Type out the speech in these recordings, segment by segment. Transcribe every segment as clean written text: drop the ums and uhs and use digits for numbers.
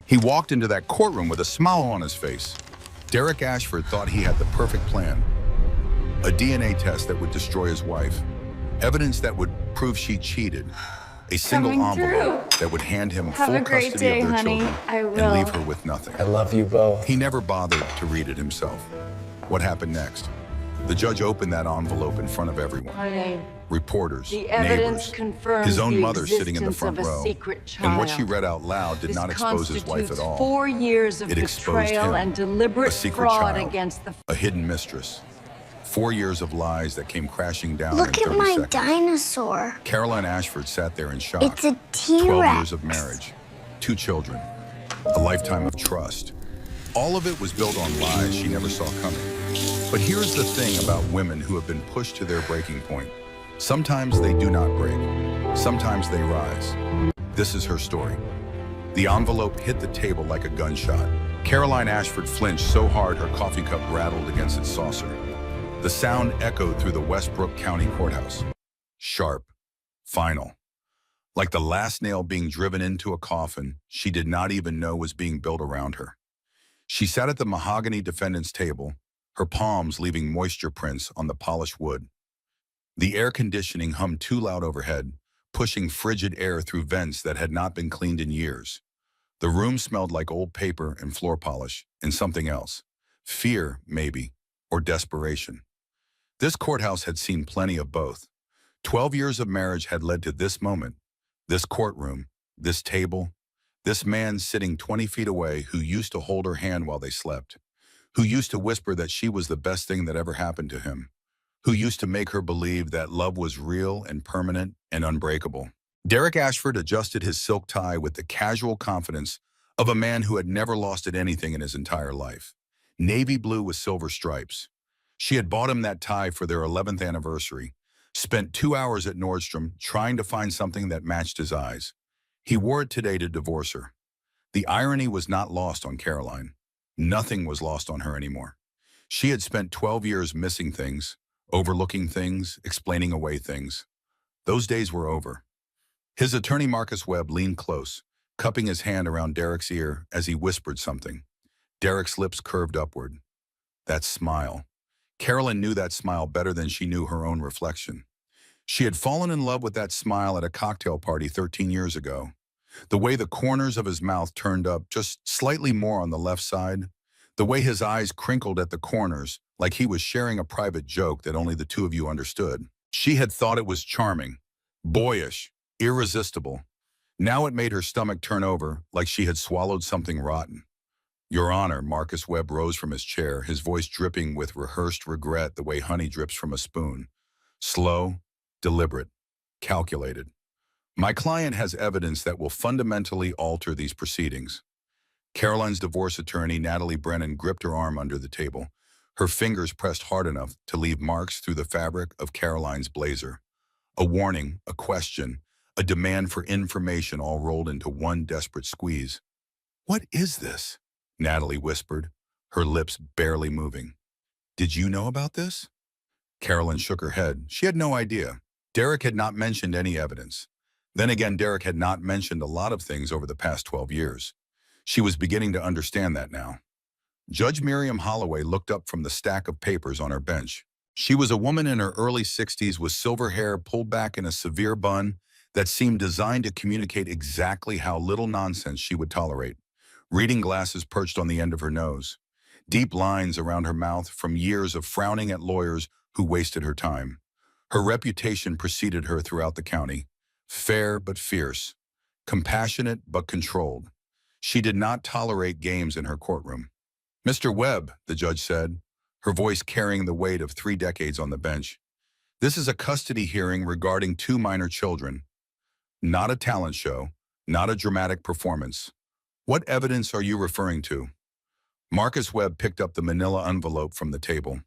He walked into that courtroom with a smile on his face. Derek Ashford thought he had the perfect plan. A DNA test that would destroy his wife. Evidence that would prove she cheated. A single envelope that would hand him full custody of their children and leave her with nothing. I love you both. He never bothered to read it himself. What happened next? The judge opened that envelope in front of everyone. Reporters, neighbors, his own mother sitting in the front row. And what she read out loud did not expose his wife at all. 4 years of It exposed betrayal him, and deliberate a secret fraud child, against the a hidden mistress. 4 years of lies that came crashing down Look in 30 at my seconds. dinosaur. Caroline Ashford sat there in shock. It's a 12 T-Rex. years of marriage, 2 children, a lifetime of trust. All of it was built on lies she never saw coming. But here's the thing about women who have been pushed to their breaking point. Sometimes they do not break. Sometimes they rise. This is her story. The envelope hit the table like a gunshot. Caroline Ashford flinched so hard her coffee cup rattled against its saucer. The sound echoed through the Westbrook County Courthouse. Sharp. Final. Like the last nail being driven into a coffin she did not even know was being built around her. She sat at the mahogany defendant's table, her palms leaving moisture prints on the polished wood. The air conditioning hummed too loud overhead, pushing frigid air through vents that had not been cleaned in years. The room smelled like old paper and floor polish and something else. Fear, maybe, or desperation. This courthouse had seen plenty of both. 12 years of marriage had led to this moment, this courtroom, this table, this man sitting 20 feet away who used to hold her hand while they slept, who used to whisper that she was the best thing that ever happened to him, who used to make her believe that love was real and permanent and unbreakable. Derek Ashford adjusted his silk tie with the casual confidence of a man who had never lost at anything in his entire life. Navy blue with silver stripes. She had bought him that tie for their 11th anniversary, spent 2 hours at Nordstrom trying to find something that matched his eyes. He wore it today to divorce her. The irony was not lost on Caroline. Nothing was lost on her anymore. She had spent 12 years missing things, overlooking things, explaining away things. Those days were over. His attorney Marcus Webb leaned close, cupping his hand around Derek's ear as he whispered something. Derek's lips curved upward. That smile. Carolyn knew that smile better than she knew her own reflection. She had fallen in love with that smile at a cocktail party 13 years ago. The way the corners of his mouth turned up just slightly more on the left side, the way his eyes crinkled at the corners like he was sharing a private joke that only the two of you understood. She had thought it was charming, boyish, irresistible. Now it made her stomach turn over like she had swallowed something rotten. Your Honor, Marcus Webb rose from his chair, his voice dripping with rehearsed regret the way honey drips from a spoon. Slow, deliberate, calculated. My client has evidence that will fundamentally alter these proceedings. Caroline's divorce attorney, Natalie Brennan, gripped her arm under the table, her fingers pressed hard enough to leave marks through the fabric of Caroline's blazer. A warning, a question, a demand for information all rolled into one desperate squeeze. What is this? Natalie whispered, her lips barely moving. Did you know about this? Caroline shook her head. She had no idea. Derek had not mentioned any evidence. Then again, Derek had not mentioned a lot of things over the past 12 years. She was beginning to understand that now. Judge Miriam Holloway looked up from the stack of papers on her bench. She was a woman in her early 60s with silver hair pulled back in a severe bun that seemed designed to communicate exactly how little nonsense she would tolerate. Reading glasses perched on the end of her nose. Deep lines around her mouth from years of frowning at lawyers who wasted her time. Her reputation preceded her throughout the county. Fair but fierce. Compassionate but controlled. She did not tolerate games in her courtroom. Mr. Webb, the judge said, her voice carrying the weight of 3 decades on the bench. This is a custody hearing regarding 2 minor children. Not a talent show, not a dramatic performance. What evidence are you referring to? Marcus Webb picked up the manila envelope from the table.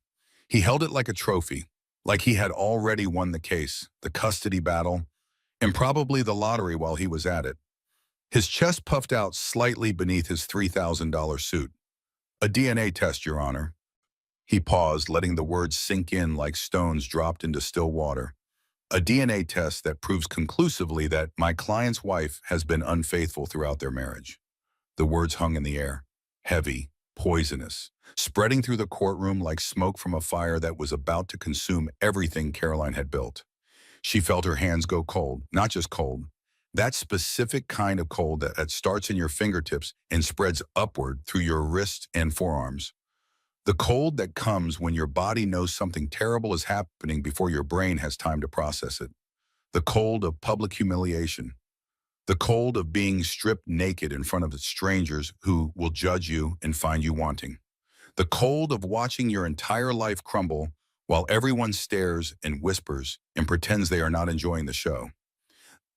He held it like a trophy, like he had already won the case, the custody battle, and probably the lottery while he was at it. His chest puffed out slightly beneath his $3,000 suit. A DNA test, Your Honor. He paused, letting the words sink in like stones dropped into still water. A DNA test that proves conclusively that my client's wife has been unfaithful throughout their marriage. The words hung in the air, heavy, poisonous, spreading through the courtroom like smoke from a fire that was about to consume everything Caroline had built. She felt her hands go cold, not just cold. That specific kind of cold that starts in your fingertips and spreads upward through your wrists and forearms. The cold that comes when your body knows something terrible is happening before your brain has time to process it. The cold of public humiliation. The cold of being stripped naked in front of strangers who will judge you and find you wanting. The cold of watching your entire life crumble while everyone stares and whispers and pretends they are not enjoying the show.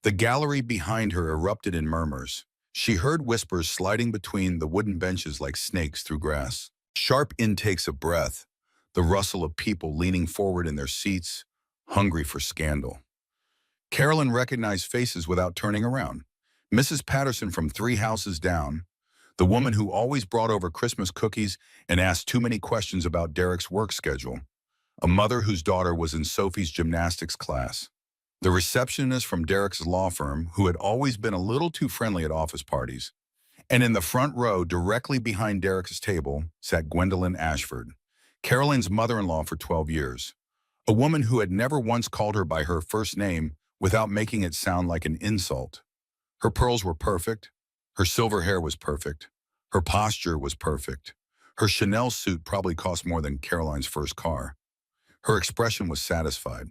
The gallery behind her erupted in murmurs. She heard whispers sliding between the wooden benches like snakes through grass. Sharp intakes of breath, the rustle of people leaning forward in their seats, hungry for scandal. Carolyn recognized faces without turning around. Mrs. Patterson from 3 houses down, the woman who always brought over Christmas cookies and asked too many questions about Derek's work schedule. A mother whose daughter was in Sophie's gymnastics class. The receptionist from Derek's law firm who had always been a little too friendly at office parties. And in the front row, directly behind Derek's table, sat Gwendolyn Ashford, Caroline's mother-in-law for 12 years. A woman who had never once called her by her first name without making it sound like an insult. Her pearls were perfect. Her silver hair was perfect. Her posture was perfect. Her Chanel suit probably cost more than Caroline's first car. Her expression was satisfied,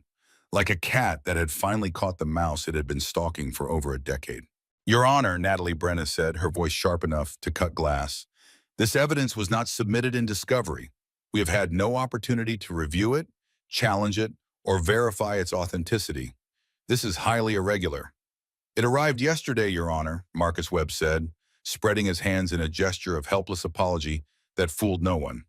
like a cat that had finally caught the mouse it had been stalking for over a decade. "Your Honor," Natalie Brenna said, her voice sharp enough to cut glass, "this evidence was not submitted in discovery. We have had no opportunity to review it, challenge it, or verify its authenticity. This is highly irregular." "It arrived yesterday, Your Honor," Marcus Webb said, spreading his hands in a gesture of helpless apology that fooled no one.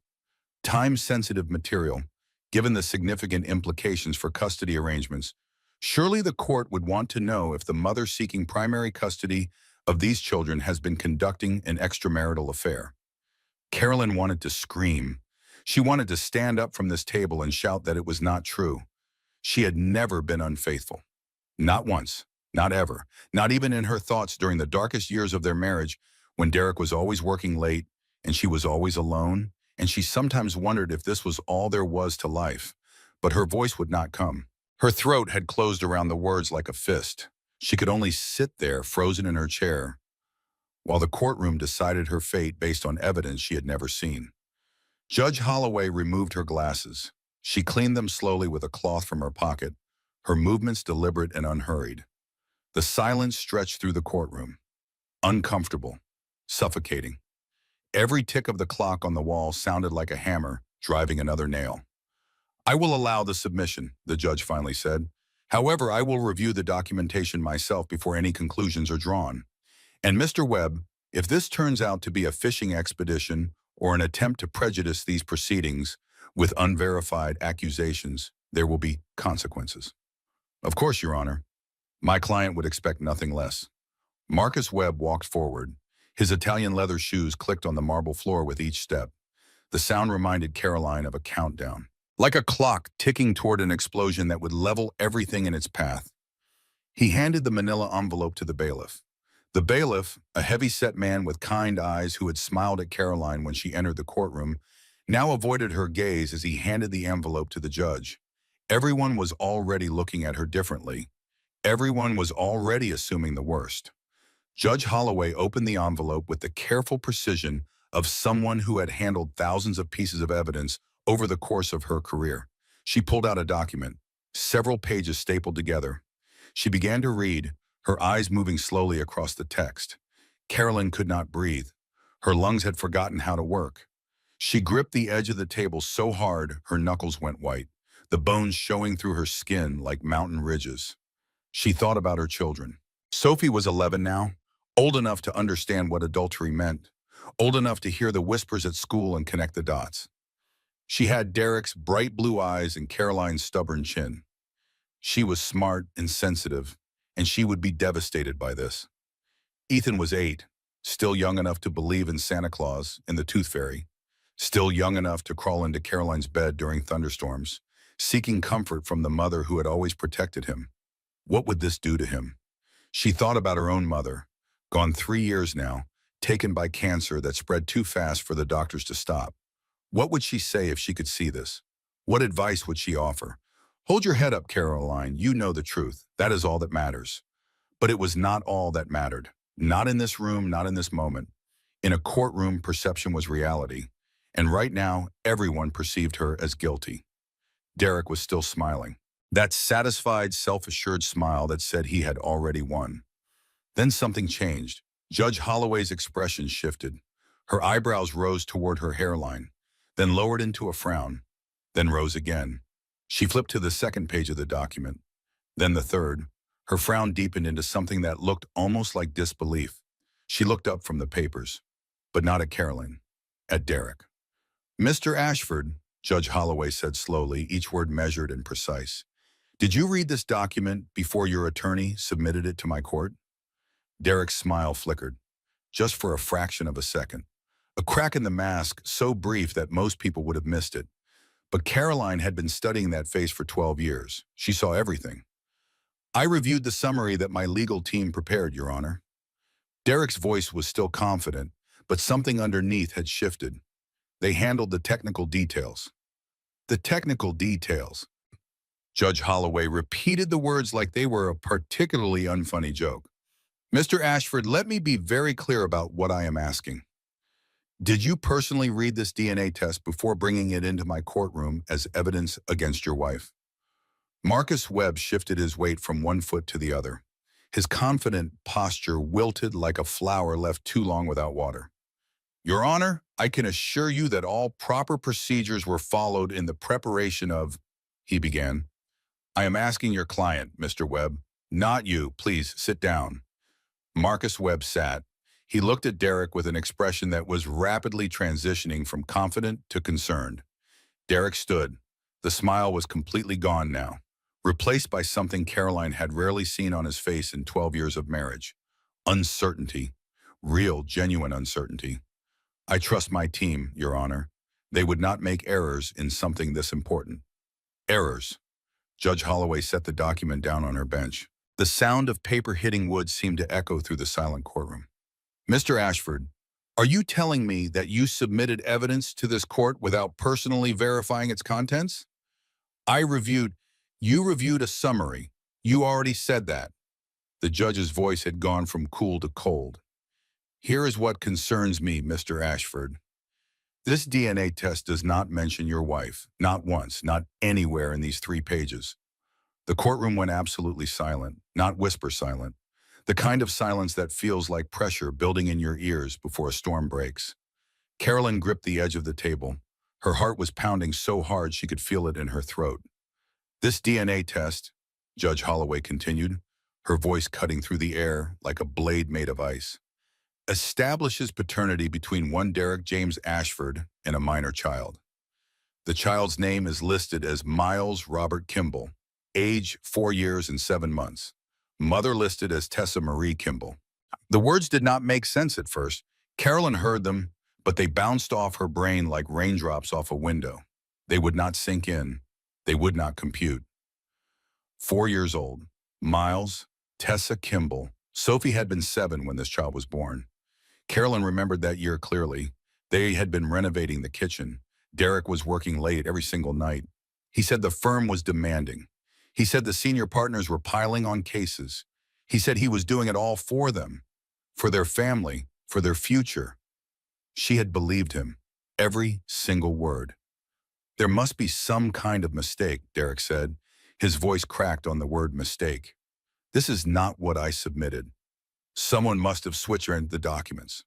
Time-sensitive material, given the significant implications for custody arrangements. Surely the court would want to know if the mother seeking primary custody of these children has been conducting an extramarital affair. Carolyn wanted to scream. She wanted to stand up from this table and shout that it was not true. She had never been unfaithful. Not once. Not ever. Not even in her thoughts during the darkest years of their marriage, when Derek was always working late and she was always alone, and she sometimes wondered if this was all there was to life. But her voice would not come. Her throat had closed around the words like a fist. She could only sit there, frozen in her chair, while the courtroom decided her fate based on evidence she had never seen. Judge Holloway removed her glasses. She cleaned them slowly with a cloth from her pocket, her movements deliberate and unhurried. The silence stretched through the courtroom. Uncomfortable, suffocating. Every tick of the clock on the wall sounded like a hammer driving another nail. "I will allow the submission," the judge finally said. "However, I will review the documentation myself before any conclusions are drawn. And Mr. Webb, if this turns out to be a fishing expedition or an attempt to prejudice these proceedings with unverified accusations, there will be consequences." "Of course, Your Honor. My client would expect nothing less." Marcus Webb walked forward. His Italian leather shoes clicked on the marble floor with each step. The sound reminded Caroline of a countdown, like a clock ticking toward an explosion that would level everything in its path. He handed the manila envelope to the bailiff. The bailiff, a heavy-set man with kind eyes who had smiled at Caroline when she entered the courtroom, now avoided her gaze as he handed the envelope to the judge. Everyone was already looking at her differently. Everyone was already assuming the worst. Judge Holloway opened the envelope with the careful precision of someone who had handled thousands of pieces of evidence over the course of her career. She pulled out a document, several pages stapled together. She began to read, her eyes moving slowly across the text. Carolyn could not breathe. Her lungs had forgotten how to work. She gripped the edge of the table so hard her knuckles went white, the bones showing through her skin like mountain ridges. She thought about her children. Sophie was 11 now, old enough to understand what adultery meant, old enough to hear the whispers at school and connect the dots. She had Derek's bright blue eyes and Caroline's stubborn chin. She was smart and sensitive, and she would be devastated by this. Ethan was 8, still young enough to believe in Santa Claus and the Tooth Fairy, still young enough to crawl into Caroline's bed during thunderstorms, seeking comfort from the mother who had always protected him. What would this do to him? She thought about her own mother, gone 3 years now, taken by cancer that spread too fast for the doctors to stop. What would she say if she could see this? What advice would she offer? Hold your head up, Caroline. You know the truth. That is all that matters. But it was not all that mattered. Not in this room, not in this moment. In a courtroom, perception was reality. And right now, everyone perceived her as guilty. Derek was still smiling. That satisfied, self-assured smile that said he had already won. Then something changed. Judge Holloway's expression shifted. Her eyebrows rose toward her hairline, then lowered into a frown, then rose again. She flipped to the second page of the document, then the third. Her frown deepened into something that looked almost like disbelief. She looked up from the papers, but not at Carolyn, at Derek. "Mr. Ashford," Judge Holloway said slowly, each word measured and precise, "did you read this document before your attorney submitted it to my court?" Derek's smile flickered, just for a fraction of a second. A crack in the mask so brief that most people would have missed it. But Caroline had been studying that face for 12 years. She saw everything. "I reviewed the summary that my legal team prepared, Your Honor." Derek's voice was still confident, but something underneath had shifted. "They handled the technical details." "The technical details." Judge Holloway repeated the words like they were a particularly unfunny joke. "Mr. Ashford, let me be very clear about what I am asking. Did you personally read this DNA test before bringing it into my courtroom as evidence against your wife?" Marcus Webb shifted his weight from one foot to the other. His confident posture wilted like a flower left too long without water. "Your Honor, I can assure you that all proper procedures were followed in the preparation of," he began. "I am asking your client, Mr. Webb, not you. Please sit down." Marcus Webb sat. He looked at Derek with an expression that was rapidly transitioning from confident to concerned. Derek stood. The smile was completely gone now, replaced by something Caroline had rarely seen on his face in 12 years of marriage. Uncertainty. Real, genuine uncertainty. "I trust my team, Your Honor. They would not make errors in something this important." "Errors." Judge Holloway set the document down on her bench. The sound of paper hitting wood seemed to echo through the silent courtroom. "Mr. Ashford, are you telling me that you submitted evidence to this court without personally verifying its contents?" You reviewed a summary. You already said that." The judge's voice had gone from cool to cold. "Here is what concerns me, Mr. Ashford. This DNA test does not mention your wife, not once, not anywhere in these 3 pages." The courtroom went absolutely silent, not whisper silent, the kind of silence that feels like pressure building in your ears before a storm breaks. Carolyn gripped the edge of the table. Her heart was pounding so hard she could feel it in her throat. "This DNA test," Judge Holloway continued, her voice cutting through the air like a blade made of ice, "establishes paternity between one Derek James Ashford and a minor child. The child's name is listed as Miles Robert Kimball, age 4 years and 7 months. Mother listed as Tessa Marie Kimball." The words did not make sense at first. Carolyn heard them, but they bounced off her brain like raindrops off a window. They would not sink in. They would not compute. 4 years old. Miles, Tessa Kimball. Sophie had been 7 when this child was born. Carolyn remembered that year clearly. They had been renovating the kitchen. Derek was working late every single night. He said the firm was demanding. He said the senior partners were piling on cases. He said he was doing it all for them, for their family, for their future. She had believed him, every single word. "There must be some kind of mistake," Derek said. His voice cracked on the word mistake. "This is not what I submitted. Someone must have switched the documents."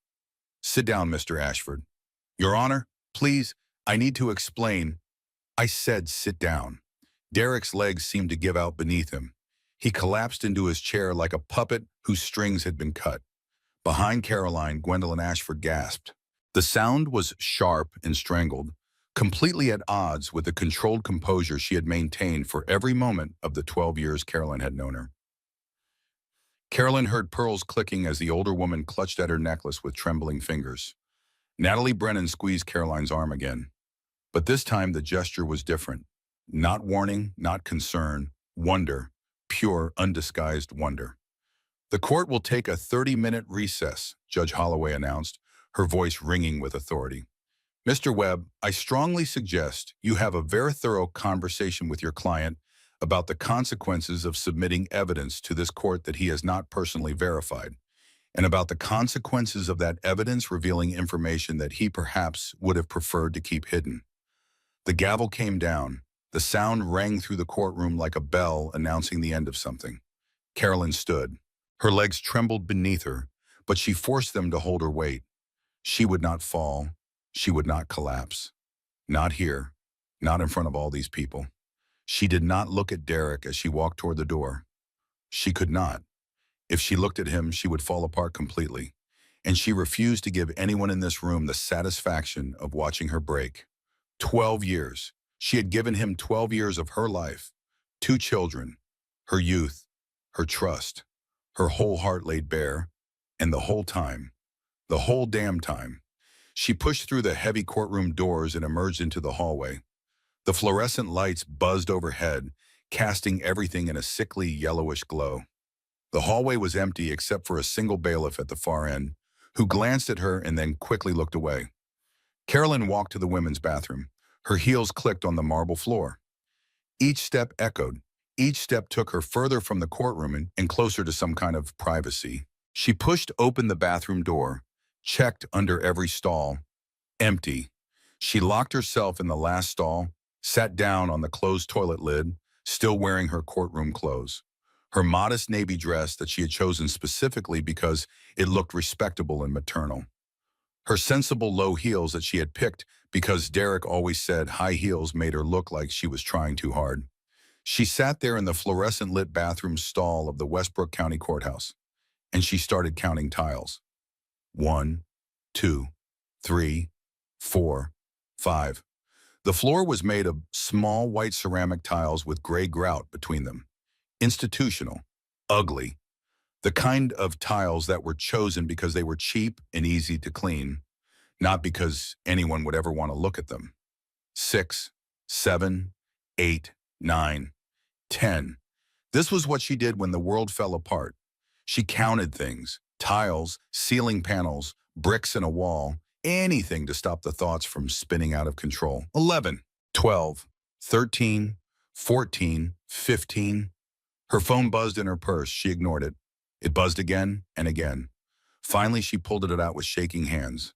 "Sit down, Mr. Ashford." "Your Honor, please, I need to explain." "I said sit down." Derek's legs seemed to give out beneath him. He collapsed into his chair like a puppet whose strings had been cut. Behind Caroline, Gwendolyn Ashford gasped. The sound was sharp and strangled, completely at odds with the controlled composure she had maintained for every moment of the 12 years Carolyn had known her. Carolyn heard pearls clicking as the older woman clutched at her necklace with trembling fingers. Natalie Brennan squeezed Caroline's arm again. But this time the gesture was different. Not warning, not concern, wonder, pure, undisguised wonder. The court will take a 30-minute recess, Judge Holloway announced, her voice ringing with authority. Mr. Webb, I strongly suggest you have a very thorough conversation with your client about the consequences of submitting evidence to this court that he has not personally verified, and about the consequences of that evidence revealing information that he perhaps would have preferred to keep hidden. The gavel came down. The sound rang through the courtroom like a bell announcing the end of something. Carolyn stood. Her legs trembled beneath her, but she forced them to hold her weight. She would not fall. She would not collapse. Not here. Not in front of all these people. She did not look at Derek as she walked toward the door. She could not. If she looked at him, she would fall apart completely. And she refused to give anyone in this room the satisfaction of watching her break. 12 years. She had given him 12 years of her life. 2 children. Her youth. Her trust. Her whole heart laid bare. And the whole time. The whole damn time. She pushed through the heavy courtroom doors and emerged into the hallway. The fluorescent lights buzzed overhead, casting everything in a sickly yellowish glow. The hallway was empty except for a single bailiff at the far end, who glanced at her and then quickly looked away. Carolyn walked to the women's bathroom. Her heels clicked on the marble floor. Each step echoed. Each step took her further from the courtroom and closer to some kind of privacy. She pushed open the bathroom door, checked under every stall. Empty. She locked herself in the last stall, sat down on the closed toilet lid, still wearing her courtroom clothes. Her modest navy dress that she had chosen specifically because it looked respectable and maternal. Her sensible low heels that she had picked because Derek always said high heels made her look like she was trying too hard. She sat there in the fluorescent-lit bathroom stall of the Westbrook County Courthouse, and she started counting tiles. 1, 2, 3, 4, 5. The floor was made of small white ceramic tiles with gray grout between them. Institutional. Ugly. The kind of tiles that were chosen because they were cheap and easy to clean, not because anyone would ever want to look at them. 6, 7, 8, 9, 10. This was what she did when the world fell apart. She counted things, tiles, ceiling panels, bricks in a wall, anything to stop the thoughts from spinning out of control. 11, 12, 13, 14, 15. Her phone buzzed in her purse. She ignored it. It buzzed again and again. Finally, she pulled it out with shaking hands.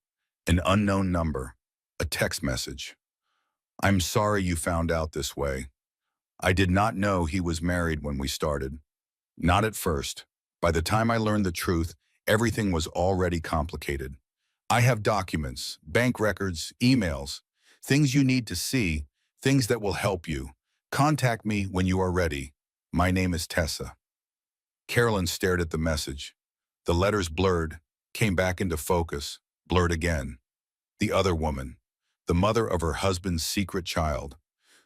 An unknown number. A text message. I'm sorry you found out this way. I did not know he was married when we started. Not at first. By the time I learned the truth, everything was already complicated. I have documents, bank records, emails, things you need to see, things that will help you. Contact me when you are ready. My name is Tessa. Carolyn stared at the message. The letters blurred, came back into focus, blurred again. The other woman, the mother of her husband's secret child,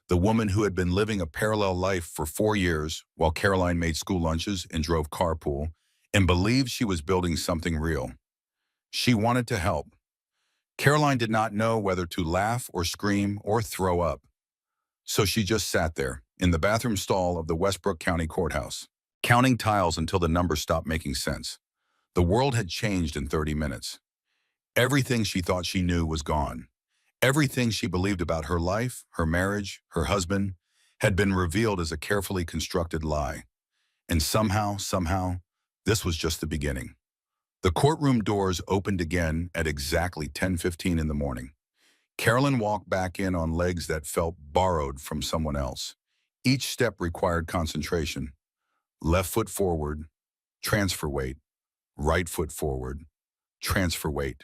the woman who had been living a parallel life for 4 years while Caroline made school lunches and drove carpool and believed she was building something real. She wanted to help. Caroline did not know whether to laugh or scream or throw up. So she just sat there in the bathroom stall of the Westbrook County Courthouse, counting tiles until the numbers stopped making sense. The world had changed in 30 minutes. Everything she thought she knew was gone. Everything she believed about her life, her marriage, her husband, had been revealed as a carefully constructed lie. And somehow, this was just the beginning. The courtroom doors opened again at exactly 10:15 in the morning. Carolyn walked back in on legs that felt borrowed from someone else. Each step required concentration. Left foot forward, transfer weight. Right foot forward, transfer weight.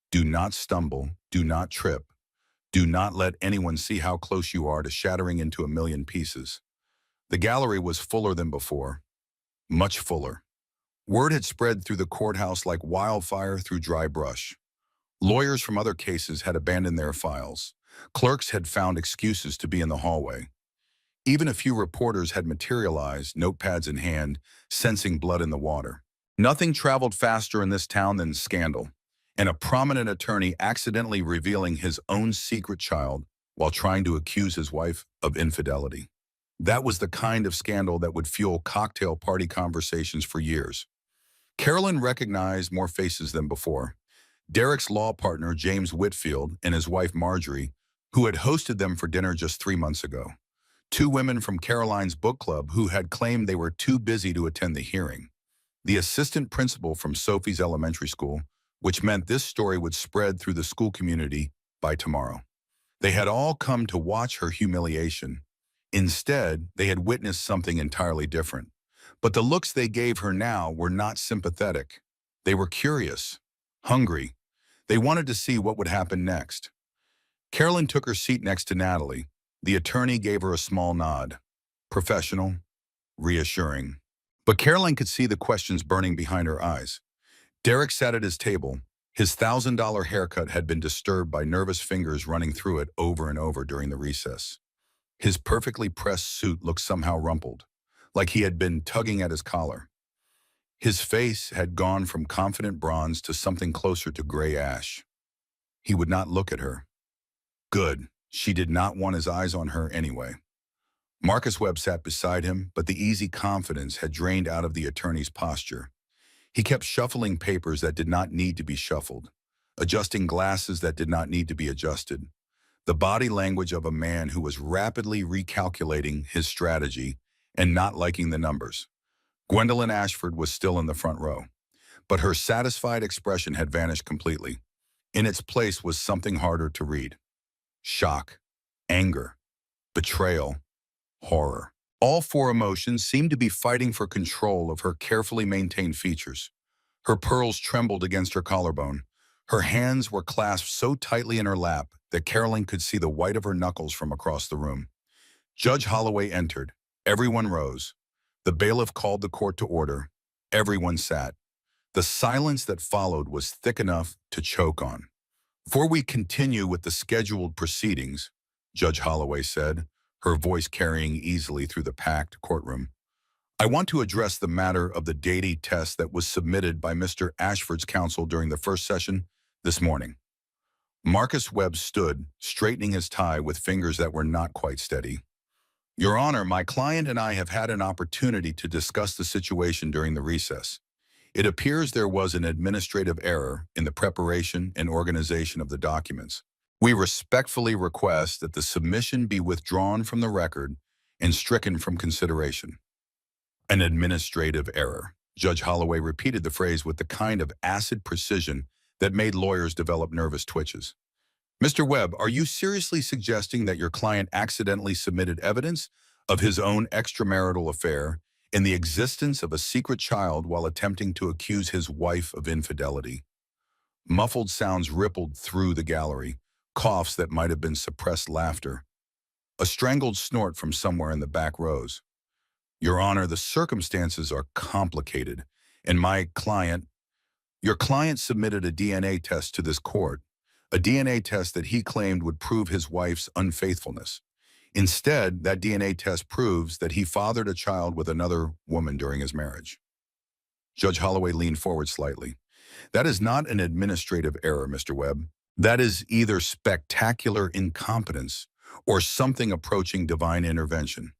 Do not stumble, do not trip. Do not let anyone see how close you are to shattering into a million pieces. The gallery was fuller than before, much fuller. Word had spread through the courthouse like wildfire through dry brush. Lawyers from other cases had abandoned their files. Clerks had found excuses to be in the hallway. Even a few reporters had materialized, notepads in hand, sensing blood in the water. Nothing traveled faster in this town than scandal, and a prominent attorney accidentally revealing his own secret child while trying to accuse his wife of infidelity. That was the kind of scandal that would fuel cocktail party conversations for years. Carolyn recognized more faces than before. Derek's law partner, James Whitfield, and his wife, Marjorie, who had hosted them for dinner just 3 months ago. Two women from Caroline's book club who had claimed they were too busy to attend the hearing. The assistant principal from Sophie's elementary school, which meant this story would spread through the school community by tomorrow. They had all come to watch her humiliation. Instead, they had witnessed something entirely different. But the looks they gave her now were not sympathetic. They were curious, hungry. They wanted to see what would happen next. Carolyn took her seat next to Natalie. The attorney gave her a small nod. Professional, reassuring. But Carolyn could see the questions burning behind her eyes. Derek sat at his table. His $1,000 haircut had been disturbed by nervous fingers running through it over and over during the recess. His perfectly pressed suit looked somehow rumpled, like he had been tugging at his collar. His face had gone from confident bronze to something closer to gray ash. He would not look at her. Good. She did not want his eyes on her anyway. Marcus Webb sat beside him, but the easy confidence had drained out of the attorney's posture. He kept shuffling papers that did not need to be shuffled, adjusting glasses that did not need to be adjusted. The body language of a man who was rapidly recalculating his strategy and not liking the numbers. Gwendolyn Ashford was still in the front row, but her satisfied expression had vanished completely. In its place was something harder to read. Shock, anger, betrayal, horror. All four emotions seemed to be fighting for control of her carefully maintained features. Her pearls trembled against her collarbone. Her hands were clasped so tightly in her lap that Carolyn could see the white of her knuckles from across the room. Judge Holloway entered. Everyone rose. The bailiff called the court to order. Everyone sat. The silence that followed was thick enough to choke on. Before we continue with the scheduled proceedings, Judge Holloway said, her voice carrying easily through the packed courtroom, I want to address the matter of the deity test that was submitted by Mr. Ashford's counsel during the first session this morning. Marcus Webb stood, straightening his tie with fingers that were not quite steady. Your Honor, my client and I have had an opportunity to discuss the situation during the recess. It appears there was an administrative error in the preparation and organization of the documents. We respectfully request that the submission be withdrawn from the record and stricken from consideration. An administrative error. Judge Holloway repeated the phrase with the kind of acid precision that made lawyers develop nervous twitches. Mr. Webb, are you seriously suggesting that your client accidentally submitted evidence of his own extramarital affair and the existence of a secret child while attempting to accuse his wife of infidelity? Muffled sounds rippled through the gallery, coughs that might have been suppressed laughter. A strangled snort from somewhere in the back rows. Your Honor, the circumstances are complicated, and your client submitted a DNA test to this court, a DNA test that he claimed would prove his wife's unfaithfulness. Instead, that DNA test proves that he fathered a child with another woman during his marriage. Judge Holloway leaned forward slightly. That is not an administrative error, Mr. Webb. That is either spectacular incompetence or something approaching divine intervention.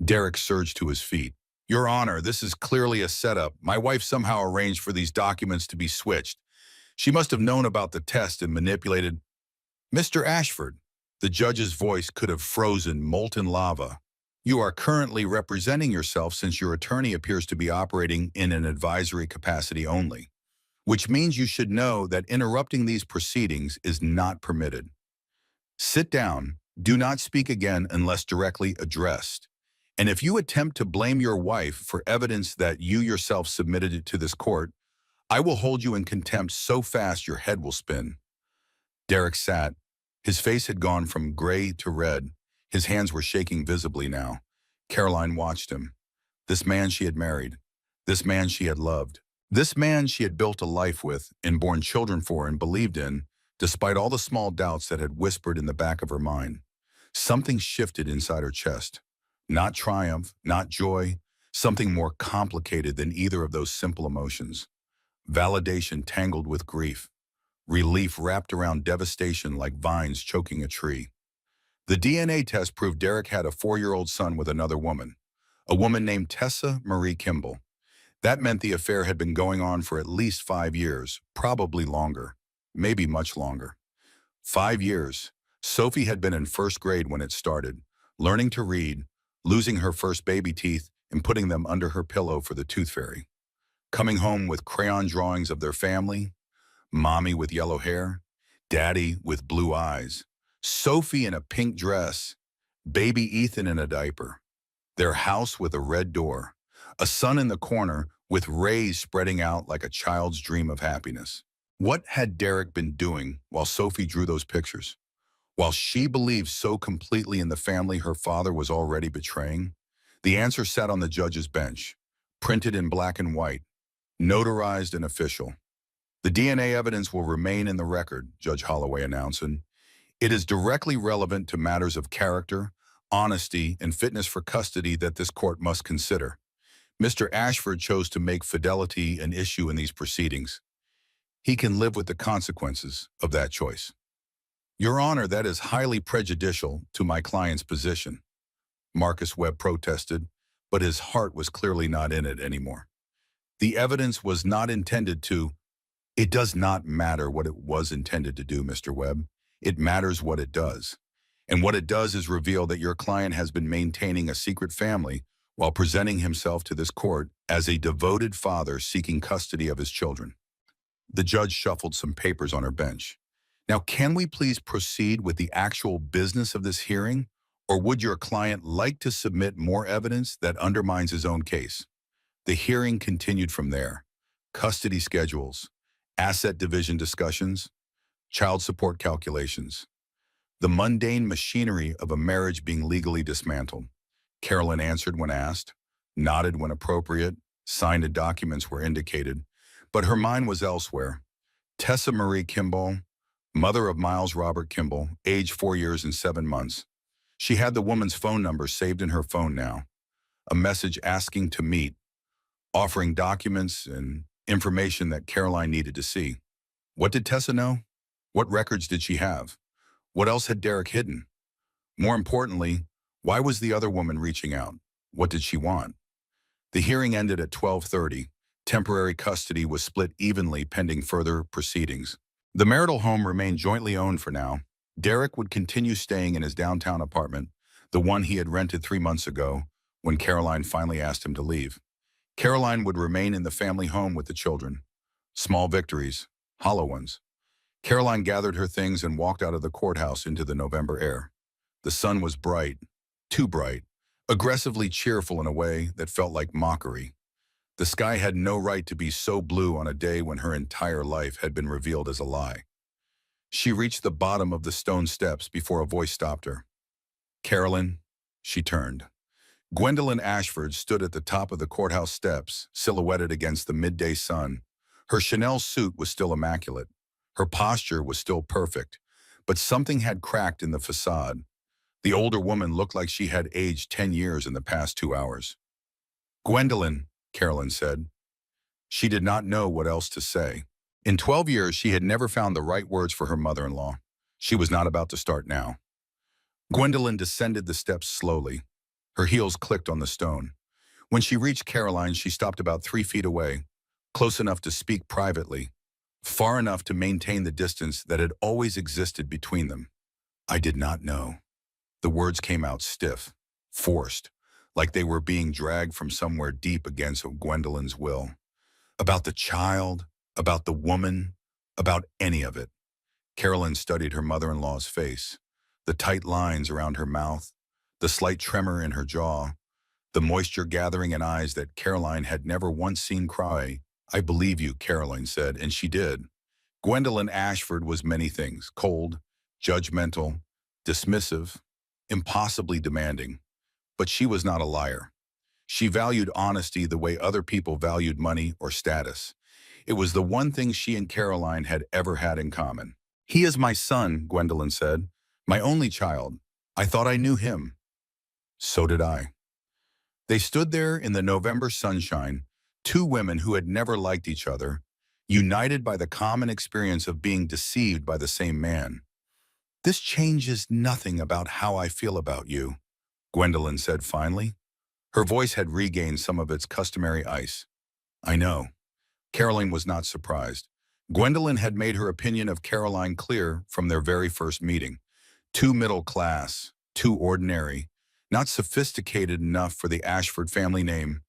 Derek surged to his feet. Your Honor, this is clearly a setup. My wife somehow arranged for these documents to be switched. She must have known about the test and manipulated. Mr. Ashford, the judge's voice could have frozen molten lava. You are currently representing yourself since your attorney appears to be operating in an advisory capacity only, which means you should know that interrupting these proceedings is not permitted. Sit down. Do not speak again unless directly addressed. And if you attempt to blame your wife for evidence that you yourself submitted to this court, I will hold you in contempt so fast your head will spin. Derek sat. His face had gone from gray to red. His hands were shaking visibly now. Caroline watched him. This man she had married. This man she had loved. This man she had built a life with and borne children for and believed in, despite all the small doubts that had whispered in the back of her mind. Something shifted inside her chest. Not triumph, not joy, something more complicated than either of those simple emotions. Validation tangled with grief. Relief wrapped around devastation like vines choking a tree. The DNA test proved Derek had a 4-year-old son with another woman, a woman named Tessa Marie Kimball. That meant the affair had been going on for at least 5 years, probably longer, maybe much longer. 5 years. Sophie had been in first grade when it started, learning to read, losing her first baby teeth, and putting them under her pillow for the tooth fairy. Coming home with crayon drawings of their family, mommy with yellow hair, daddy with blue eyes, Sophie in a pink dress, baby Ethan in a diaper, their house with a red door, a sun in the corner with rays spreading out like a child's dream of happiness. What had Derek been doing while Sophie drew those pictures? While she believed so completely in the family her father was already betraying, the answer sat on the judge's bench, printed in black and white, notarized and official. The DNA evidence will remain in the record, Judge Holloway announced. It is directly relevant to matters of character, honesty, and fitness for custody that this court must consider. Mr. Ashford chose to make fidelity an issue in these proceedings. He can live with the consequences of that choice. Your Honor, that is highly prejudicial to my client's position, Marcus Webb protested, but his heart was clearly not in it anymore. The evidence was not intended to. It does not matter what it was intended to do, Mr. Webb. It matters what it does. And what it does is reveal that your client has been maintaining a secret family while presenting himself to this court as a devoted father seeking custody of his children. The judge shuffled some papers on her bench. Now, can we please proceed with the actual business of this hearing, or would your client like to submit more evidence that undermines his own case? The hearing continued from there. Custody schedules, asset division discussions, child support calculations. The mundane machinery of a marriage being legally dismantled. Carolyn answered when asked, nodded when appropriate, signed the documents where indicated, but her mind was elsewhere. Tessa Marie Kimball, mother of Miles Robert Kimball, age 4 years and 7 months. She had the woman's phone number saved in her phone now. A message asking to meet, offering documents and information that Caroline needed to see. What did Tessa know? What records did she have? What else had Derek hidden? More importantly, why was the other woman reaching out? What did she want? The hearing ended at 12:30. Temporary custody was split evenly pending further proceedings. The marital home remained jointly owned for now. Derek would continue staying in his downtown apartment, the one he had rented 3 months ago, when Caroline finally asked him to leave. Caroline would remain in the family home with the children. Small victories, hollow ones. Caroline gathered her things and walked out of the courthouse into the November air. The sun was bright, too bright, aggressively cheerful in a way that felt like mockery. The sky had no right to be so blue on a day when her entire life had been revealed as a lie. She reached the bottom of the stone steps before a voice stopped her. Carolyn, she turned. Gwendolyn Ashford stood at the top of the courthouse steps, silhouetted against the midday sun. Her Chanel suit was still immaculate. Her posture was still perfect, but something had cracked in the facade. The older woman looked like she had aged 10 years in the past 2 hours. Gwendolyn, Carolyn said. She did not know what else to say. In 12 years, she had never found the right words for her mother-in-law. She was not about to start now. Gwendolyn descended the steps slowly. Her heels clicked on the stone. When she reached Caroline, she stopped about 3 feet away, close enough to speak privately, far enough to maintain the distance that had always existed between them. I did not know. The words came out stiff, forced, like they were being dragged from somewhere deep against Gwendolyn's will. About the child, about the woman, about any of it. Carolyn studied her mother-in-law's face, the tight lines around her mouth, the slight tremor in her jaw, the moisture gathering in eyes that Caroline had never once seen cry. I believe you, Caroline said, and she did. Gwendolyn Ashford was many things: cold, judgmental, dismissive, impossibly demanding. But she was not a liar. She valued honesty the way other people valued money or status. It was the one thing she and Caroline had ever had in common. He is my son, Gwendolyn said. My only child. I thought I knew him. So did I. They stood there in the November sunshine, two women who had never liked each other, united by the common experience of being deceived by the same man. This changes nothing about how I feel about you, Gwendolyn said finally. Her voice had regained some of its customary ice. I know. Caroline was not surprised. Gwendolyn had made her opinion of Caroline clear from their very first meeting. Too middle class, too ordinary, not sophisticated enough for the Ashford family name.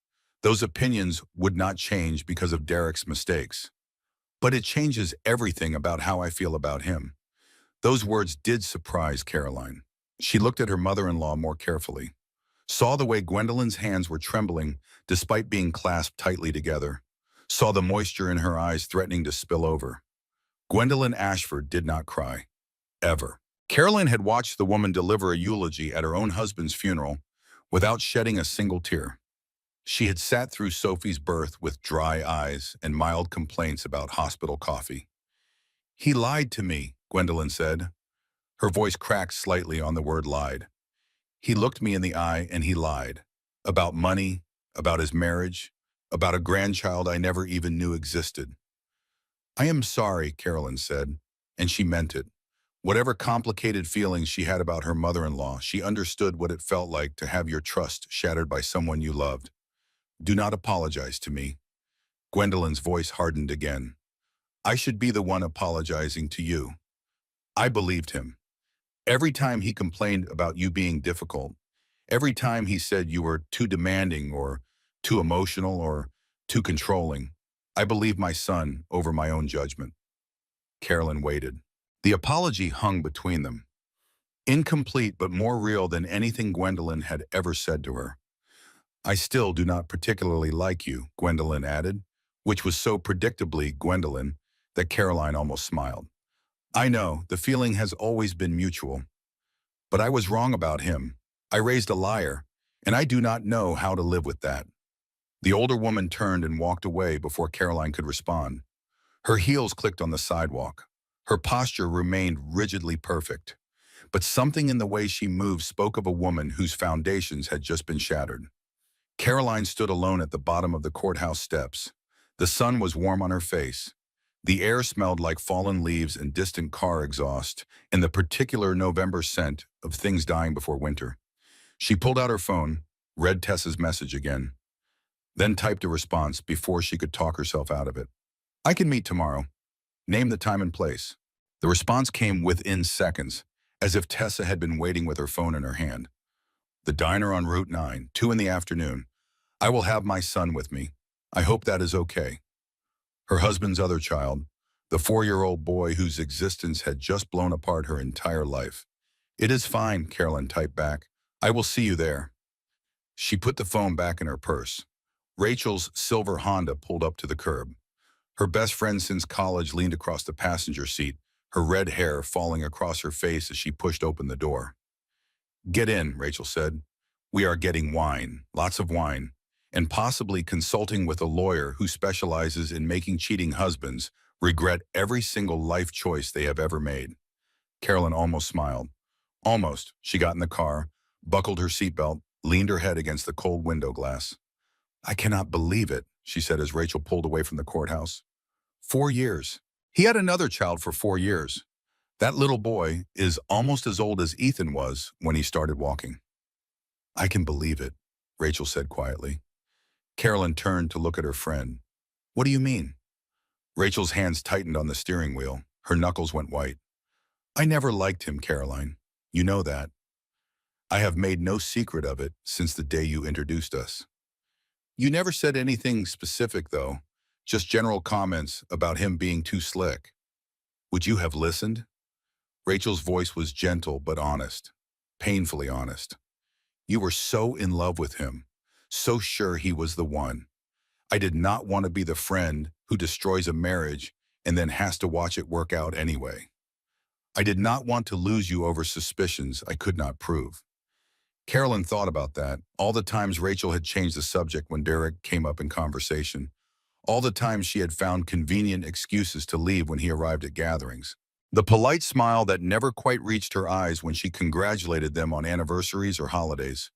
Those opinions would not change because of Derek's mistakes. But it changes everything about how I feel about him. Those words did surprise Caroline. She looked at her mother-in-law more carefully, saw the way Gwendolyn's hands were trembling despite being clasped tightly together, saw the moisture in her eyes threatening to spill over. Gwendolyn Ashford did not cry. Ever. Caroline had watched the woman deliver a eulogy at her own husband's funeral without shedding a single tear. She had sat through Sophie's birth with dry eyes and mild complaints about hospital coffee. "He lied to me," Gwendolyn said. Her voice cracked slightly on the word lied. "He looked me in the eye and he lied. About money, about his marriage, about a grandchild I never even knew existed." "I am sorry," Caroline said, and she meant it. Whatever complicated feelings she had about her mother-in-law, she understood what it felt like to have your trust shattered by someone you loved. "Do not apologize to me." Gwendolyn's voice hardened again. "I should be the one apologizing to you." I believed him. Every time he complained about you being difficult, every time he said you were too demanding or too emotional or too controlling, I believed my son over my own judgment. Carolyn waited. The apology hung between them, incomplete but more real than anything Gwendolyn had ever said to her. "I still do not particularly like you," Gwendolyn added, which was so predictably Gwendolyn that Caroline almost smiled. "I know, the feeling has always been mutual. But I was wrong about him. I raised a liar, and I do not know how to live with that." The older woman turned and walked away before Caroline could respond. Her heels clicked on the sidewalk. Her posture remained rigidly perfect. But something in the way she moved spoke of a woman whose foundations had just been shattered. Caroline stood alone at the bottom of the courthouse steps. The sun was warm on her face. The air smelled like fallen leaves and distant car exhaust, and the particular November scent of things dying before winter. She pulled out her phone, read Tessa's message again, then typed a response before she could talk herself out of it. "I can meet tomorrow. Name the time and place." The response came within seconds, as if Tessa had been waiting with her phone in her hand. "The diner on Route 9, 2 in the afternoon. I will have my son with me. I hope that is okay." Her husband's other child, the 4-year-old boy whose existence had just blown apart her entire life. "It is fine," Carolyn typed back. "I will see you there." She put the phone back in her purse. Rachel's silver Honda pulled up to the curb. Her best friend since college leaned across the passenger seat, her red hair falling across her face as she pushed open the door. "Get in," Rachel said. "We are getting wine, lots of wine, and possibly consulting with a lawyer who specializes in making cheating husbands regret every single life choice they have ever made." Carolyn almost smiled. Almost. She got in the car, buckled her seatbelt, leaned her head against the cold window glass. "I cannot believe it," she said as Rachel pulled away from the courthouse. 4 years. He had another child for 4 years. That little boy is almost as old as Ethan was when he started walking. "I can believe it," Rachel said quietly. Carolyn turned to look at her friend. "What do you mean?" Rachel's hands tightened on the steering wheel. Her knuckles went white. "I never liked him, Caroline. You know that. I have made no secret of it since the day you introduced us." "You never said anything specific, though. Just general comments about him being too slick. Would you have listened?" Rachel's voice was gentle but honest, painfully honest. "You were so in love with him, so sure he was the one. I did not want to be the friend who destroys a marriage and then has to watch it work out anyway. I did not want to lose you over suspicions I could not prove." Carolyn thought about that, all the times Rachel had changed the subject when Derek came up in conversation, all the times she had found convenient excuses to leave when he arrived at gatherings. The polite smile that never quite reached her eyes when she congratulated them on anniversaries or holidays.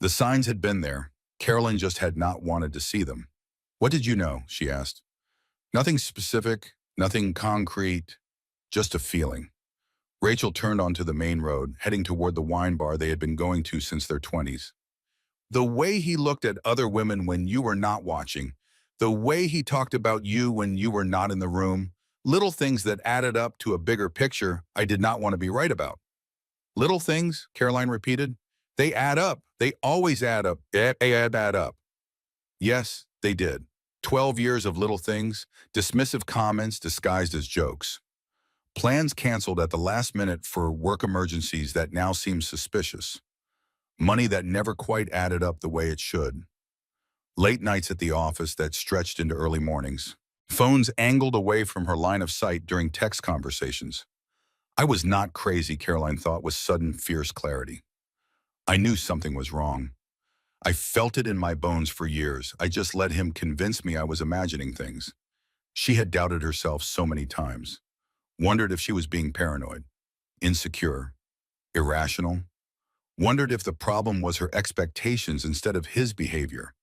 The signs had been there. Carolyn just had not wanted to see them. "What did you know?" she asked. "Nothing specific, nothing concrete, just a feeling." Rachel turned onto the main road, heading toward the wine bar they had been going to since their 20s. "The way he looked at other women when you were not watching, The way he talked about you when you were not in the room, little things that added up to a bigger picture I did not want to be right about. Little things, Caroline repeated. They add up. They always add up. They add up. Yes, they did. 12 years of little things, dismissive comments disguised as jokes. Plans canceled at the last minute for work emergencies that now seem suspicious. Money that never quite added up the way it should. Late nights at the office that stretched into early mornings. Phones angled away from her line of sight during text conversations. I was not crazy, Caroline thought with sudden, fierce clarity. I knew something was wrong. I felt it in my bones for years. I just let him convince me I was imagining things. She had doubted herself so many times. Wondered if she was being paranoid, insecure, irrational. Wondered if the problem was her expectations instead of his behavior.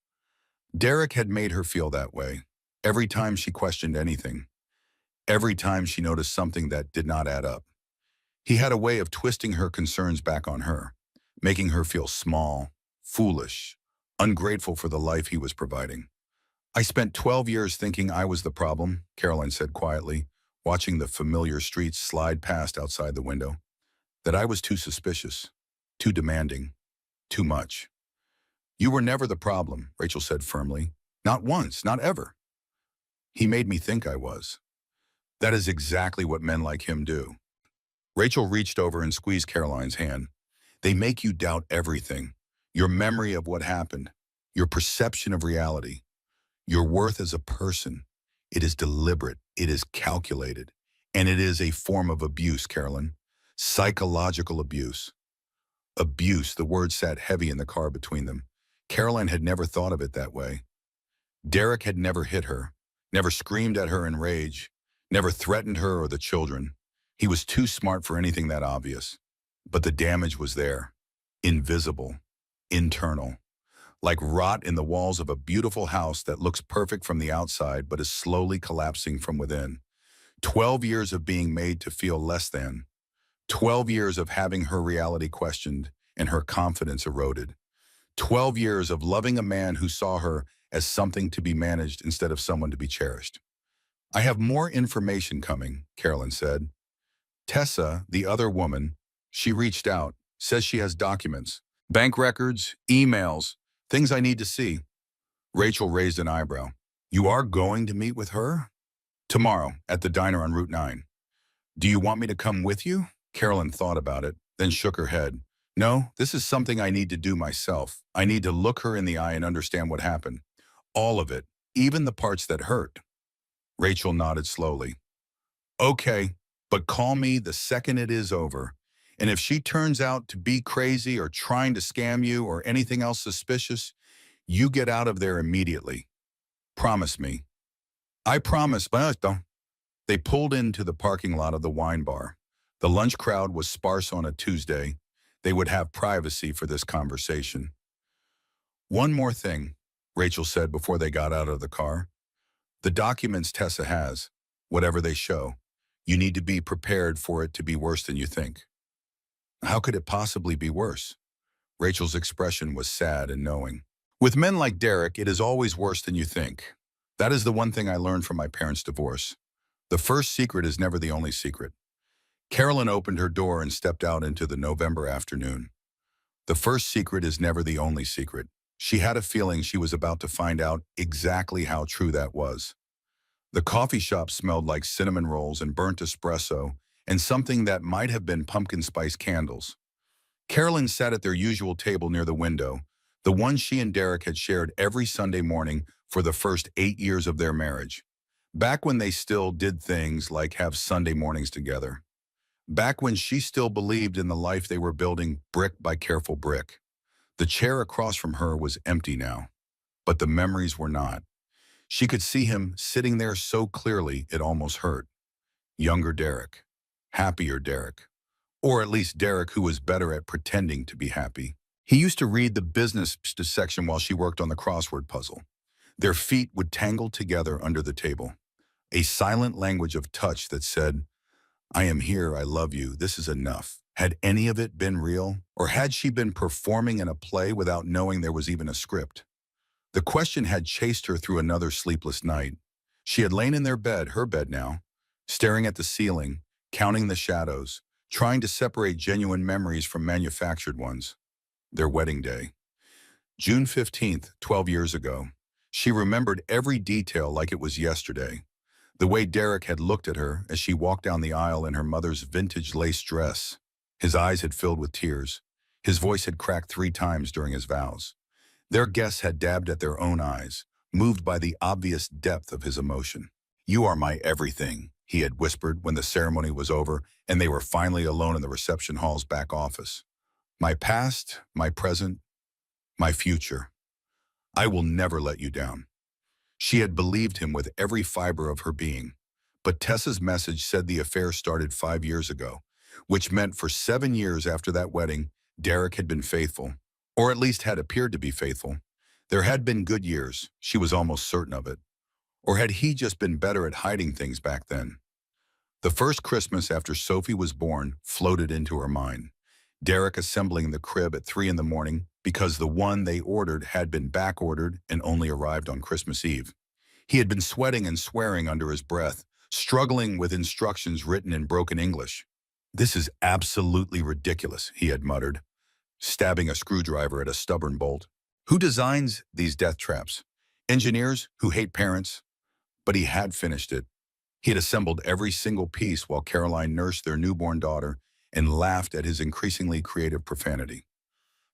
Derek had made her feel that way. Every time she questioned anything. Every time she noticed something that did not add up. He had a way of twisting her concerns back on her, making her feel small, foolish, ungrateful for the life he was providing. I spent 12 years thinking I was the problem, Caroline said quietly, watching the familiar streets slide past outside the window. That I was too suspicious, too demanding, too much. You were never the problem, Rachel said firmly. Not once, not ever. He made me think I was. That is exactly what men like him do. Rachel reached over and squeezed Caroline's hand. They make you doubt everything. Your memory of what happened, your perception of reality, your worth as a person. It is deliberate, it is calculated, and it is a form of abuse, Carolyn. Psychological abuse. Abuse, the word sat heavy in the car between them. Caroline had never thought of it that way. Derek had never hit her, never screamed at her in rage, never threatened her or the children. He was too smart for anything that obvious. But the damage was there, invisible, internal, like rot in the walls of a beautiful house that looks perfect from the outside but is slowly collapsing from within. 12 years of being made to feel less than. 12 years of having her reality questioned and her confidence eroded. 12 years of loving a man who saw her as something to be managed instead of someone to be cherished. I have more information coming, Carolyn said. Tessa, the other woman, she reached out, says she has documents, bank records, emails, things I need to see. Rachel raised an eyebrow. You are going to meet with her? Tomorrow, at the diner on Route 9. Do you want me to come with you? Carolyn thought about it, then shook her head. No, this is something I need to do myself. I need to look her in the eye and understand what happened. All of it, even the parts that hurt. Rachel nodded slowly. Okay, but call me the second it is over. And if she turns out to be crazy or trying to scam you or anything else suspicious, you get out of there immediately. Promise me. I promise, but don't. They pulled into the parking lot of the wine bar. The lunch crowd was sparse on a Tuesday. They would have privacy for this conversation. One more thing, Rachel said before they got out of the car. The documents Tessa has, whatever they show, you need to be prepared for it to be worse than you think. How could it possibly be worse? Rachel's expression was sad and knowing. With men like Derek, it is always worse than you think. That is the one thing I learned from my parents' divorce. The first secret is never the only secret. Carolyn opened her door and stepped out into the November afternoon. The first secret is never the only secret. She had a feeling she was about to find out exactly how true that was. The coffee shop smelled like cinnamon rolls and burnt espresso and something that might have been pumpkin spice candles. Carolyn sat at their usual table near the window, the one she and Derek had shared every Sunday morning for the first 8 years of their marriage. Back when they still did things like have Sunday mornings together. Back when she still believed in the life they were building brick by careful brick. The chair across from her was empty now, but the memories were not. She could see him sitting there so clearly it almost hurt. Younger Derek. Happier Derek. Or at least Derek who was better at pretending to be happy. He used to read the business section while she worked on the crossword puzzle. Their feet would tangle together under the table. A silent language of touch that said, I am here, I love you, this is enough. Had any of it been real? Or had she been performing in a play without knowing there was even a script? The question had chased her through another sleepless night. She had lain in their bed, her bed now, staring at the ceiling, counting the shadows, trying to separate genuine memories from manufactured ones. Their wedding day. June 15th, 12 years ago. She remembered every detail like it was yesterday. The way Derek had looked at her as she walked down the aisle in her mother's vintage lace dress. His eyes had filled with tears. His voice had cracked 3 times during his vows. Their guests had dabbed at their own eyes, moved by the obvious depth of his emotion. "You are my everything," he had whispered when the ceremony was over and they were finally alone in the reception hall's back office. "My past, my present, my future. I will never let you down." She had believed him with every fiber of her being. But Tessa's message said the affair started 5 years ago, which meant for 7 years after that wedding, Derek had been faithful, or at least had appeared to be faithful. There had been good years, she was almost certain of it. Or had he just been better at hiding things back then? The first Christmas after Sophie was born floated into her mind. Derek assembling the crib at 3 in the morning because the one they ordered had been back-ordered and only arrived on Christmas Eve. He had been sweating and swearing under his breath, struggling with instructions written in broken English. "This is absolutely ridiculous," he had muttered, stabbing a screwdriver at a stubborn bolt. Who designs these death traps? Engineers who hate parents? But he had finished it. He had assembled every single piece while Caroline nursed their newborn daughter and laughed at his increasingly creative profanity.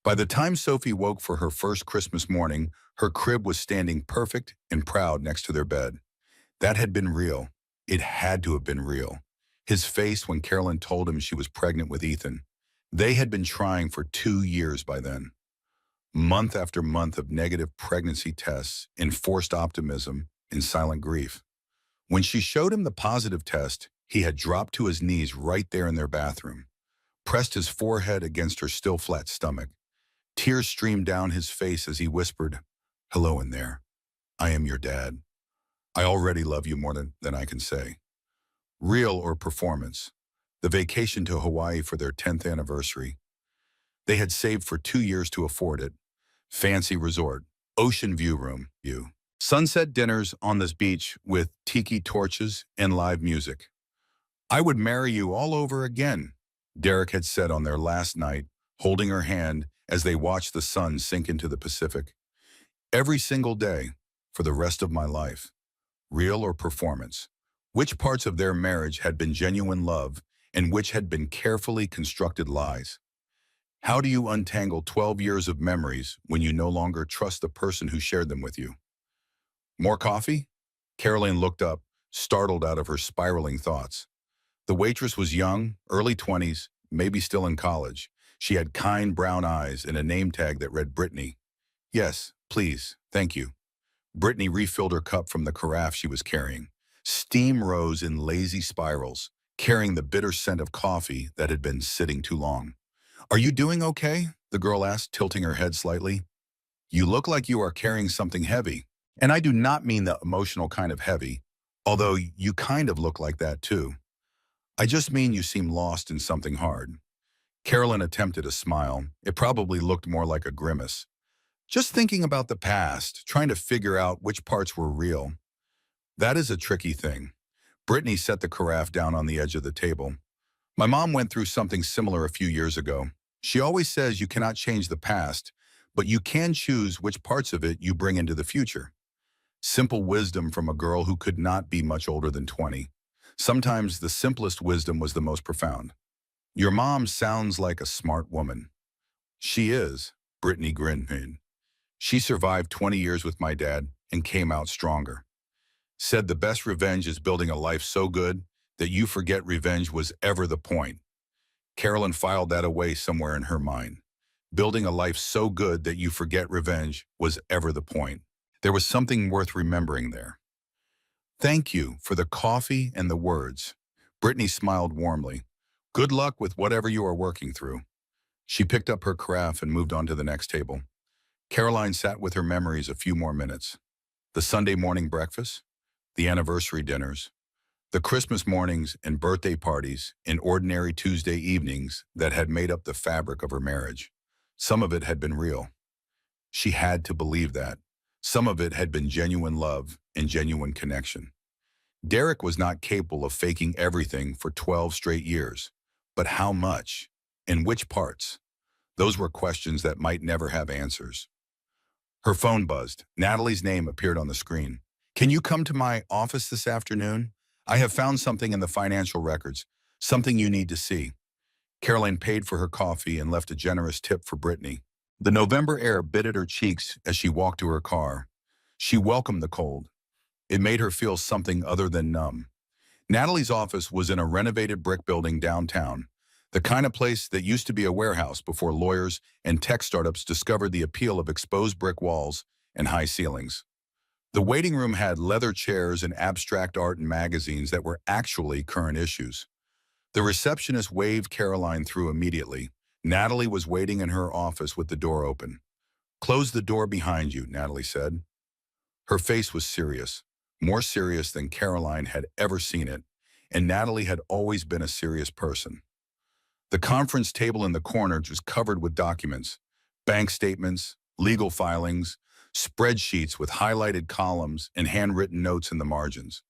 By the time Sophie woke for her first Christmas morning, her crib was standing perfect and proud next to their bed. That had been real. It had to have been real. His face when Caroline told him she was pregnant with Ethan. They had been trying for 2 years by then. Month after month of negative pregnancy tests, enforced optimism, and silent grief. When she showed him the positive test, he had dropped to his knees right there in their bathroom, pressed his forehead against her still flat stomach. Tears streamed down his face as he whispered, "Hello in there. I am your dad. I already love you more than I can say." Real or performance? The vacation to Hawaii for their 10th anniversary. They had saved for 2 years to afford it. Fancy resort, ocean view. Sunset dinners on this beach with tiki torches and live music. "I would marry you all over again," Derek had said on their last night, holding her hand as they watched the sun sink into the Pacific. "Every single day, for the rest of my life." Real or performance? Which parts of their marriage had been genuine love and which had been carefully constructed lies? How do you untangle 12 years of memories when you no longer trust the person who shared them with you? "More coffee?" Caroline looked up, startled out of her spiraling thoughts. The waitress was young, early 20s, maybe still in college. She had kind brown eyes and a name tag that read Brittany. "Yes, please, thank you." Brittany refilled her cup from the carafe she was carrying. Steam rose in lazy spirals, carrying the bitter scent of coffee that had been sitting too long. "Are you doing okay?" the girl asked, tilting her head slightly. "You look like you are carrying something heavy. And I do not mean the emotional kind of heavy, although you kind of look like that too. I just mean you seem lost in something hard." Carolyn attempted a smile. It probably looked more like a grimace. "Just thinking about the past, trying to figure out which parts were real." "That is a tricky thing." Brittany set the carafe down on the edge of the table. "My mom went through something similar a few years ago. She always says you cannot change the past, but you can choose which parts of it you bring into the future." Simple wisdom from a girl who could not be much older than 20. Sometimes the simplest wisdom was the most profound. "Your mom sounds like a smart woman." "She is," Brittany grinned. "She survived 20 years with my dad and came out stronger. Said the best revenge is building a life so good that you forget revenge was ever the point." Carolyn filed that away somewhere in her mind. Building a life so good that you forget revenge was ever the point. There was something worth remembering there. "Thank you for the coffee and the words." Brittany smiled warmly. "Good luck with whatever you are working through." She picked up her carafe and moved on to the next table. Caroline sat with her memories a few more minutes. The Sunday morning breakfast, the anniversary dinners, the Christmas mornings and birthday parties and ordinary Tuesday evenings that had made up the fabric of her marriage. Some of it had been real. She had to believe that. Some of it had been genuine love and genuine connection. Derek was not capable of faking everything for 12 straight years. But how much? In which parts? Those were questions that might never have answers. Her phone buzzed. Natalie's name appeared on the screen. Can you come to my office this afternoon? I have found something in the financial records, something you need to see. Caroline paid for her coffee and left a generous tip for Brittany. The November air bit at her cheeks as she walked to her car. She welcomed the cold. It made her feel something other than numb. Natalie's office was in a renovated brick building downtown, the kind of place that used to be a warehouse before lawyers and tech startups discovered the appeal of exposed brick walls and high ceilings. The waiting room had leather chairs and abstract art and magazines that were actually current issues. The receptionist waved Caroline through immediately. Natalie was waiting in her office with the door open. "Close the door behind you," Natalie said. Her face was serious, more serious than Caroline had ever seen it, and Natalie had always been a serious person. The conference table in the corner was covered with documents, bank statements, legal filings, spreadsheets with highlighted columns and handwritten notes in the margins.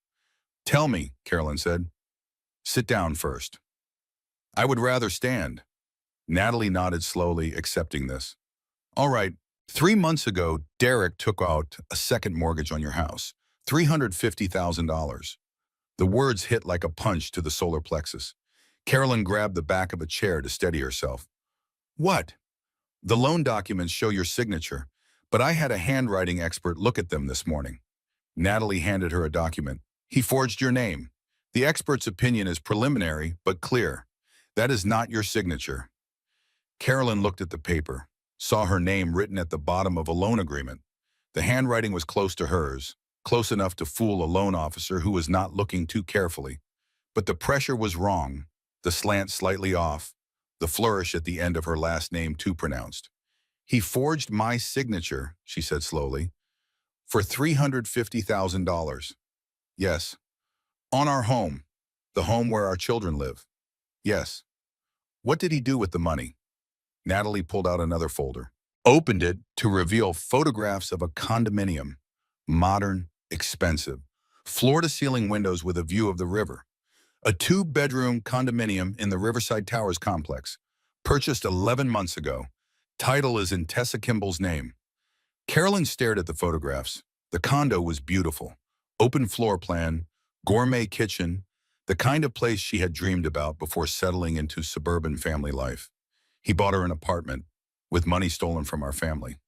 "Tell me," Caroline said. "Sit down first." "I would rather stand." Natalie nodded slowly, accepting this. "All right, 3 months ago, Derek took out a second mortgage on your house, $350,000. The words hit like a punch to the solar plexus. Carolyn grabbed the back of a chair to steady herself. "What?" "The loan documents show your signature, but I had a handwriting expert look at them this morning." Natalie handed her a document. "He forged your name. The expert's opinion is preliminary, but clear. That is not your signature." Carolyn looked at the paper, saw her name written at the bottom of a loan agreement. The handwriting was close to hers, close enough to fool a loan officer who was not looking too carefully. But the pressure was wrong, the slant slightly off, the flourish at the end of her last name too pronounced. "He forged my signature," she said slowly, "for $350,000. Yes. On our home, the home where our children live. Yes." "What did he do with the money?" Natalie pulled out another folder, opened it to reveal photographs of a condominium, modern, expensive, floor-to-ceiling windows with a view of the river. A 2-bedroom condominium in the Riverside Towers complex, purchased 11 months ago. Title is in Tessa Kimball's name. Carolyn stared at the photographs. The condo was beautiful. Open floor plan, gourmet kitchen, the kind of place she had dreamed about before settling into suburban family life. "He bought her an apartment, with money stolen from our family."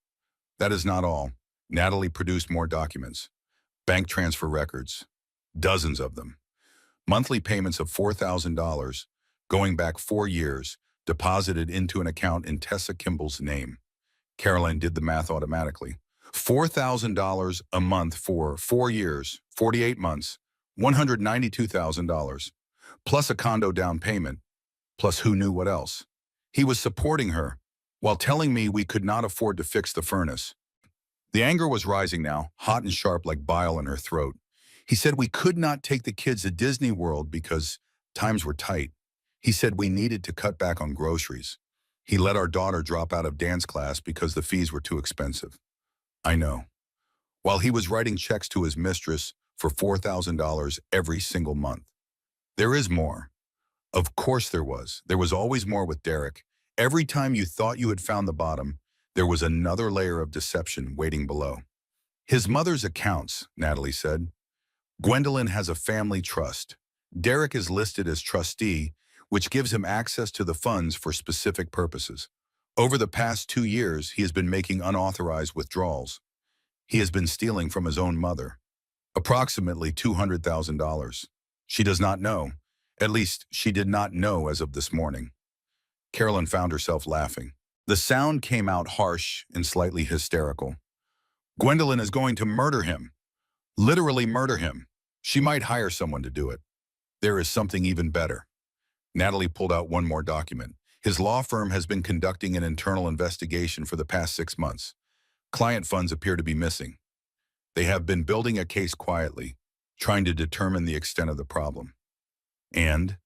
That is not all. Natalie produced more documents. Bank transfer records. Dozens of them. Monthly payments of $4,000, going back 4 years, deposited into an account in Tessa Kimball's name. Caroline did the math automatically. $4,000 a month for 4 years, 48 months, $192,000, plus a condo down payment, plus who knew what else. He was supporting her while telling me we could not afford to fix the furnace. The anger was rising now, hot and sharp like bile in her throat. He said we could not take the kids to Disney World because times were tight. He said we needed to cut back on groceries. He let our daughter drop out of dance class because the fees were too expensive. I know. While he was writing checks to his mistress for $4,000 every single month. There is more. Of course there was. There was always more with Derek. Every time you thought you had found the bottom, there was another layer of deception waiting below. "His mother's accounts," Natalie said. "Gwendolyn has a family trust. Derek is listed as trustee, which gives him access to the funds for specific purposes. Over the past 2 years, he has been making unauthorized withdrawals. He has been stealing from his own mother. Approximately $200,000. She does not know. At least, she did not know as of this morning." Carolyn found herself laughing. The sound came out harsh and slightly hysterical. "Gwendolyn is going to murder him. Literally murder him. She might hire someone to do it. There is something even better." Natalie pulled out one more document. "His law firm has been conducting an internal investigation for the past 6 months. Client funds appear to be missing. They have been building a case quietly, trying to determine the extent of the problem. And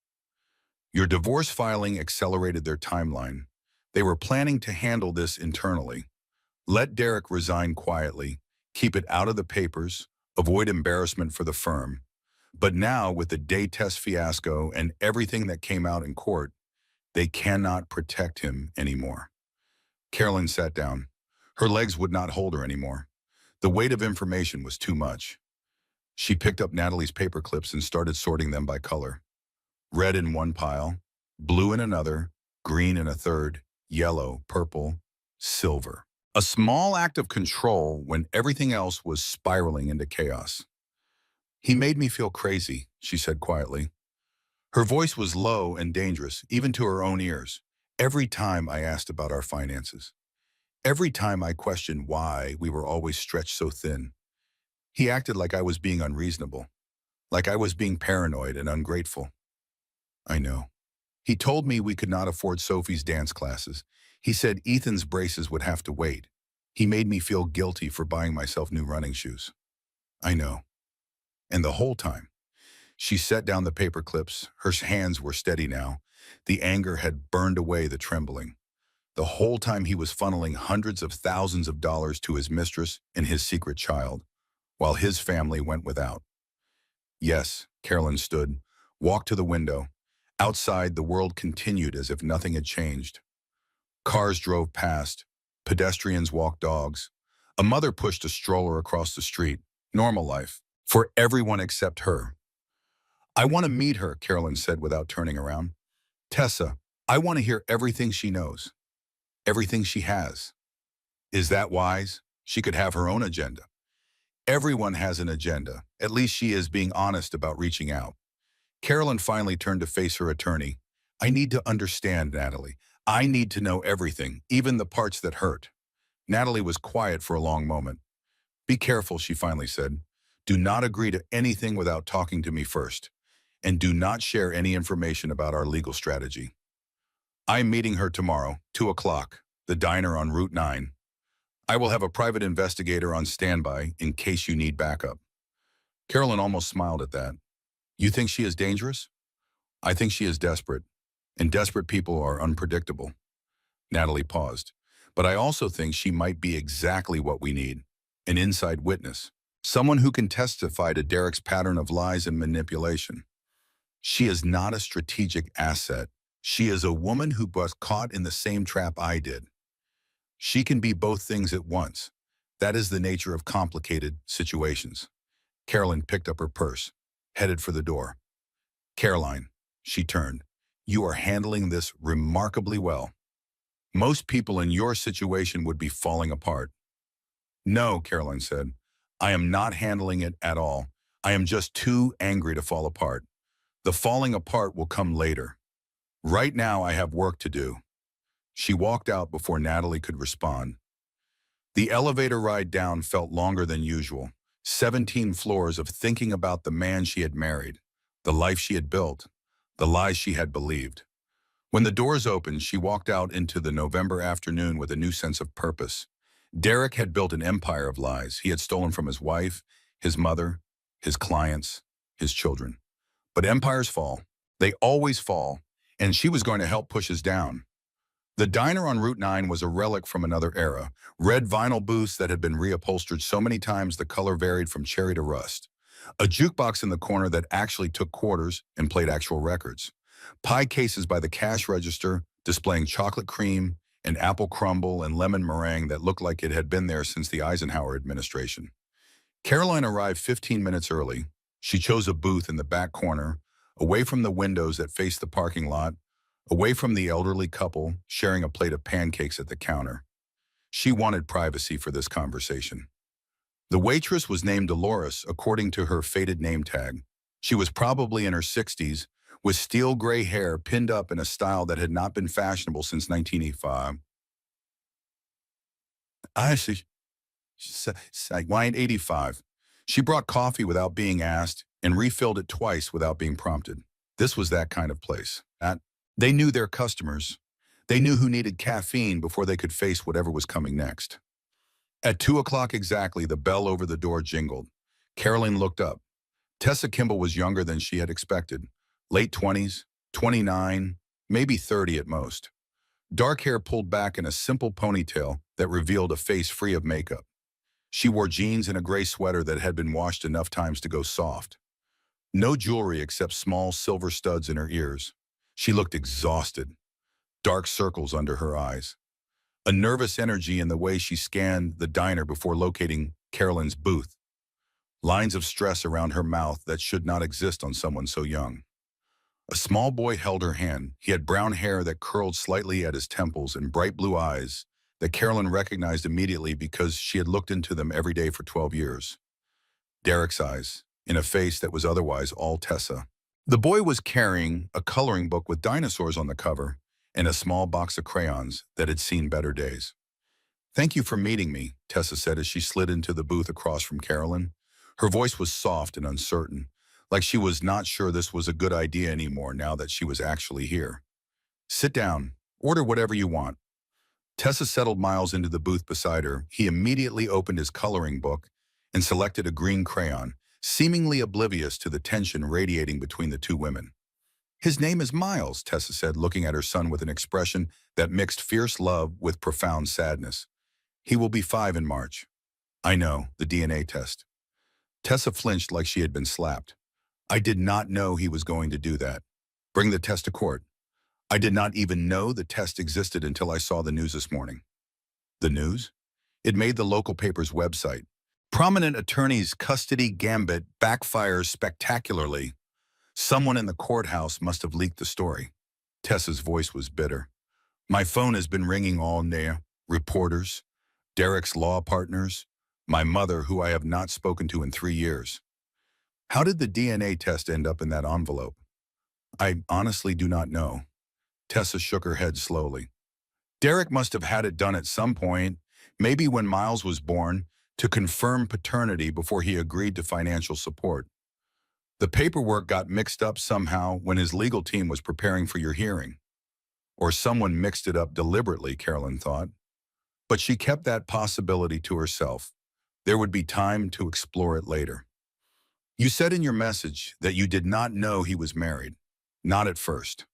your divorce filing accelerated their timeline. They were planning to handle this internally. Let Derek resign quietly, keep it out of the papers, avoid embarrassment for the firm. But now, with the day test fiasco and everything that came out in court, they cannot protect him anymore. Carolyn sat down. Her legs would not hold her anymore. The weight of information was too much. She picked up Natalie's paper clips and started sorting them by color. Red in one pile, blue in another, green in a third, yellow, purple, silver. A small act of control when everything else was spiraling into chaos. He made me feel crazy, she said quietly. Her voice was low and dangerous, even to her own ears. Every time I asked about our finances, every time I questioned why we were always stretched so thin, he acted like I was being unreasonable, like I was being paranoid and ungrateful. I know. He told me we could not afford Sophie's dance classes. He said Ethan's braces would have to wait. He made me feel guilty for buying myself new running shoes. I know. And the whole time, she set down the paper clips. Her hands were steady now. The anger had burned away the trembling. The whole time he was funneling hundreds of thousands of dollars to his mistress and his secret child, while his family went without. Yes, Carolyn stood, walked to the window. Outside, the world continued as if nothing had changed. Cars drove past. Pedestrians walked dogs. A mother pushed a stroller across the street. Normal life. For everyone except her. I want to meet her, Carolyn said without turning around. Tessa, I want to hear everything she knows. Everything she has. Is that wise? She could have her own agenda. Everyone has an agenda. At least she is being honest about reaching out. Carolyn finally turned to face her attorney. I need to understand, Natalie. I need to know everything, even the parts that hurt. Natalie was quiet for a long moment. Be careful, she finally said. Do not agree to anything without talking to me first. And do not share any information about our legal strategy. I'm meeting her tomorrow, 2 o'clock, the diner on Route 9. I will have a private investigator on standby in case you need backup. Carolyn almost smiled at that. You think she is dangerous? I think she is desperate, and desperate people are unpredictable. Natalie paused. But I also think she might be exactly what we need, an inside witness, someone who can testify to Derek's pattern of lies and manipulation. She is not a strategic asset. She is a woman who was caught in the same trap I did. She can be both things at once. That is the nature of complicated situations. Carolyn picked up her purse, headed for the door. Caroline, she turned, you are handling this remarkably well. Most people in your situation would be falling apart. No, Caroline said, I am not handling it at all. I am just too angry to fall apart. The falling apart will come later. Right now I have work to do. She walked out before Natalie could respond. The elevator ride down felt longer than usual. 17 floors of thinking about the man she had married, the life she had built, the lies she had believed. When the doors opened, she walked out into the November afternoon with a new sense of purpose. Derek had built an empire of lies. He had stolen from his wife, his mother, his clients, his children. But empires fall. They always fall, and she was going to help push us down. The diner on Route 9 was a relic from another era. Red vinyl booths that had been reupholstered so many times the color varied from cherry to rust. A jukebox in the corner that actually took quarters and played actual records. Pie cases by the cash register displaying chocolate cream and apple crumble and lemon meringue that looked like it had been there since the Eisenhower administration. Caroline arrived 15 minutes early. She chose a booth in the back corner, away from the windows that faced the parking lot, away from the elderly couple sharing a plate of pancakes at the counter. She wanted privacy for this conversation. The waitress was named Dolores according to her faded name tag. She was probably in her 60s, with steel gray hair pinned up in a style that had not been fashionable since 1985. I wine 85. She brought coffee without being asked and refilled it twice without being prompted. This was that kind of place. They knew their customers. They knew who needed caffeine before they could face whatever was coming next. At 2 o'clock exactly, the bell over the door jingled. Caroline looked up. Tessa Kimball was younger than she had expected. Late 20s, 29, maybe 30 at most. Dark hair pulled back in a simple ponytail that revealed a face free of makeup. She wore jeans and a gray sweater that had been washed enough times to go soft. No jewelry except small silver studs in her ears. She looked exhausted, dark circles under her eyes. A nervous energy in the way she scanned the diner before locating Carolyn's booth. Lines of stress around her mouth that should not exist on someone so young. A small boy held her hand. He had brown hair that curled slightly at his temples and bright blue eyes that Carolyn recognized immediately because she had looked into them every day for 12 years. Derek's eyes, in a face that was otherwise all Tessa. The boy was carrying a coloring book with dinosaurs on the cover and a small box of crayons that had seen better days. "Thank you for meeting me," Tessa said as she slid into the booth across from Carolyn. Her voice was soft and uncertain, like she was not sure this was a good idea anymore now that she was actually here. "Sit down. Order whatever you want." Tessa settled Miles into the booth beside her. He immediately opened his coloring book and selected a green crayon, seemingly oblivious to the tension radiating between the two women. "His name is Miles," Tessa said, looking at her son with an expression that mixed fierce love with profound sadness. "He will be 5 in March." "I know, the DNA test." Tessa flinched like she had been slapped. "I did not know he was going to do that. Bring the test to court." "I did not even know the test existed until I saw the news this morning." "The news?" "It made the local paper's website. Prominent attorney's custody gambit backfires spectacularly. Someone in the courthouse must have leaked the story." Tessa's voice was bitter. "My phone has been ringing all day. Reporters, Derek's law partners, my mother, who I have not spoken to in 3 years. How did the DNA test end up in that envelope?" "I honestly do not know." Tessa shook her head slowly. "Derek must have had it done at some point, maybe when Miles was born, to confirm paternity before he agreed to financial support. The paperwork got mixed up somehow when his legal team was preparing for your hearing. Or someone mixed it up deliberately," Carolyn thought. But she kept that possibility to herself. There would be time to explore it later. "You said in your message that you did not know he was married." "Not at first."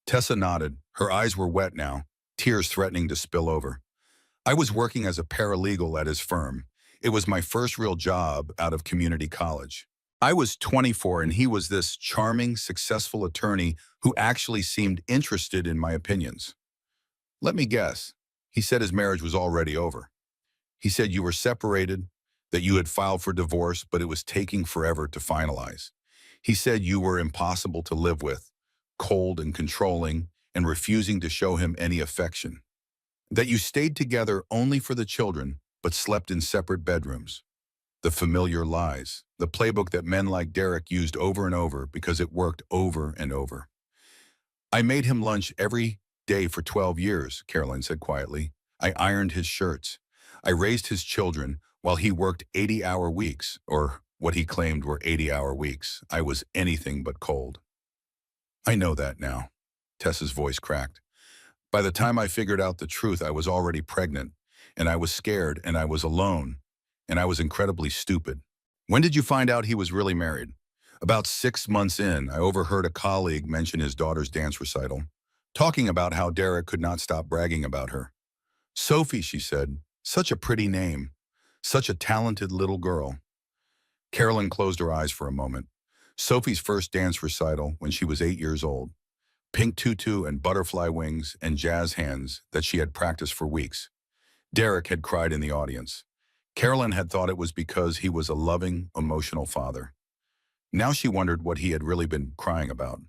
Tessa nodded. Her eyes were wet now, tears threatening to spill over. "I was working as a paralegal at his firm. It was my first real job out of community college. I was 24 and he was this charming, successful attorney who actually seemed interested in my opinions. Let me guess. He said his marriage was already over. He said you were separated, that you had filed for divorce, but it was taking forever to finalize. He said you were impossible to live with, cold and controlling, and refusing to show him any affection. That you stayed together only for the children, but slept in separate bedrooms. The familiar lies, the playbook that men like Derek used over and over because it worked over and over. I made him lunch every day for 12 years, Caroline said quietly. I ironed his shirts. I raised his children while he worked 80-hour weeks, or what he claimed were 80-hour weeks. I was anything but cold. I know that now. Tessa's voice cracked. By the time I figured out the truth, I was already pregnant, and I was scared, and I was alone, and I was incredibly stupid. When did you find out he was really married? About 6 months in, I overheard a colleague mention his daughter's dance recital, talking about how Derek could not stop bragging about her. Sophie, she said, such a pretty name, such a talented little girl. Carolyn closed her eyes for a moment. Sophie's first dance recital when she was 8 years old. Pink tutu and butterfly wings and jazz hands that she had practiced for weeks. Derek had cried in the audience. Carolyn had thought it was because he was a loving, emotional father. Now she wondered what he had really been crying about.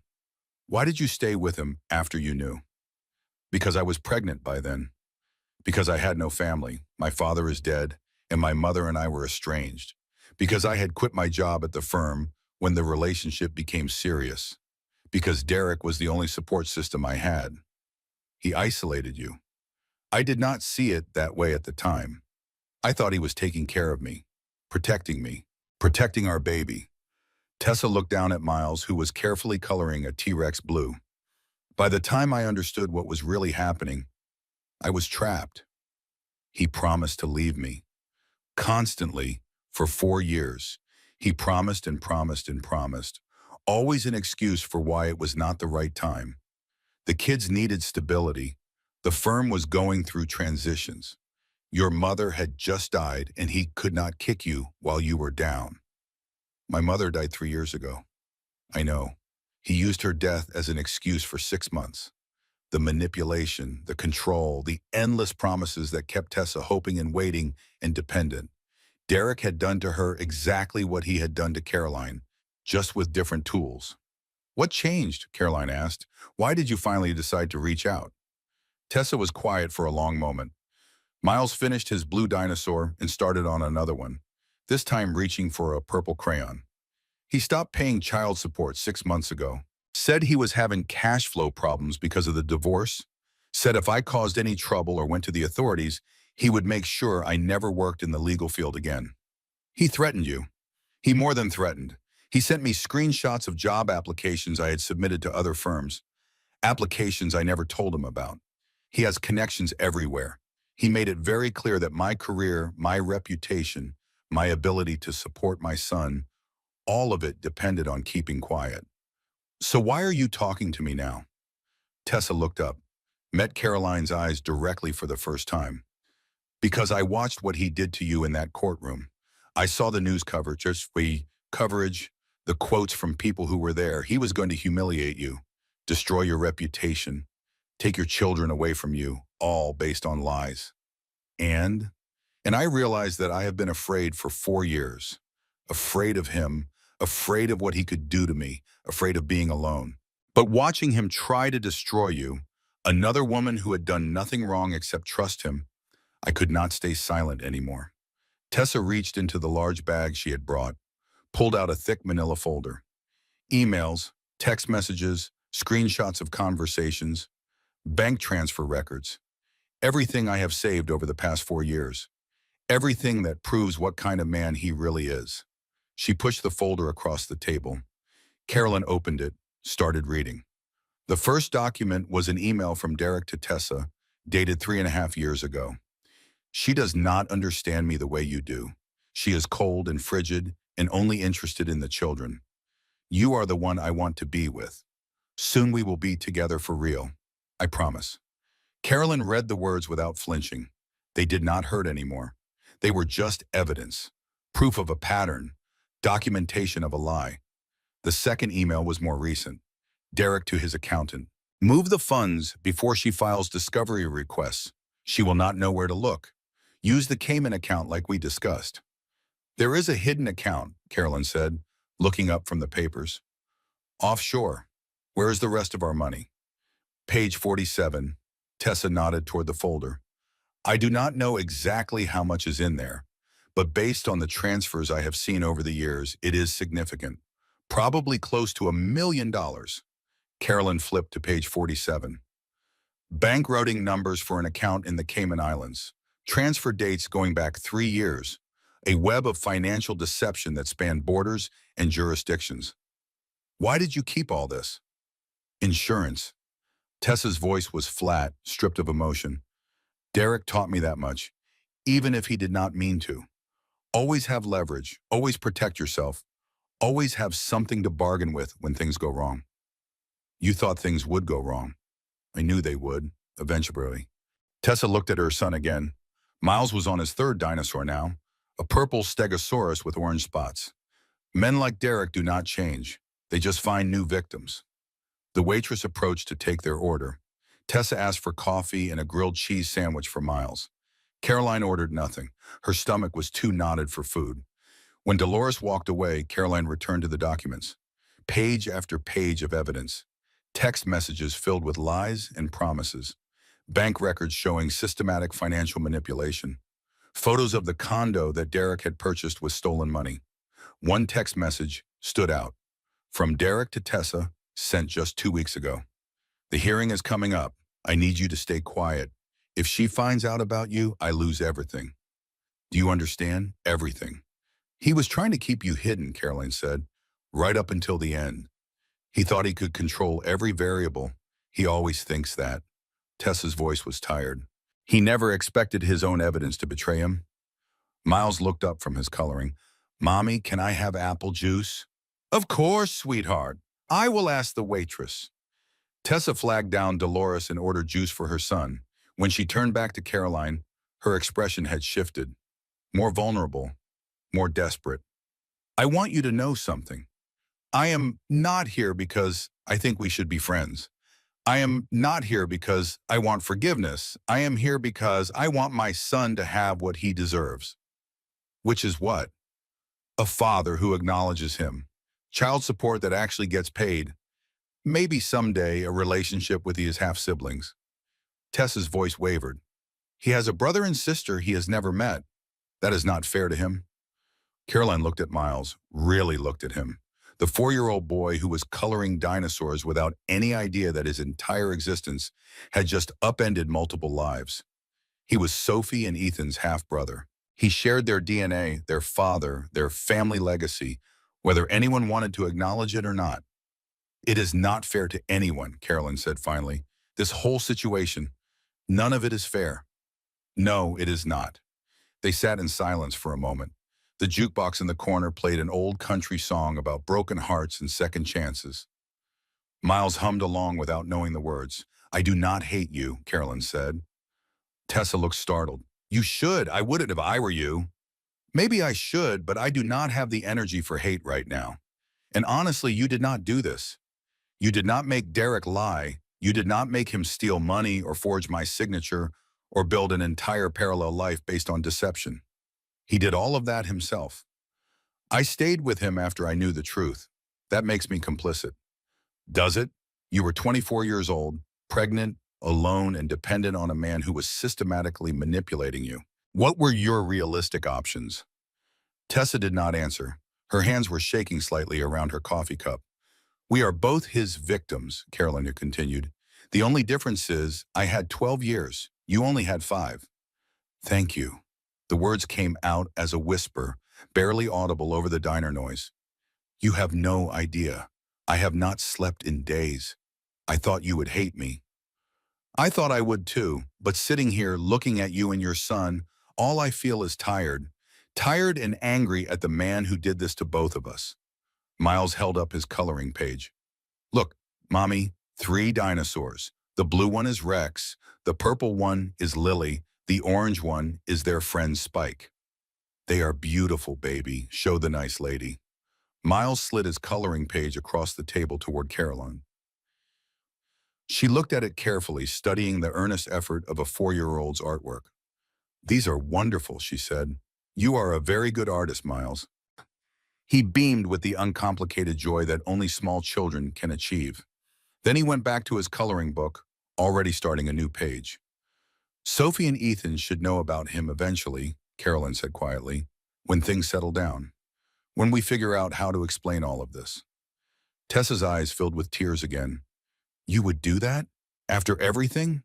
Why did you stay with him after you knew? Because I was pregnant by then. Because I had no family. My father is dead, and my mother and I were estranged. Because I had quit my job at the firm when the relationship became serious. Because Derek was the only support system I had. He isolated you. I did not see it that way at the time. I thought he was taking care of me, protecting our baby. Tessa looked down at Miles, who was carefully coloring a T-Rex blue. By the time I understood what was really happening, I was trapped. He promised to leave me. Constantly, for 4 years, he promised and promised and promised, always an excuse for why it was not the right time. The kids needed stability. The firm was going through transitions. Your mother had just died and he could not kick you while you were down. My mother died 3 years ago. I know. He used her death as an excuse for 6 months. The manipulation, the control, the endless promises that kept Tessa hoping and waiting and dependent. Derek had done to her exactly what he had done to Caroline, just with different tools. What changed? Caroline asked. Why did you finally decide to reach out? Tessa was quiet for a long moment. Miles finished his blue dinosaur and started on another one, this time reaching for a purple crayon. He stopped paying child support 6 months ago, said he was having cash flow problems because of the divorce, said if I caused any trouble or went to the authorities, he would make sure I never worked in the legal field again. He threatened you. He more than threatened. He sent me screenshots of job applications I had submitted to other firms, applications I never told him about. He has connections everywhere. He made it very clear that my career, my reputation, my ability to support my son, all of it depended on keeping quiet. So why are you talking to me now? Tessa looked up, met Caroline's eyes directly for the first time. Because I watched what he did to you in that courtroom. I saw the news coverage, the quotes from people who were there. He was going to humiliate you, destroy your reputation, take your children away from you, all based on lies. And I realized that I have been afraid for 4 years, afraid of him, afraid of what he could do to me, afraid of being alone. But watching him try to destroy you, another woman who had done nothing wrong except trust him, I could not stay silent anymore. Tessa reached into the large bag she had brought, pulled out a thick manila folder. Emails, text messages, screenshots of conversations, bank transfer records. Everything I have saved over the past 4 years. Everything that proves what kind of man he really is. She pushed the folder across the table. Carolyn opened it, started reading. The first document was an email from Derek to Tessa, dated 3.5 years ago. She does not understand me the way you do. She is cold and frigid and only interested in the children. You are the one I want to be with. Soon we will be together for real. I promise. Carolyn read the words without flinching. They did not hurt anymore. They were just evidence, proof of a pattern, documentation of a lie. The second email was more recent. Derek to his accountant. Move the funds before she files discovery requests. She will not know where to look. Use the Cayman account like we discussed. There is a hidden account, Carolyn said, looking up from the papers. Offshore. Where is the rest of our money? Page 47. Tessa nodded toward the folder. I do not know exactly how much is in there, but based on the transfers I have seen over the years, it is significant. Probably close to $1 million. Carolyn flipped to page 47. Bank routing numbers for an account in the Cayman Islands. Transfer dates going back 3 years. A web of financial deception that spanned borders and jurisdictions. Why did you keep all this? Insurance. Tessa's voice was flat, stripped of emotion. Derek taught me that much, even if he did not mean to. Always have leverage, always protect yourself, always have something to bargain with when things go wrong. You thought things would go wrong. I knew they would, eventually. Tessa looked at her son again. Miles was on his third dinosaur now, a purple stegosaurus with orange spots. Men like Derek do not change. They just find new victims. The waitress approached to take their order. Tessa asked for coffee and a grilled cheese sandwich for Miles. Caroline ordered nothing. Her stomach was too knotted for food. When Dolores walked away, Caroline returned to the documents. Page after page of evidence. Text messages filled with lies and promises. Bank records showing systematic financial manipulation. Photos of the condo that Derek had purchased with stolen money. One text message stood out. From Derek to Tessa, sent just 2 weeks ago. The hearing is coming up. I need you to stay quiet. If she finds out about you, I lose everything. Do you understand? Everything. He was trying to keep you hidden, Caroline said, right up until the end. He thought he could control every variable. He always thinks that. Tessa's voice was tired. He never expected his own evidence to betray him. Miles looked up from his coloring. Mommy, can I have apple juice? Of course, sweetheart. I will ask the waitress. Tessa flagged down Dolores and ordered juice for her son. When she turned back to Caroline, Her expression had shifted, more vulnerable, more desperate. I want you to know something. I am not here because I think we should be friends. I am not here because I want forgiveness. I am here because I want my son to have what he deserves. Which is what? A father who acknowledges him. Child support that actually gets paid. Maybe someday a relationship with his half-siblings. Tessa's voice wavered. He has a brother and sister he has never met. That is not fair to him. Caroline looked at Miles, really looked at him. The 4-year-old boy who was coloring dinosaurs without any idea that his entire existence had just upended multiple lives. He was Sophie and Ethan's half-brother. He shared their DNA, their father, their family legacy, whether anyone wanted to acknowledge it or not. It is not fair to anyone, Caroline said finally. This whole situation, none of it is fair. No, it is not. They sat in silence for a moment. The jukebox in the corner played an old country song about broken hearts and second chances. Miles hummed along without knowing the words. I do not hate you, Caroline said. Tessa looked startled. You should. I wouldn't if I were you. Maybe I should, but I do not have the energy for hate right now. And honestly, you did not do this. You did not make Derek lie. You did not make him steal money or forge my signature or build an entire parallel life based on deception. He did all of that himself. I stayed with him after I knew the truth. That makes me complicit. Does it? You were 24 years old, pregnant, alone, and dependent on a man who was systematically manipulating you. What were your realistic options? Tessa did not answer. Her hands were shaking slightly around her coffee cup. We are both his victims, Carolina continued. The only difference is I had 12 years. You only had 5. Thank you. The words came out as a whisper, barely audible over the diner noise. You have no idea. I have not slept in days. I thought you would hate me. I thought I would too, but sitting here looking at you and your son, all I feel is tired. Tired and angry at the man who did this to both of us. Miles held up his coloring page. Look, Mommy, 3 dinosaurs. The blue one is Rex, the purple one is Lily, the orange one is their friend Spike. They are beautiful, baby, showed the nice lady. Miles slid his coloring page across the table toward Caroline. She looked at it carefully, studying the earnest effort of a 4-year-old's artwork. These are wonderful, she said. You are a very good artist, Miles. He beamed with the uncomplicated joy that only small children can achieve. Then he went back to his coloring book, already starting a new page. Sophie and Ethan should know about him eventually, Caroline said quietly, when things settle down. When we figure out how to explain all of this. Tessa's eyes filled with tears again. You would do that? After everything?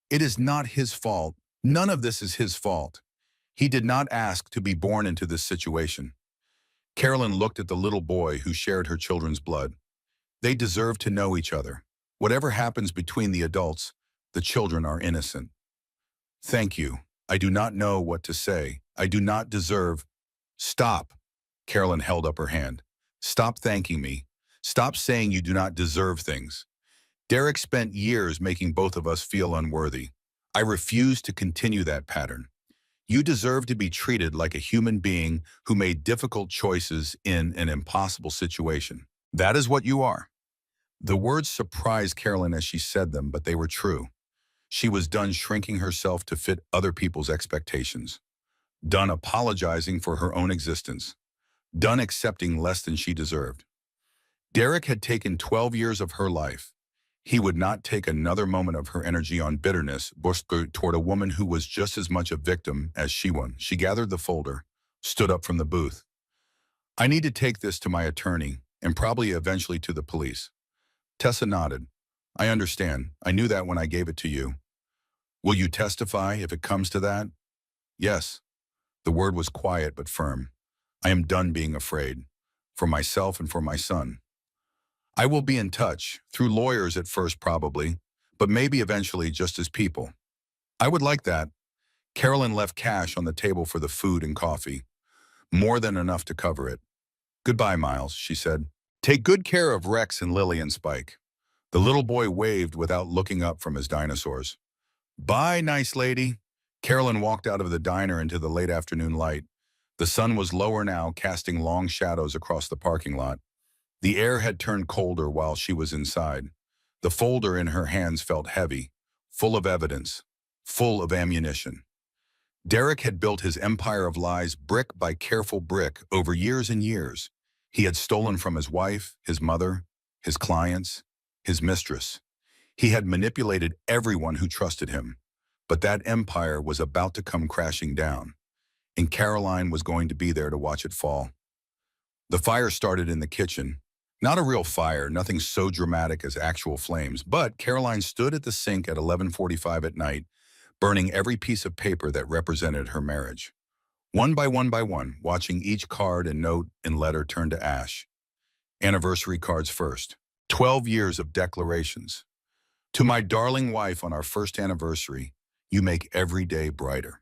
It is not his fault. None of this is his fault. He did not ask to be born into this situation. Carolyn looked at the little boy who shared her children's blood. They deserve to know each other. Whatever happens between the adults, the children are innocent. Thank you. I do not know what to say. I do not deserve. Stop. Carolyn held up her hand. Stop thanking me. Stop saying you do not deserve things. Derek spent years making both of us feel unworthy. I refuse to continue that pattern. You deserve to be treated like a human being who made difficult choices in an impossible situation. That is what you are. The words surprised Carolyn as she said them, but they were true. She was done shrinking herself to fit other people's expectations. Done apologizing for her own existence. Done accepting less than she deserved. Derek had taken 12 years of her life. He would not take another moment of her energy on bitterness toward a woman who was just as much a victim as she was. She gathered the folder, stood up from the booth. I need to take this to my attorney and probably eventually to the police. Tessa nodded. I understand. I knew that when I gave it to you. Will you testify if it comes to that? Yes. The word was quiet but firm. I am done being afraid. For myself and for my son. I will be in touch, through lawyers at first probably, but maybe eventually just as people. I would like that. Carolyn left cash on the table for the food and coffee. More than enough to cover it. Goodbye, Miles, she said. Take good care of Rex and Lily and Spike. The little boy waved without looking up from his dinosaurs. Bye, nice lady. Carolyn walked out of the diner into the late afternoon light. The sun was lower now, casting long shadows across the parking lot. The air had turned colder while she was inside. The folder in her hands felt heavy, full of evidence, full of ammunition. Derek had built his empire of lies brick by careful brick over years and years. He had stolen from his wife, his mother, his clients, his mistress. He had manipulated everyone who trusted him. But that empire was about to come crashing down, and Caroline was going to be there to watch it fall. The fire started in the kitchen. Not a real fire, nothing so dramatic as actual flames, but Caroline stood at the sink at 11:45 at night, burning every piece of paper that represented her marriage. One by one, watching each card and note and letter turn to ash. Anniversary cards first. 12 years of declarations. To my darling wife on our first anniversary, you make every day brighter.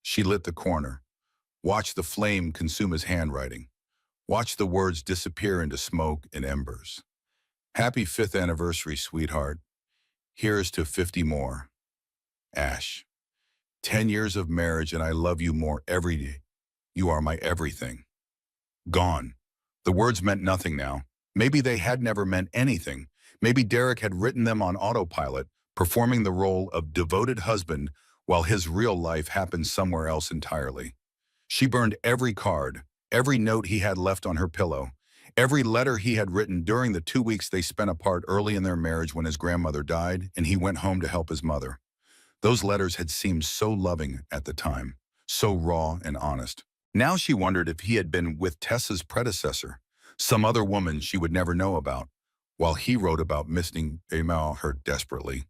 She lit the corner. Watched the flame consume his handwriting. Watched the words disappear into smoke and embers. Happy 5th anniversary, sweetheart. Here's to 50 more. Ash. 10 years of marriage and I love you more every day. You are my everything. Gone. The words meant nothing now. Maybe they had never meant anything. Maybe Derek had written them on autopilot, performing the role of devoted husband while his real life happened somewhere else entirely. She burned every card, every note he had left on her pillow, every letter he had written during the 2 weeks they spent apart early in their marriage when his grandmother died and he went home to help his mother. Those letters had seemed so loving at the time, so raw and honest. Now she wondered if he had been with Tessa's predecessor, some other woman she would never know about, while he wrote about missing her desperately.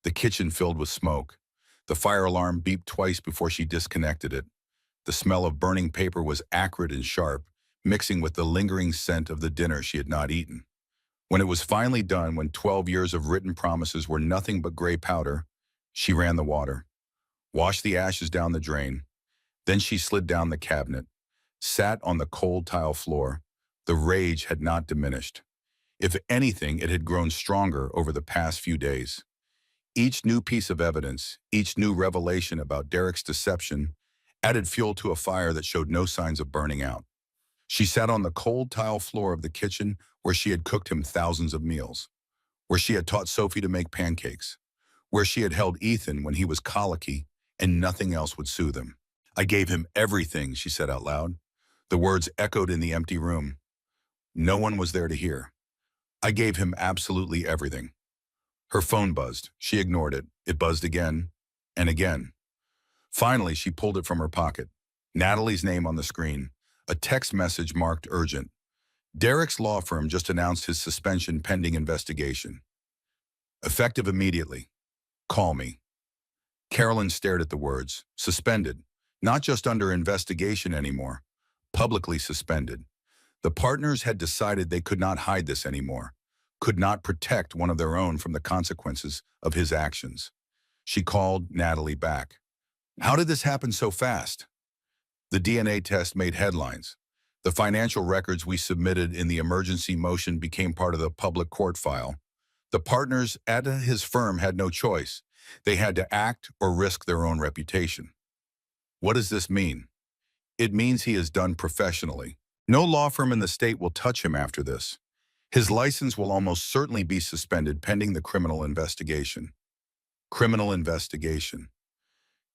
The kitchen filled with smoke. The fire alarm beeped twice before she disconnected it. The smell of burning paper was acrid and sharp, mixing with the lingering scent of the dinner she had not eaten. When it was finally done, when 12 years of written promises were nothing but gray powder, she ran the water, washed the ashes down the drain. Then she slid down the cabinet, sat on the cold tile floor. The rage had not diminished. If anything, it had grown stronger over the past few days. Each new piece of evidence, each new revelation about Derek's deception, added fuel to a fire that showed no signs of burning out. She sat on the cold tile floor of the kitchen where she had cooked him thousands of meals, where she had taught Sophie to make pancakes, where she had held Ethan when he was colicky and nothing else would soothe him. I gave him everything, she said out loud. The words echoed in the empty room. No one was there to hear. I gave him absolutely everything. Her phone buzzed. She ignored it. It buzzed again and again. Finally, she pulled it from her pocket. Natalie's name on the screen. A text message marked urgent. Derek's law firm just announced his suspension pending investigation. Effective immediately. Call me. Carolyn stared at the words. Suspended. Not just under investigation anymore. Publicly suspended. The partners had decided they could not hide this anymore. Could not protect one of their own from the consequences of his actions. She called Natalie back. How did this happen so fast? The DNA test made headlines. The financial records we submitted in the emergency motion became part of the public court file. The partners at his firm had no choice. They had to act or risk their own reputation. What does this mean? It means he is done professionally. No law firm in the state will touch him after this. His license will almost certainly be suspended pending the criminal investigation. Criminal investigation.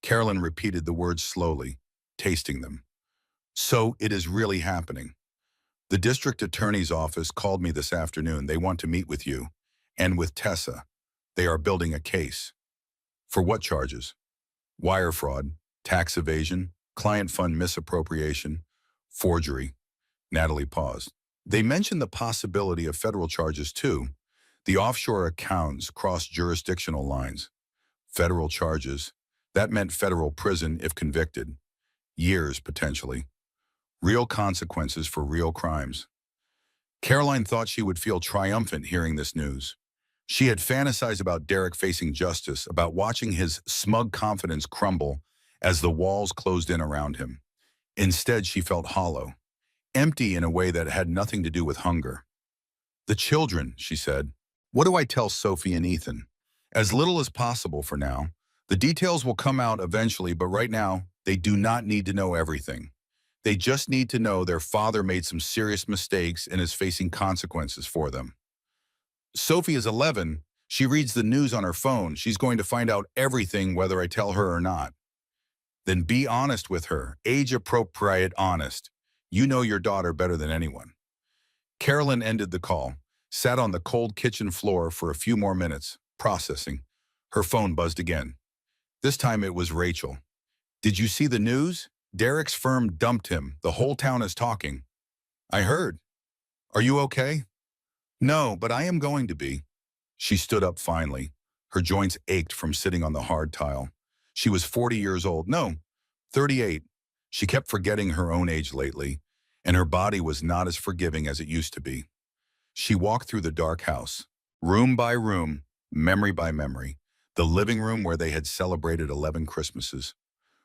Carolyn repeated the words slowly, tasting them. So it is really happening. The district attorney's office called me this afternoon. They want to meet with you and with Tessa. They are building a case. For what charges? Wire fraud, tax evasion, client fund misappropriation, forgery. Natalie paused. They mentioned the possibility of federal charges too. The offshore accounts cross jurisdictional lines. Federal charges. That meant federal prison if convicted. Years, potentially. Real consequences for real crimes. Caroline thought she would feel triumphant hearing this news. She had fantasized about Derek facing justice, about watching his smug confidence crumble as the walls closed in around him. Instead, she felt hollow, empty in a way that had nothing to do with hunger. The children, she said. What do I tell Sophie and Ethan? As little as possible for now. The details will come out eventually, but right now, they do not need to know everything. They just need to know their father made some serious mistakes and is facing consequences for them. Sophie is 11. She reads the news on her phone. She's going to find out everything whether I tell her or not. Then be honest with her, age-appropriate honest. You know your daughter better than anyone. Carolyn ended the call, sat on the cold kitchen floor for a few more minutes, processing. Her phone buzzed again. This time it was Rachel. Did you see the news? Derek's firm dumped him. The whole town is talking. I heard. Are you okay? No, but I am going to be. She stood up finally. Her joints ached from sitting on the hard tile. She was 40 years old. No, 38. She kept forgetting her own age lately, and her body was not as forgiving as it used to be. She walked through the dark house, room by room, memory by memory, the living room where they had celebrated 11 Christmases,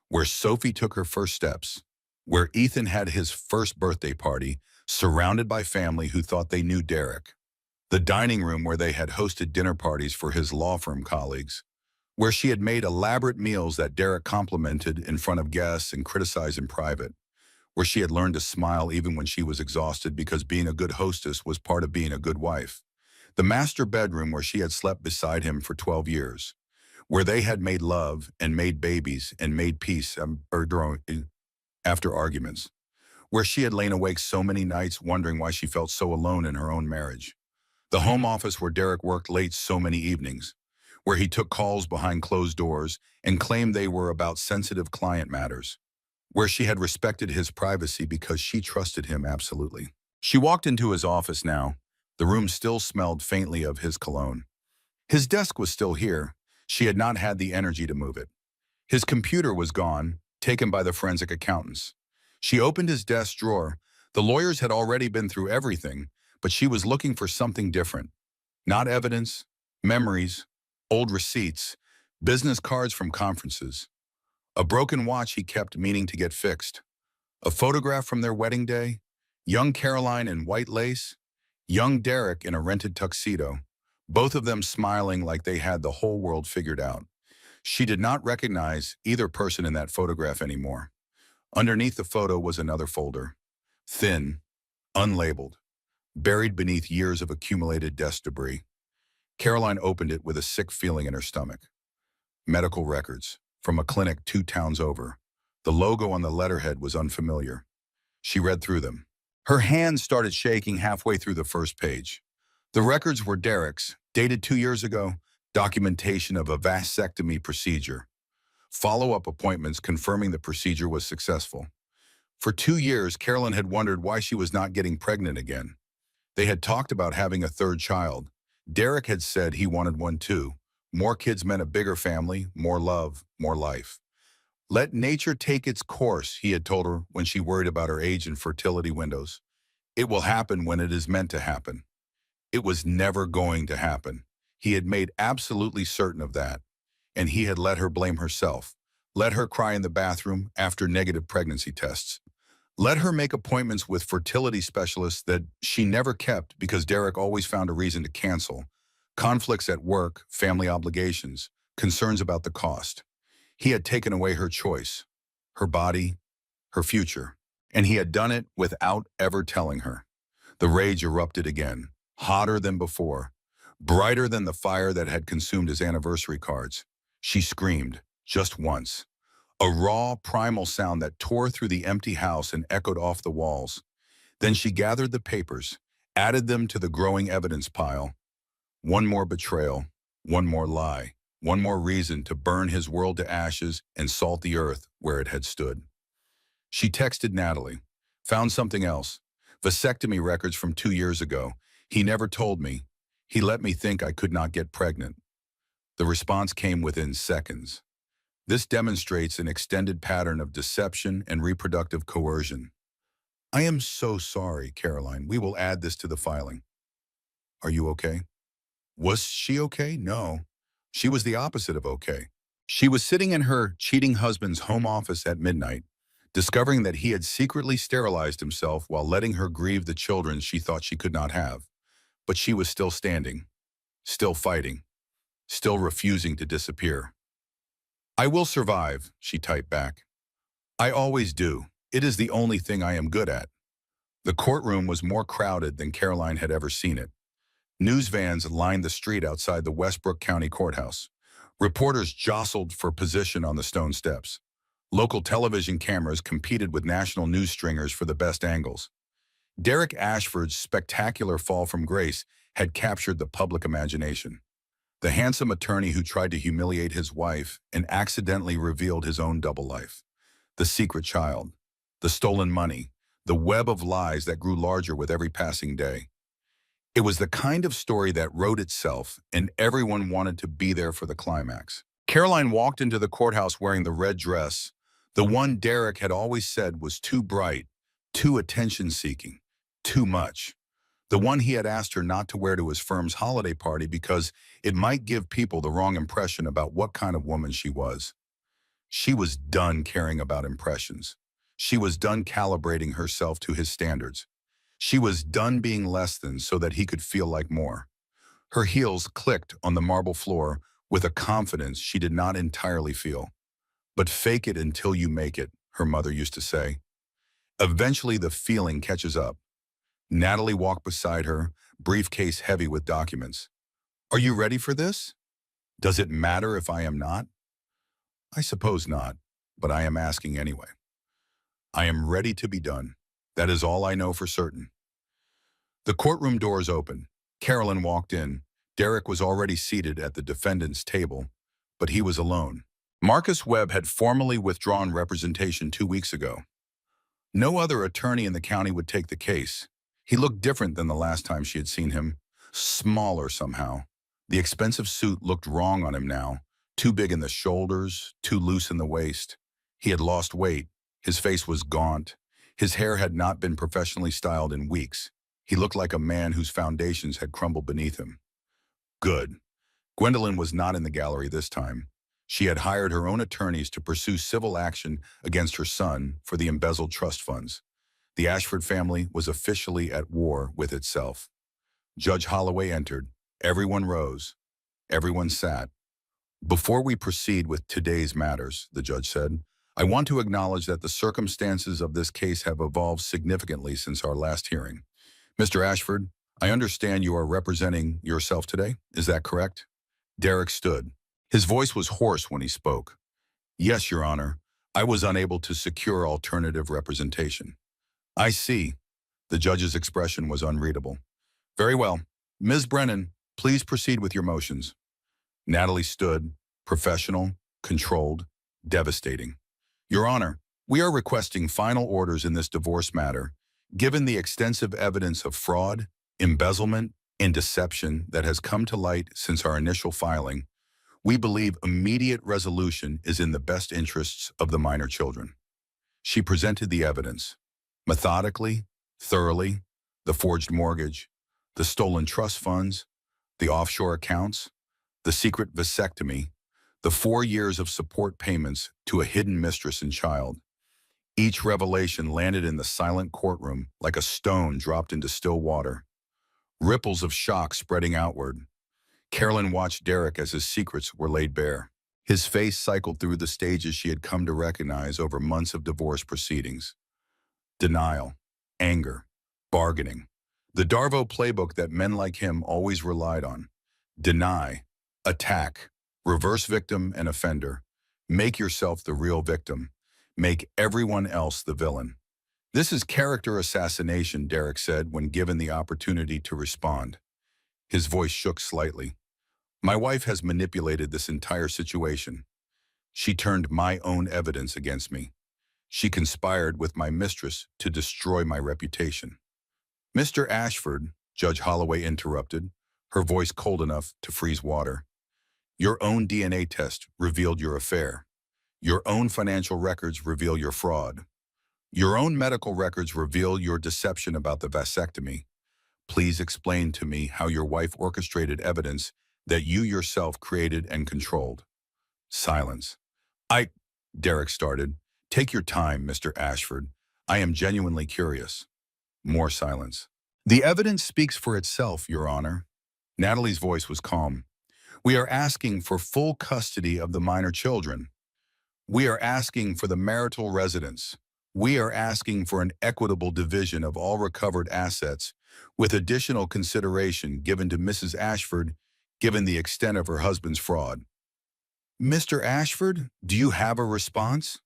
where Sophie took her first steps, where Ethan had his first birthday party, surrounded by family who thought they knew Derek, the dining room where they had hosted dinner parties for his law firm colleagues, where she had made elaborate meals that Derek complimented in front of guests and criticized in private, where she had learned to smile even when she was exhausted because being a good hostess was part of being a good wife, the master bedroom where she had slept beside him for 12 years, where they had made love and made babies and made peace after arguments, where she had lain awake so many nights wondering why she felt so alone in her own marriage, the home office where Derek worked late so many evenings, where he took calls behind closed doors and claimed they were about sensitive client matters, where she had respected his privacy because she trusted him absolutely. She walked into his office now. The room still smelled faintly of his cologne. His desk was still here. She had not had the energy to move it. His computer was gone, taken by the forensic accountants. She opened his desk drawer. The lawyers had already been through everything, but she was looking for something different. Not evidence, memories, old receipts, business cards from conferences. A broken watch he kept meaning to get fixed. A photograph from their wedding day. Young Caroline in white lace. Young Derek in a rented tuxedo. Both of them smiling like they had the whole world figured out. She did not recognize either person in that photograph anymore. Underneath the photo was another folder. Thin, unlabeled, buried beneath years of accumulated desk debris. Caroline opened it with a sick feeling in her stomach. Medical records, from a clinic 2 towns over. The logo on the letterhead was unfamiliar. She read through them. Her hands started shaking halfway through the first page. The records were Derek's, dated 2 years ago, documentation of a vasectomy procedure. Follow-up appointments confirming the procedure was successful. For 2 years, Carolyn had wondered why she was not getting pregnant again. They had talked about having a third child. Derek had said he wanted one too. More kids meant a bigger family, more love, more life. Let nature take its course, he had told her when she worried about her age and fertility windows. It will happen when it is meant to happen. It was never going to happen. He had made absolutely certain of that. And he had let her blame herself. Let her cry in the bathroom after negative pregnancy tests. Let her make appointments with fertility specialists that she never kept because Derek always found a reason to cancel. Conflicts at work, family obligations, concerns about the cost. He had taken away her choice, her body, her future. And he had done it without ever telling her. The rage erupted again, hotter than before, brighter than the fire that had consumed his anniversary cards. She screamed, just once. A raw, primal sound that tore through the empty house and echoed off the walls. Then she gathered the papers, added them to the growing evidence pile. One more betrayal, one more lie, one more reason to burn his world to ashes and salt the earth where it had stood. She texted Natalie, found something else. Vasectomy records from 2 years ago. He never told me. He let me think I could not get pregnant. The response came within seconds. This demonstrates an extended pattern of deception and reproductive coercion. I am so sorry, Caroline. We will add this to the filing. Are you okay? Was she okay? No. She was the opposite of okay. She was sitting in her cheating husband's home office at midnight, discovering that he had secretly sterilized himself while letting her grieve the children she thought she could not have. But she was still standing, still fighting, still refusing to disappear. "I will survive," she typed back. "I always do. It is the only thing I am good at." The courtroom was more crowded than Caroline had ever seen it. News vans lined the street outside the Westbrook County Courthouse. Reporters jostled for position on the stone steps. Local television cameras competed with national news stringers for the best angles. Derek Ashford's spectacular fall from grace had captured the public imagination. The handsome attorney who tried to humiliate his wife and accidentally revealed his own double life. The secret child, the stolen money, the web of lies that grew larger with every passing day. It was the kind of story that wrote itself, and everyone wanted to be there for the climax. Caroline walked into the courthouse wearing the red dress, the one Derek had always said was too bright, too attention-seeking, too much. The one he had asked her not to wear to his firm's holiday party because it might give people the wrong impression about what kind of woman she was. She was done caring about impressions. She was done calibrating herself to his standards. She was done being less than so that he could feel like more. Her heels clicked on the marble floor with a confidence she did not entirely feel. But fake it until you make it, her mother used to say. Eventually the feeling catches up. Natalie walked beside her, briefcase heavy with documents. "Are you ready for this? Does it matter if I am not?" "I suppose not, but I am asking anyway." "I am ready to be done. That is all I know for certain." The courtroom doors opened. Carolyn walked in. Derek was already seated at the defendant's table, but he was alone. Marcus Webb had formally withdrawn representation 2 weeks ago. No other attorney in the county would take the case. He looked different than the last time she had seen him. Smaller somehow. The expensive suit looked wrong on him now. Too big in the shoulders, too loose in the waist. He had lost weight. His face was gaunt. His hair had not been professionally styled in weeks. He looked like a man whose foundations had crumbled beneath him. Good. Gwendolyn was not in the gallery this time. She had hired her own attorneys to pursue civil action against her son for the embezzled trust funds. The Ashford family was officially at war with itself. Judge Holloway entered. Everyone rose. Everyone sat. "Before we proceed with today's matters," the judge said, "I want to acknowledge that the circumstances of this case have evolved significantly since our last hearing. Mr. Ashford, I understand you are representing yourself today. Is that correct?" Derek stood. His voice was hoarse when he spoke. "Yes, Your Honor. I was unable to secure alternative representation." "I see." The judge's expression was unreadable. "Very well. Ms. Brennan, please proceed with your motions." Natalie stood, professional, controlled, devastating. "Your Honor, we are requesting final orders in this divorce matter, given the extensive evidence of fraud, embezzlement, and deception that has come to light since our initial filing. We believe immediate resolution is in the best interests of the minor children." She presented the evidence. Methodically, thoroughly, the forged mortgage, the stolen trust funds, the offshore accounts, the secret vasectomy, the 4 years of support payments to a hidden mistress and child. Each revelation landed in the silent courtroom like a stone dropped into still water. Ripples of shock spreading outward. Carolyn watched Derek as his secrets were laid bare. His face cycled through the stages she had come to recognize over months of divorce proceedings. Denial, anger, bargaining. The Darvo playbook that men like him always relied on. Deny, attack, reverse victim and offender. Make yourself the real victim. Make everyone else the villain. "This is character assassination," Derek said when given the opportunity to respond. His voice shook slightly. "My wife has manipulated this entire situation. She turned my own evidence against me. She conspired with my mistress to destroy my reputation." "Mr. Ashford," Judge Holloway interrupted, her voice cold enough to freeze water. "Your own DNA test revealed your affair. Your own financial records reveal your fraud. Your own medical records reveal your deception about the vasectomy. Please explain to me how your wife orchestrated evidence that you yourself created and controlled." Silence. "I," Derek started. "Take your time, Mr. Ashford. I am genuinely curious." More silence. "The evidence speaks for itself, Your Honor." Natalie's voice was calm. "We are asking for full custody of the minor children. We are asking for the marital residence. We are asking for an equitable division of all recovered assets, with additional consideration given to Mrs. Ashford, given the extent of her husband's fraud. Mr. Ashford, do you have a response?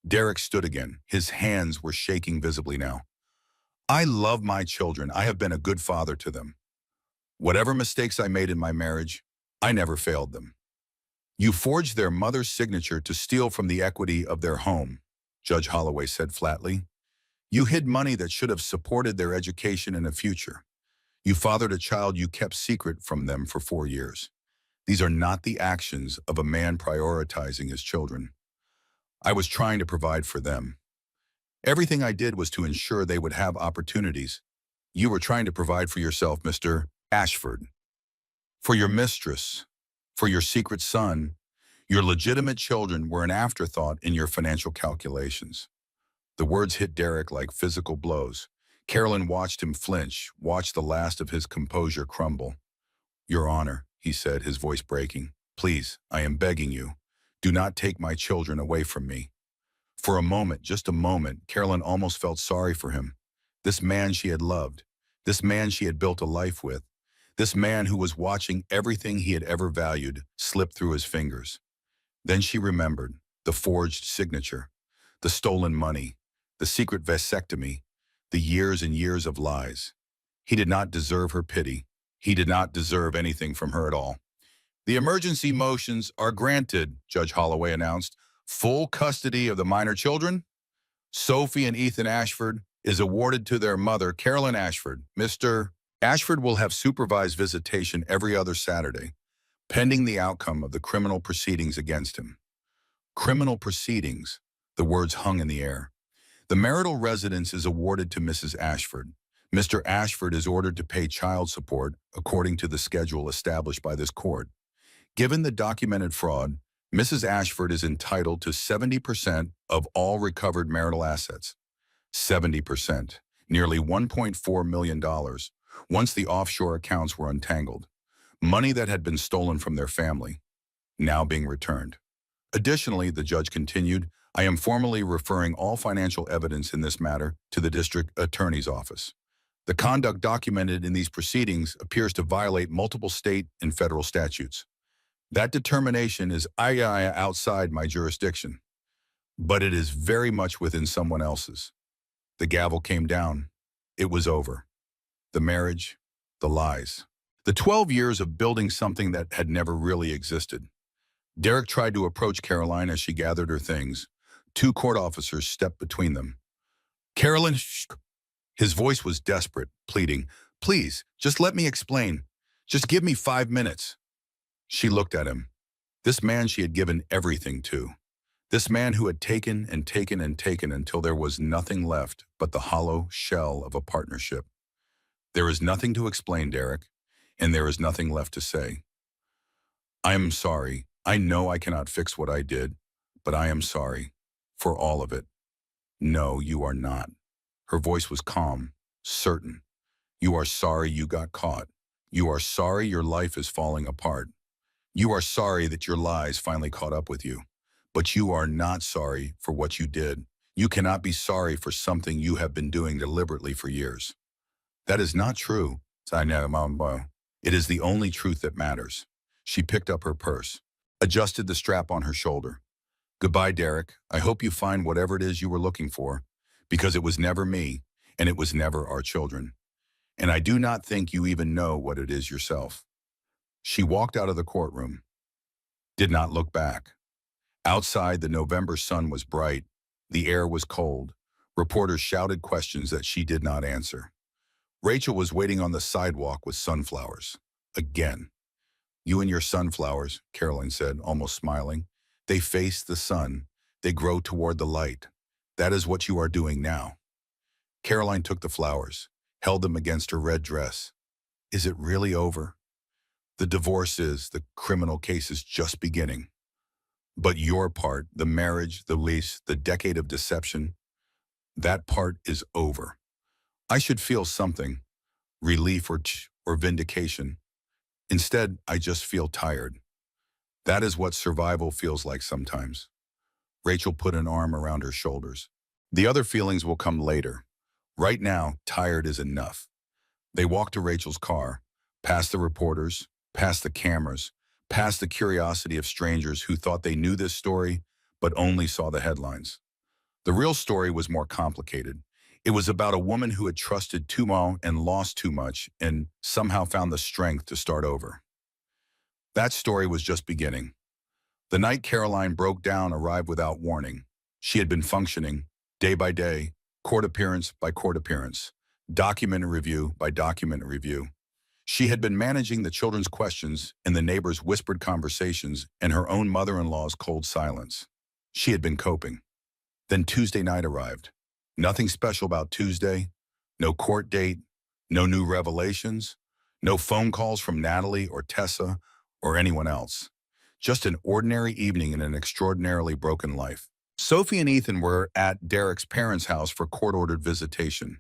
Derek stood again. His hands were shaking visibly now. I love my children. I have been a good father to them. Whatever mistakes I made in my marriage, I never failed them. You forged their mother's signature to steal from the equity of their home, Judge Holloway said flatly. You hid money that should have supported their education and a future. You fathered a child you kept secret from them for 4 years. These are not the actions of a man prioritizing his children. I was trying to provide for them. Everything I did was to ensure they would have opportunities. You were trying to provide for yourself, Mr. Ashford. For your mistress, for your secret son, your legitimate children were an afterthought in your financial calculations. The words hit Derek like physical blows. Carolyn watched him flinch, watched the last of his composure crumble. Your Honor, he said, his voice breaking, please, I am begging you, do not take my children away from me. For a moment, just a moment, Carolyn almost felt sorry for him. This man she had loved, this man she had built a life with, this man who was watching everything he had ever valued slip through his fingers. Then she remembered the forged signature, the stolen money, the secret vasectomy, the years and years of lies. He did not deserve her pity. He did not deserve anything from her at all. The emergency motions are granted, Judge Holloway announced. Full custody of the minor children, Sophie and Ethan Ashford, is awarded to their mother, Carolyn Ashford. Mr. Ashford will have supervised visitation every other Saturday, pending the outcome of the criminal proceedings against him. Criminal proceedings, the words hung in the air. The marital residence is awarded to Mrs. Ashford. Mr. Ashford is ordered to pay child support according to the schedule established by this court. Given the documented fraud, Mrs. Ashford is entitled to 70% of all recovered marital assets. 70%, nearly $1.4 million, once the offshore accounts were untangled. Money that had been stolen from their family, now being returned. Additionally, the judge continued, I am formally referring all financial evidence in this matter to the district attorney's office. The conduct documented in these proceedings appears to violate multiple state and federal statutes. That determination is outside my jurisdiction, but it is very much within someone else's. The gavel came down. It was over. The marriage, the lies. The 12 years of building something that had never really existed. Derek tried to approach Caroline as she gathered her things. 2 court officers stepped between them. Carolyn, shh. His voice was desperate, pleading, please, just let me explain. Just give me 5 minutes. She looked at him. This man she had given everything to. This man who had taken and taken and taken until there was nothing left but the hollow shell of a partnership. There is nothing to explain, Derek, and there is nothing left to say. I am sorry. I know I cannot fix what I did, but I am sorry. For all of it. No, you are not. Her voice was calm, certain. You are sorry you got caught. You are sorry your life is falling apart. You are sorry that your lies finally caught up with you. But you are not sorry for what you did. You cannot be sorry for something you have been doing deliberately for years. That is not true. It is the only truth that matters. She picked up her purse, adjusted the strap on her shoulder. Goodbye, Derek. I hope you find whatever it is you were looking for, because it was never me, and it was never our children. And I do not think you even know what it is yourself. She walked out of the courtroom, did not look back. Outside, the November sun was bright. The air was cold. Reporters shouted questions that she did not answer. Rachel was waiting on the sidewalk with sunflowers. Again. You and your sunflowers, Caroline said, almost smiling. They face the sun. They grow toward the light. That is what you are doing now. Caroline took the flowers, held them against her red dress. Is it really over? The divorce is, the criminal case is just beginning. But your part, the marriage, the lease, the decade of deception, that part is over. I should feel something, relief or vindication. Instead, I just feel tired. That is what survival feels like sometimes. Rachel put an arm around her shoulders. The other feelings will come later. Right now, tired is enough. They walked to Rachel's car, past the reporters, past the cameras, past the curiosity of strangers who thought they knew this story, but only saw the headlines. The real story was more complicated. It was about a woman who had trusted too much and lost too much and somehow found the strength to start over. That story was just beginning. The night Caroline broke down arrived without warning. She had been functioning, day by day, court appearance by court appearance, document review by document review. She had been managing the children's questions and the neighbors' whispered conversations and her own mother-in-law's cold silence. She had been coping. Then Tuesday night arrived. Nothing special about Tuesday, no court date, no new revelations, no phone calls from Natalie or Tessa or anyone else. Just an ordinary evening in an extraordinarily broken life. Sophie and Ethan were at Derek's parents' house for court-ordered visitation.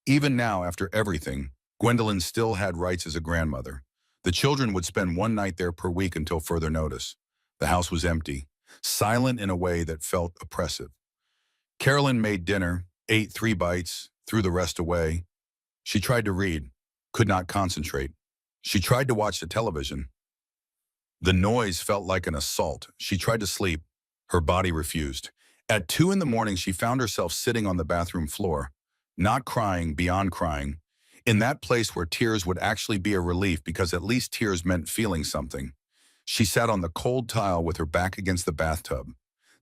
Even now, after everything, Gwendolyn still had rights as a grandmother. The children would spend one night there per week until further notice. The house was empty, silent in a way that felt oppressive. Carolyn made dinner, ate 3 bites, threw the rest away. She tried to read, could not concentrate. She tried to watch the television. The noise felt like an assault. She tried to sleep. Her body refused. At 2 in the morning, she found herself sitting on the bathroom floor, not crying, beyond crying, in that place where tears would actually be a relief because at least tears meant feeling something. She sat on the cold tile with her back against the bathtub,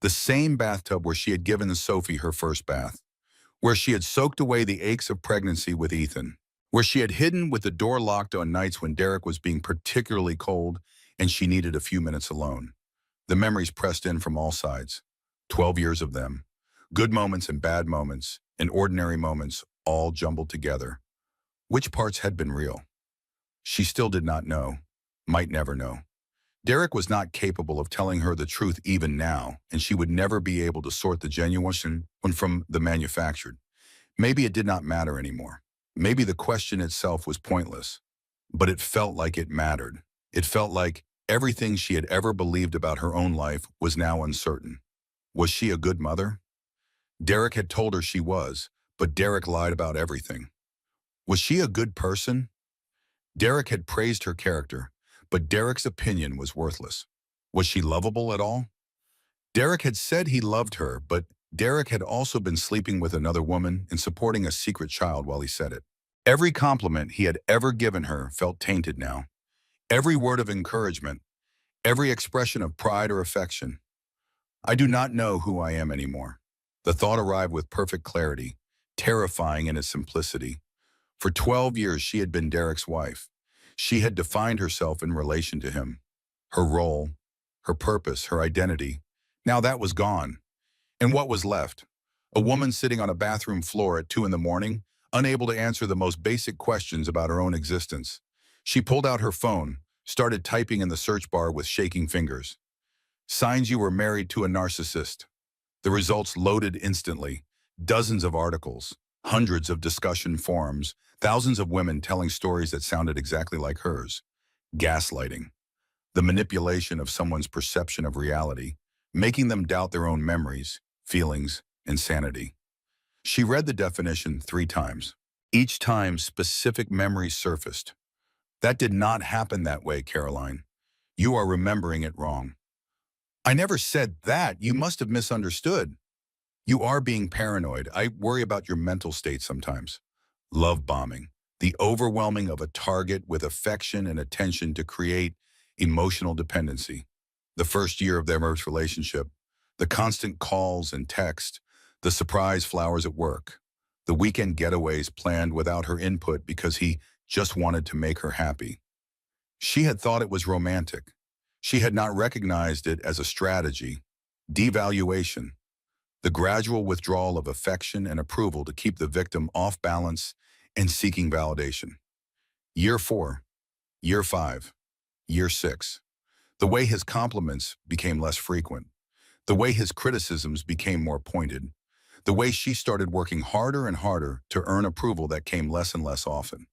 the same bathtub where she had given Sophie her first bath, where she had soaked away the aches of pregnancy with Ethan, where she had hidden with the door locked on nights when Derek was being particularly cold and she needed a few minutes alone. The memories pressed in from all sides. 12 years of them. Good moments and bad moments, and ordinary moments, all jumbled together. Which parts had been real? She still did not know, might never know. Derek was not capable of telling her the truth even now, and she would never be able to sort the genuine from the manufactured. Maybe it did not matter anymore. Maybe the question itself was pointless. But it felt like it mattered. It felt like everything she had ever believed about her own life was now uncertain. Was she a good mother? Derek had told her she was, but Derek lied about everything. Was she a good person? Derek had praised her character, but Derek's opinion was worthless. Was she lovable at all? Derek had said he loved her, but Derek had also been sleeping with another woman and supporting a secret child while he said it. Every compliment he had ever given her felt tainted now. Every word of encouragement, every expression of pride or affection. I do not know who I am anymore. The thought arrived with perfect clarity, terrifying in its simplicity. For 12 years, she had been Derek's wife. She had defined herself in relation to him. Her role, her purpose, her identity. Now that was gone. And what was left? A woman sitting on a bathroom floor at 2 in the morning, unable to answer the most basic questions about her own existence. She pulled out her phone, started typing in the search bar with shaking fingers. Signs you were married to a narcissist. The results loaded instantly. Dozens of articles, hundreds of discussion forums, thousands of women telling stories that sounded exactly like hers. Gaslighting. The manipulation of someone's perception of reality, making them doubt their own memories, feelings, and sanity. She read the definition 3 times. Each time, specific memories surfaced. That did not happen that way, Caroline. You are remembering it wrong. I never said that. You must have misunderstood. You are being paranoid. I worry about your mental state sometimes. Love bombing. The overwhelming of a target with affection and attention to create emotional dependency. The first year of their marriage relationship. The constant calls and text. The surprise flowers at work. The weekend getaways planned without her input because he just wanted to make her happy. She had thought it was romantic. She had not recognized it as a strategy. Devaluation. The gradual withdrawal of affection and approval to keep the victim off balance and seeking validation. Year 4, year 5, year 6. The way his compliments became less frequent. The way his criticisms became more pointed. The way she started working harder and harder to earn approval that came less and less often.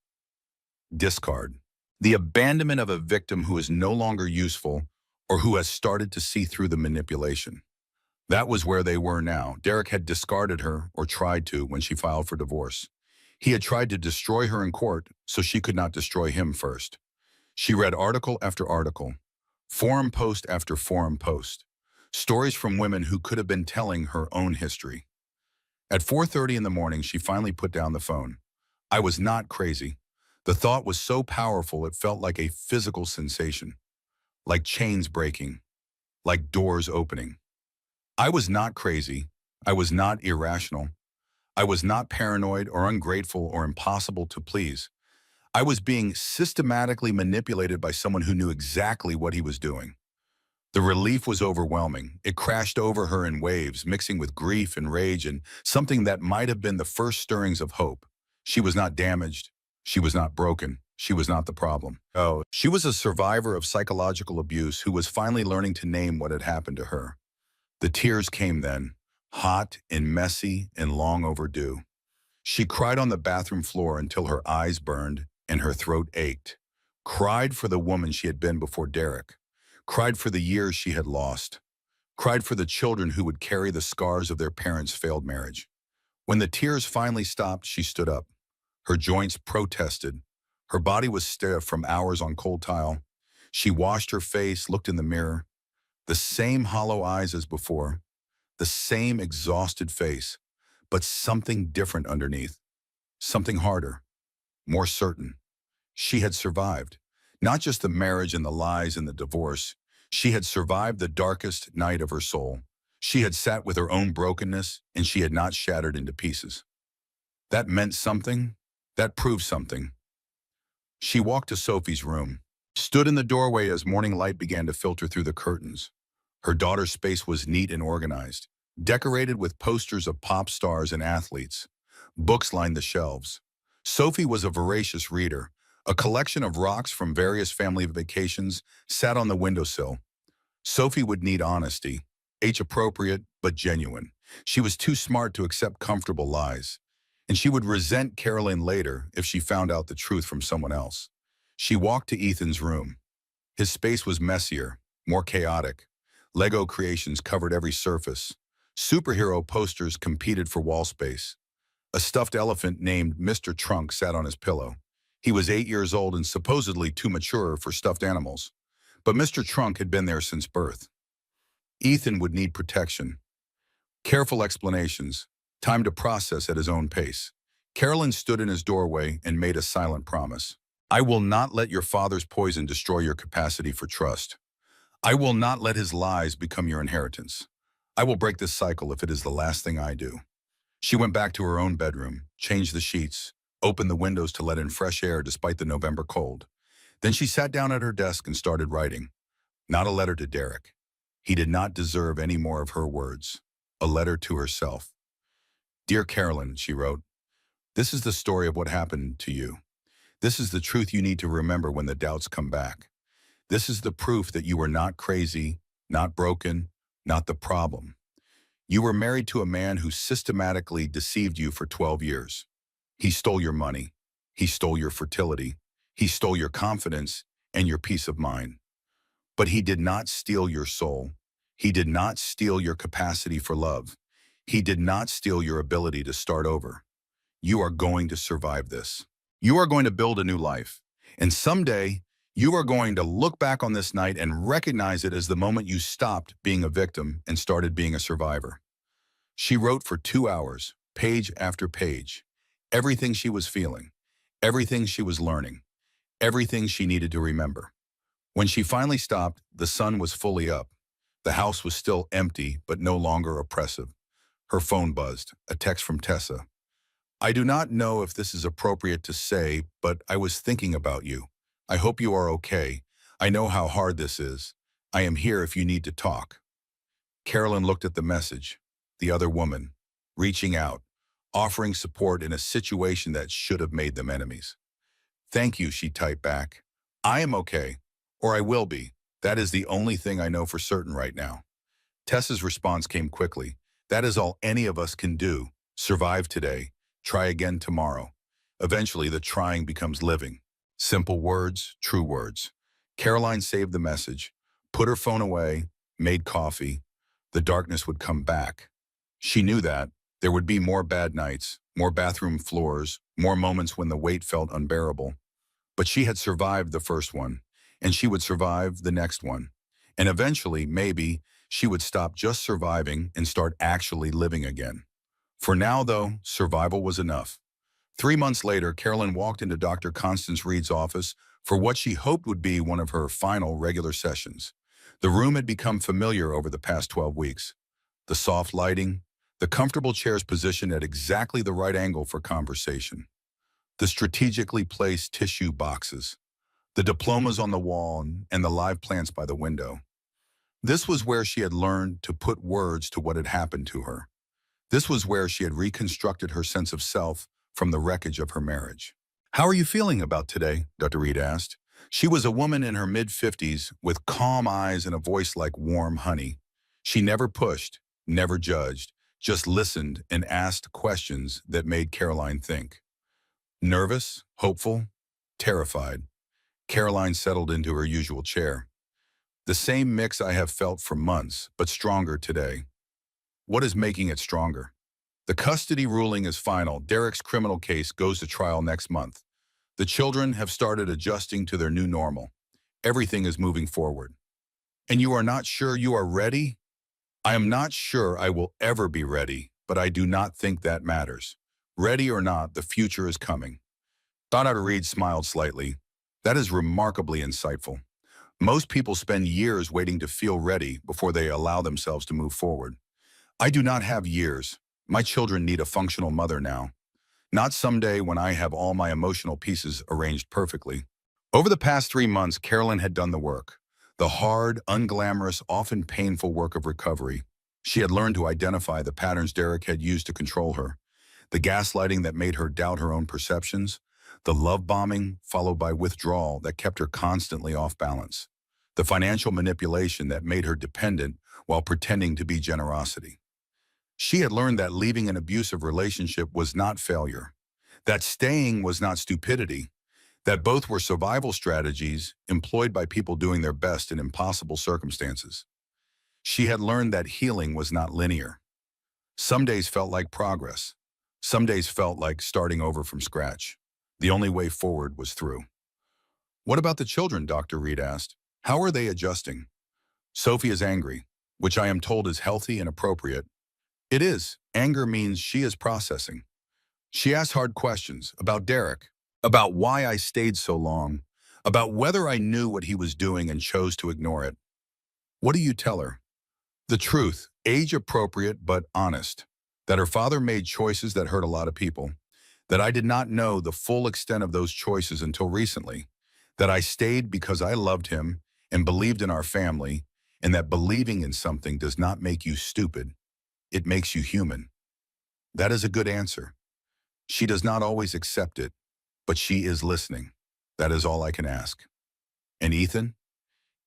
Discard. The abandonment of a victim who is no longer useful or who has started to see through the manipulation. That was where they were now. Derek had discarded her, or tried to, when she filed for divorce. He had tried to destroy her in court so she could not destroy him first. She read article after article, forum post after forum post, stories from women who could have been telling her own history. At 4:30 in the morning, she finally put down the phone. I was not crazy. The thought was so powerful it felt like a physical sensation, like chains breaking, like doors opening. I was not crazy. I was not irrational. I was not paranoid or ungrateful or impossible to please. I was being systematically manipulated by someone who knew exactly what he was doing. The relief was overwhelming. It crashed over her in waves, mixing with grief and rage and something that might have been the first stirrings of hope. She was not damaged. She was not broken. She was not the problem. Oh, she was a survivor of psychological abuse who was finally learning to name what had happened to her. The tears came then, hot and messy and long overdue. She cried on the bathroom floor until her eyes burned and her throat ached. Cried for the woman she had been before Derek. Cried for the years she had lost. Cried for the children who would carry the scars of their parents' failed marriage. When the tears finally stopped, she stood up. Her joints protested. Her body was stiff from hours on cold tile. She washed her face, looked in the mirror. The same hollow eyes as before. The same exhausted face, but something different underneath. Something harder, more certain. She had survived. Not just the marriage and the lies and the divorce. She had survived the darkest night of her soul. She had sat with her own brokenness, and she had not shattered into pieces. That meant something. That proved something. She walked to Sophie's room, stood in the doorway as morning light began to filter through the curtains. Her daughter's space was neat and organized, decorated with posters of pop stars and athletes. Books lined the shelves. Sophie was a voracious reader. A collection of rocks from various family vacations sat on the windowsill. Sophie would need honesty, age-appropriate but genuine. She was too smart to accept comfortable lies. And she would resent Carolyn later if she found out the truth from someone else. She walked to Ethan's room. His space was messier, more chaotic. Lego creations covered every surface. Superhero posters competed for wall space. A stuffed elephant named Mr. Trunk sat on his pillow. He was 8 years old and supposedly too mature for stuffed animals. But Mr. Trunk had been there since birth. Ethan would need protection. Careful explanations, time to process at his own pace. Carolyn stood in his doorway and made a silent promise. I will not let your father's poison destroy your capacity for trust. I will not let his lies become your inheritance. I will break this cycle if it is the last thing I do. She went back to her own bedroom, changed the sheets, opened the windows to let in fresh air despite the November cold. Then she sat down at her desk and started writing. Not a letter to Derek. He did not deserve any more of her words. A letter to herself. Dear Carolyn, she wrote, this is the story of what happened to you. This is the truth you need to remember when the doubts come back. This is the proof that you were not crazy, not broken, not the problem. You were married to a man who systematically deceived you for 12 years. He stole your money. He stole your fertility. He stole your confidence and your peace of mind. But he did not steal your soul. He did not steal your capacity for love. He did not steal your ability to start over. You are going to survive this. You are going to build a new life. And someday, you are going to look back on this night and recognize it as the moment you stopped being a victim and started being a survivor. She wrote for 2 hours, page after page, everything she was feeling, everything she was learning, everything she needed to remember. When she finally stopped, the sun was fully up. The house was still empty, but no longer oppressive. Her phone buzzed, a text from Tessa. I do not know if this is appropriate to say, but I was thinking about you. I hope you are okay. I know how hard this is. I am here if you need to talk. Carolyn looked at the message. The other woman, reaching out, offering support in a situation that should have made them enemies. Thank you, she typed back. I am okay, or I will be. That is the only thing I know for certain right now. Tessa's response came quickly. That is all any of us can do. Survive today. Try again tomorrow. Eventually, the trying becomes living. Simple words, true words. Caroline saved the message, put her phone away, made coffee, The darkness would come back. She knew that. There would be more bad nights, more bathroom floors, more moments when the weight felt unbearable. But she had survived the first one, and she would survive the next one. And eventually, maybe, she would stop just surviving and start actually living again. For now, though, survival was enough. 3 months later, Carolyn walked into Dr. Constance Reed's office for what she hoped would be one of her final regular sessions. The room had become familiar over the past 12 weeks. The soft lighting, the comfortable chairs positioned at exactly the right angle for conversation, the strategically placed tissue boxes, the diplomas on the wall, and the live plants by the window. This was where she had learned to put words to what had happened to her. This was where she had reconstructed her sense of self from the wreckage of her marriage. "How are you feeling about today?" Dr. Reed asked. She was a woman in her mid-50s with calm eyes and a voice like warm honey. She never pushed, never judged, just listened and asked questions that made Caroline think. Nervous, hopeful, terrified, Caroline settled into her usual chair. "The same mix I have felt for months, but stronger today." "What is making it stronger?" "The custody ruling is final. Derek's criminal case goes to trial next month. The children have started adjusting to their new normal. Everything is moving forward." "And you are not sure you are ready?" "I am not sure I will ever be ready, but I do not think that matters. Ready or not, the future is coming." Dr. Reed smiled slightly. "That is remarkably insightful. Most people spend years waiting to feel ready before they allow themselves to move forward. I do not have years. My children need a functional mother now. Not someday when I have all my emotional pieces arranged perfectly." Over the past 3 months, Carolyn had done the work. The hard, unglamorous, often painful work of recovery. She had learned to identify the patterns Derek had used to control her. The gaslighting that made her doubt her own perceptions. The love bombing, followed by withdrawal, that kept her constantly off balance. The financial manipulation that made her dependent while pretending to be generosity. She had learned that leaving an abusive relationship was not failure, that staying was not stupidity, that both were survival strategies employed by people doing their best in impossible circumstances. She had learned that healing was not linear. Some days felt like progress. Some days felt like starting over from scratch. The only way forward was through. "What about the children?" Dr. Reed asked. "How are they adjusting?" "Sophie is angry, which I am told is healthy and appropriate." "It is. Anger means she is processing." She asked hard questions about Derek, about why I stayed so long, about whether I knew what he was doing and chose to ignore it. "What do you tell her?" "The truth, age-appropriate but honest, that her father made choices that hurt a lot of people, that I did not know the full extent of those choices until recently, that I stayed because I loved him and believed in our family, and that believing in something does not make you stupid. It makes you human." That is a good answer. She does not always accept it, but she is listening. That is all I can ask. "And Ethan?"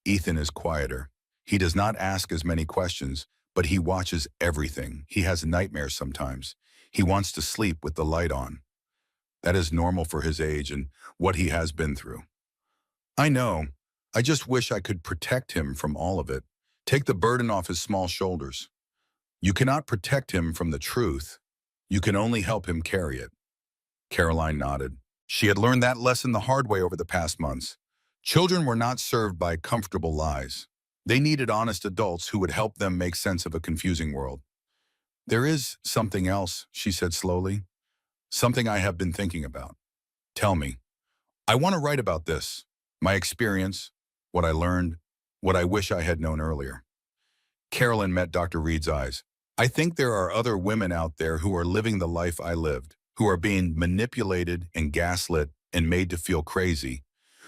"Ethan is quieter. He does not ask as many questions, but he watches everything. He has nightmares sometimes. He wants to sleep with the light on." That is normal for his age and what he has been through. "I know. I just wish I could protect him from all of it. Take the burden off his small shoulders." "You cannot protect him from the truth. You can only help him carry it." Caroline nodded. She had learned that lesson the hard way over the past months. Children were not served by comfortable lies. They needed honest adults who would help them make sense of a confusing world. "There is something else," she said slowly. "Something I have been thinking about." "Tell me." "I want to write about this. My experience, what I learned, what I wish I had known earlier." Carolyn met Dr. Reed's eyes. "I think there are other women out there who are living the life I lived, who are being manipulated and gaslit and made to feel crazy,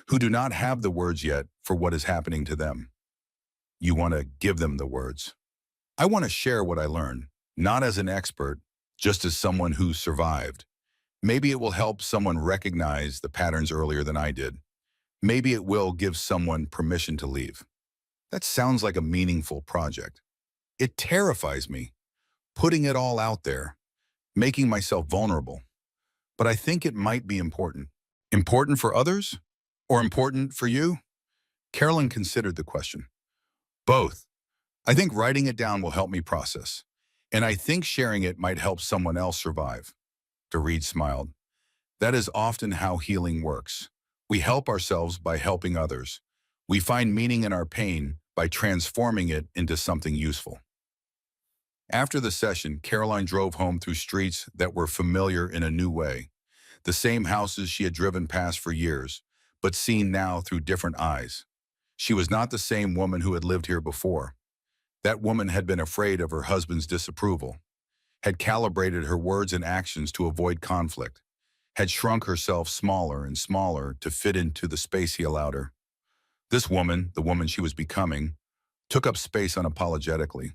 who do not have the words yet for what is happening to them. You want to give them the words." "I want to share what I learned, not as an expert, just as someone who survived. Maybe it will help someone recognize the patterns earlier than I did. Maybe it will give someone permission to leave." That sounds like a meaningful project. It terrifies me, putting it all out there, making myself vulnerable. But I think it might be important. Important for others? Or important for you? Carolyn considered the question. "Both. I think writing it down will help me process. And I think sharing it might help someone else survive. Reed smiled. That is often how healing works. We help ourselves by helping others. We find meaning in our pain by transforming it into something useful. After the session, Caroline drove home through streets that were familiar in a new way. The same houses she had driven past for years, but seen now through different eyes. She was not the same woman who had lived here before. That woman had been afraid of her husband's disapproval, had calibrated her words and actions to avoid conflict, had shrunk herself smaller and smaller to fit into the space he allowed her. This woman, the woman she was becoming, took up space unapologetically.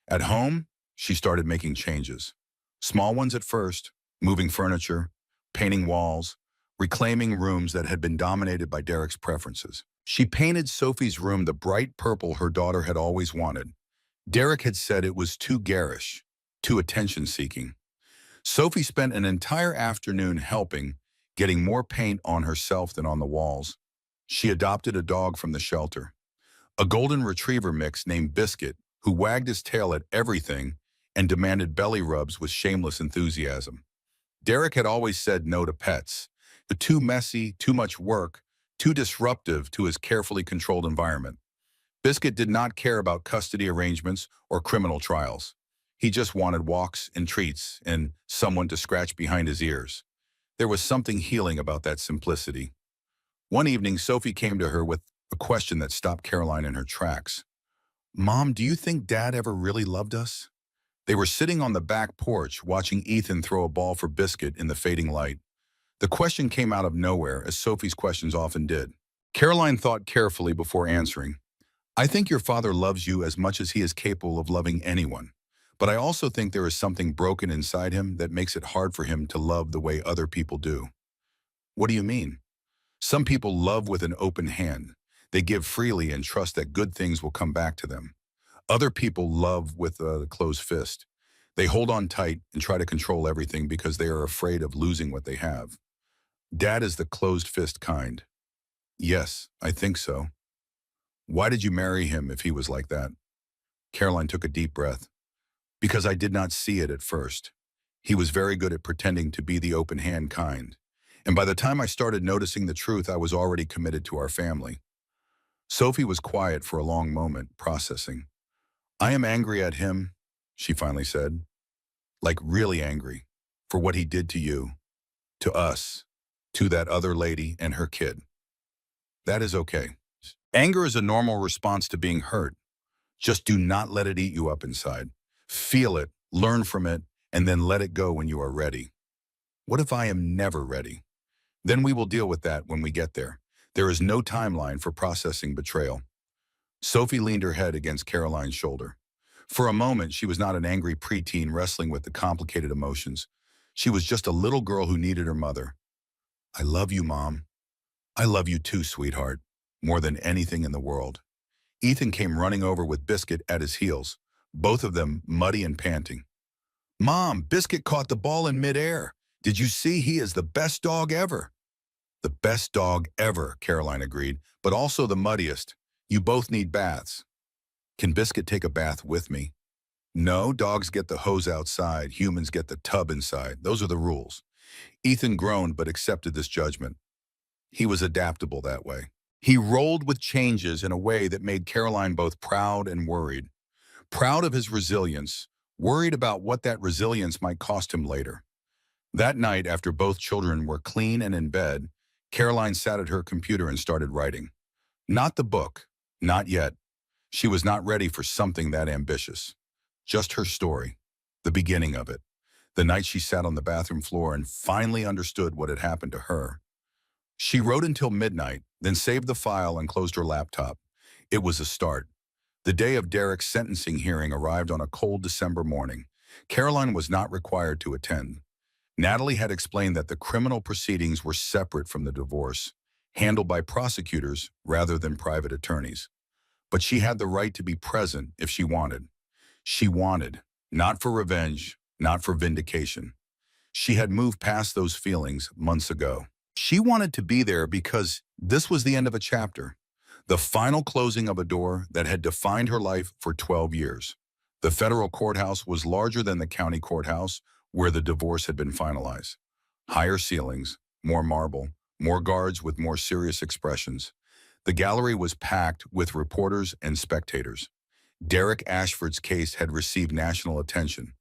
At home, she started making changes. Small ones at first, moving furniture, painting walls, reclaiming rooms that had been dominated by Derek's preferences. She painted Sophie's room the bright purple her daughter had always wanted. Derek had said it was too garish, too attention-seeking. Sophie spent an entire afternoon helping, getting more paint on herself than on the walls. She adopted a dog from the shelter, a golden retriever mix named Biscuit, who wagged his tail at everything and demanded belly rubs with shameless enthusiasm. Derek had always said no to pets, but too messy, too much work, too disruptive to his carefully controlled environment. Biscuit did not care about custody arrangements or criminal trials. He just wanted walks and treats and someone to scratch behind his ears. There was something healing about that simplicity. One evening, Sophie came to her with a question that stopped Caroline in her tracks. "Mom, do you think Dad ever really loved us?" They were sitting on the back porch watching Ethan throw a ball for Biscuit in the fading light. The question came out of nowhere, as Sophie's questions often did. Caroline thought carefully before answering. "I think your father loves you as much as he is capable of loving anyone. But I also think there is something broken inside him that makes it hard for him to love the way other people do." "What do you mean?" "Some people love with an open hand. They give freely and trust that good things will come back to them. Other people love with a closed fist. They hold on tight and try to control everything because they are afraid of losing what they have. Dad is the closed fist kind." "Yes, I think so." "Why did you marry him if he was like that?" Caroline took a deep breath. "Because I did not see it at first. He was very good at pretending to be the open hand kind. And by the time I started noticing the truth, I was already committed to our family." Sophie was quiet for a long moment, processing. "I am angry at him," she finally said. "Like really angry, for what he did to you, to us, to that other lady and her kid." "That is okay. Anger is a normal response to being hurt. Just do not let it eat you up inside. Feel it, learn from it, and then let it go when you are ready." "What if I am never ready?" "Then we will deal with that when we get there. There is no timeline for processing betrayal." Sophie leaned her head against Caroline's shoulder. For a moment, she was not an angry preteen wrestling with the complicated emotions. She was just a little girl who needed her mother. "I love you, Mom." "I love you too, sweetheart, more than anything in the world." Ethan came running over with Biscuit at his heels, both of them muddy and panting. "Mom, Biscuit caught the ball in midair. Did you see? He is the best dog ever." "The best dog ever," Caroline agreed, "but also the muddiest. You both need baths." "Can Biscuit take a bath with me?" "No, dogs get the hose outside, humans get the tub inside. Those are the rules." Ethan groaned but accepted this judgment. He was adaptable that way. He rolled with changes in a way that made Caroline both proud and worried. Proud of his resilience, worried about what that resilience might cost him later. That night, after both children were clean and in bed, Caroline sat at her computer and started writing. Not the book, not yet. She was not ready for something that ambitious. Just her story, the beginning of it. The night she sat on the bathroom floor and finally understood what had happened to her. She wrote until midnight, then saved the file and closed her laptop. It was a start. The day of Derek's sentencing hearing arrived on a cold December morning. Caroline was not required to attend. Natalie had explained that the criminal proceedings were separate from the divorce, handled by prosecutors rather than private attorneys. But she had the right to be present if she wanted. She wanted, not for revenge, not for vindication. She had moved past those feelings months ago. She wanted to be there because this was the end of a chapter. The final closing of a door that had defined her life for 12 years. The federal courthouse was larger than the county courthouse where the divorce had been finalized. Higher ceilings, more marble, more guards with more serious expressions. The gallery was packed with reporters and spectators. Derek Ashford's case had received national attention.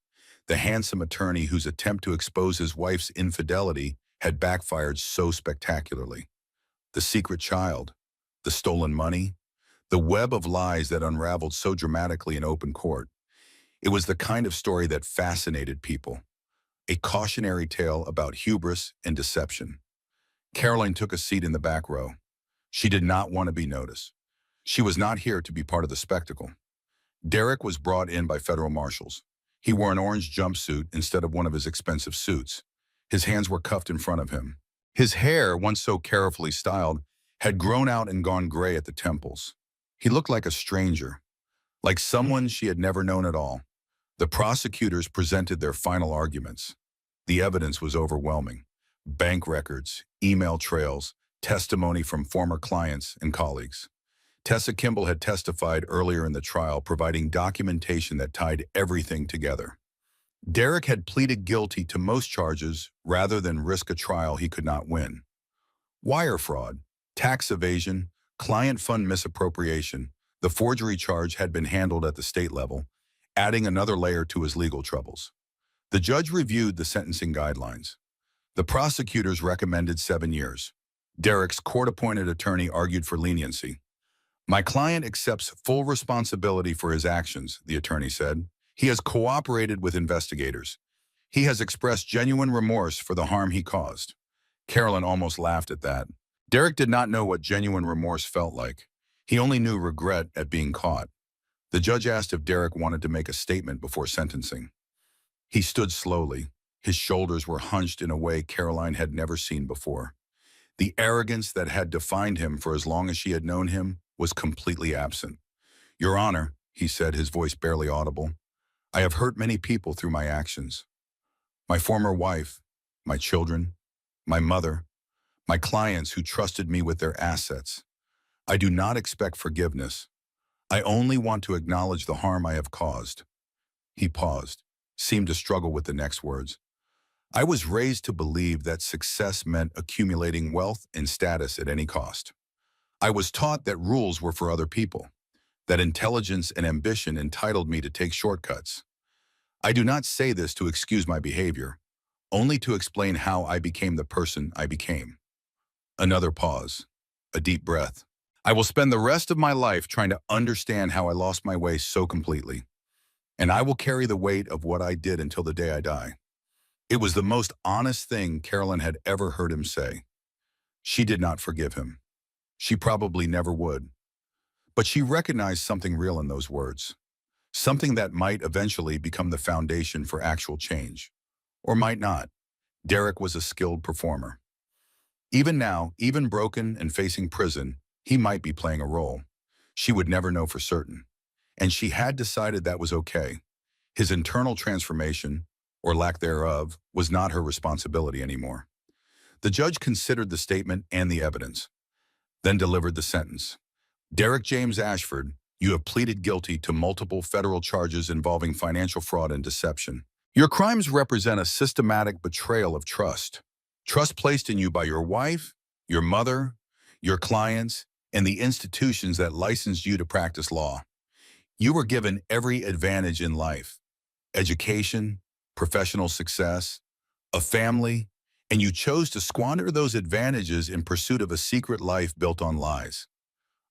The handsome attorney whose attempt to expose his wife's infidelity had backfired so spectacularly. The secret child, the stolen money, the web of lies that unraveled so dramatically in open court. It was the kind of story that fascinated people, a cautionary tale about hubris and deception. Caroline took a seat in the back row. She did not want to be noticed. She was not here to be part of the spectacle. Derek was brought in by federal marshals. He wore an orange jumpsuit instead of one of his expensive suits. His hands were cuffed in front of him. His hair, once so carefully styled, had grown out and gone gray at the temples. He looked like a stranger, like someone she had never known at all. The prosecutors presented their final arguments. The evidence was overwhelming. Bank records, email trails, testimony from former clients and colleagues. Tessa Kimball had testified earlier in the trial, providing documentation that tied everything together. Derek had pleaded guilty to most charges rather than risk a trial he could not win. Wire fraud, tax evasion, client fund misappropriation. The forgery charge had been handled at the state level, adding another layer to his legal troubles. The judge reviewed the sentencing guidelines. The prosecutors recommended 7 years. Derek's court-appointed attorney argued for leniency. "My client accepts full responsibility for his actions," the attorney said. "He has cooperated with investigators. He has expressed genuine remorse for the harm he caused." Carolyn almost laughed at that. Derek did not know what genuine remorse felt like. He only knew regret at being caught. The judge asked if Derek wanted to make a statement before sentencing. He stood slowly. His shoulders were hunched in a way Caroline had never seen before. The arrogance that had defined him for as long as she had known him was completely absent. "Your Honor," he said, his voice barely audible, "I have hurt many people through my actions. My former wife, my children, my mother, my clients who trusted me with their assets. I do not expect forgiveness. I only want to acknowledge the harm I have caused." He paused, seemed to struggle with the next words. "I was raised to believe that success meant accumulating wealth and status at any cost. I was taught that rules were for other people, that intelligence and ambition entitled me to take shortcuts. I do not say this to excuse my behavior, only to explain how I became the person I became." Another pause, a deep breath. "I will spend the rest of my life trying to understand how I lost my way so completely, and I will carry the weight of what I did until the day I die." It was the most honest thing Carolyn had ever heard him say. She did not forgive him. She probably never would. But she recognized something real in those words, something that might eventually become the foundation for actual change. Or might not. Derek was a skilled performer. Even now, even broken and facing prison, he might be playing a role. She would never know for certain. And she had decided that was okay. His internal transformation, or lack thereof, was not her responsibility anymore. The judge considered the statement and the evidence, then delivered the sentence. "Derek James Ashford, you have pleaded guilty to multiple federal charges involving financial fraud and deception. Your crimes represent a systematic betrayal of trust. Trust placed in you by your wife, your mother, your clients, and the institutions that licensed you to practice law. You were given every advantage in life: education, professional success, a family, and you chose to squander those advantages in pursuit of a secret life built on lies.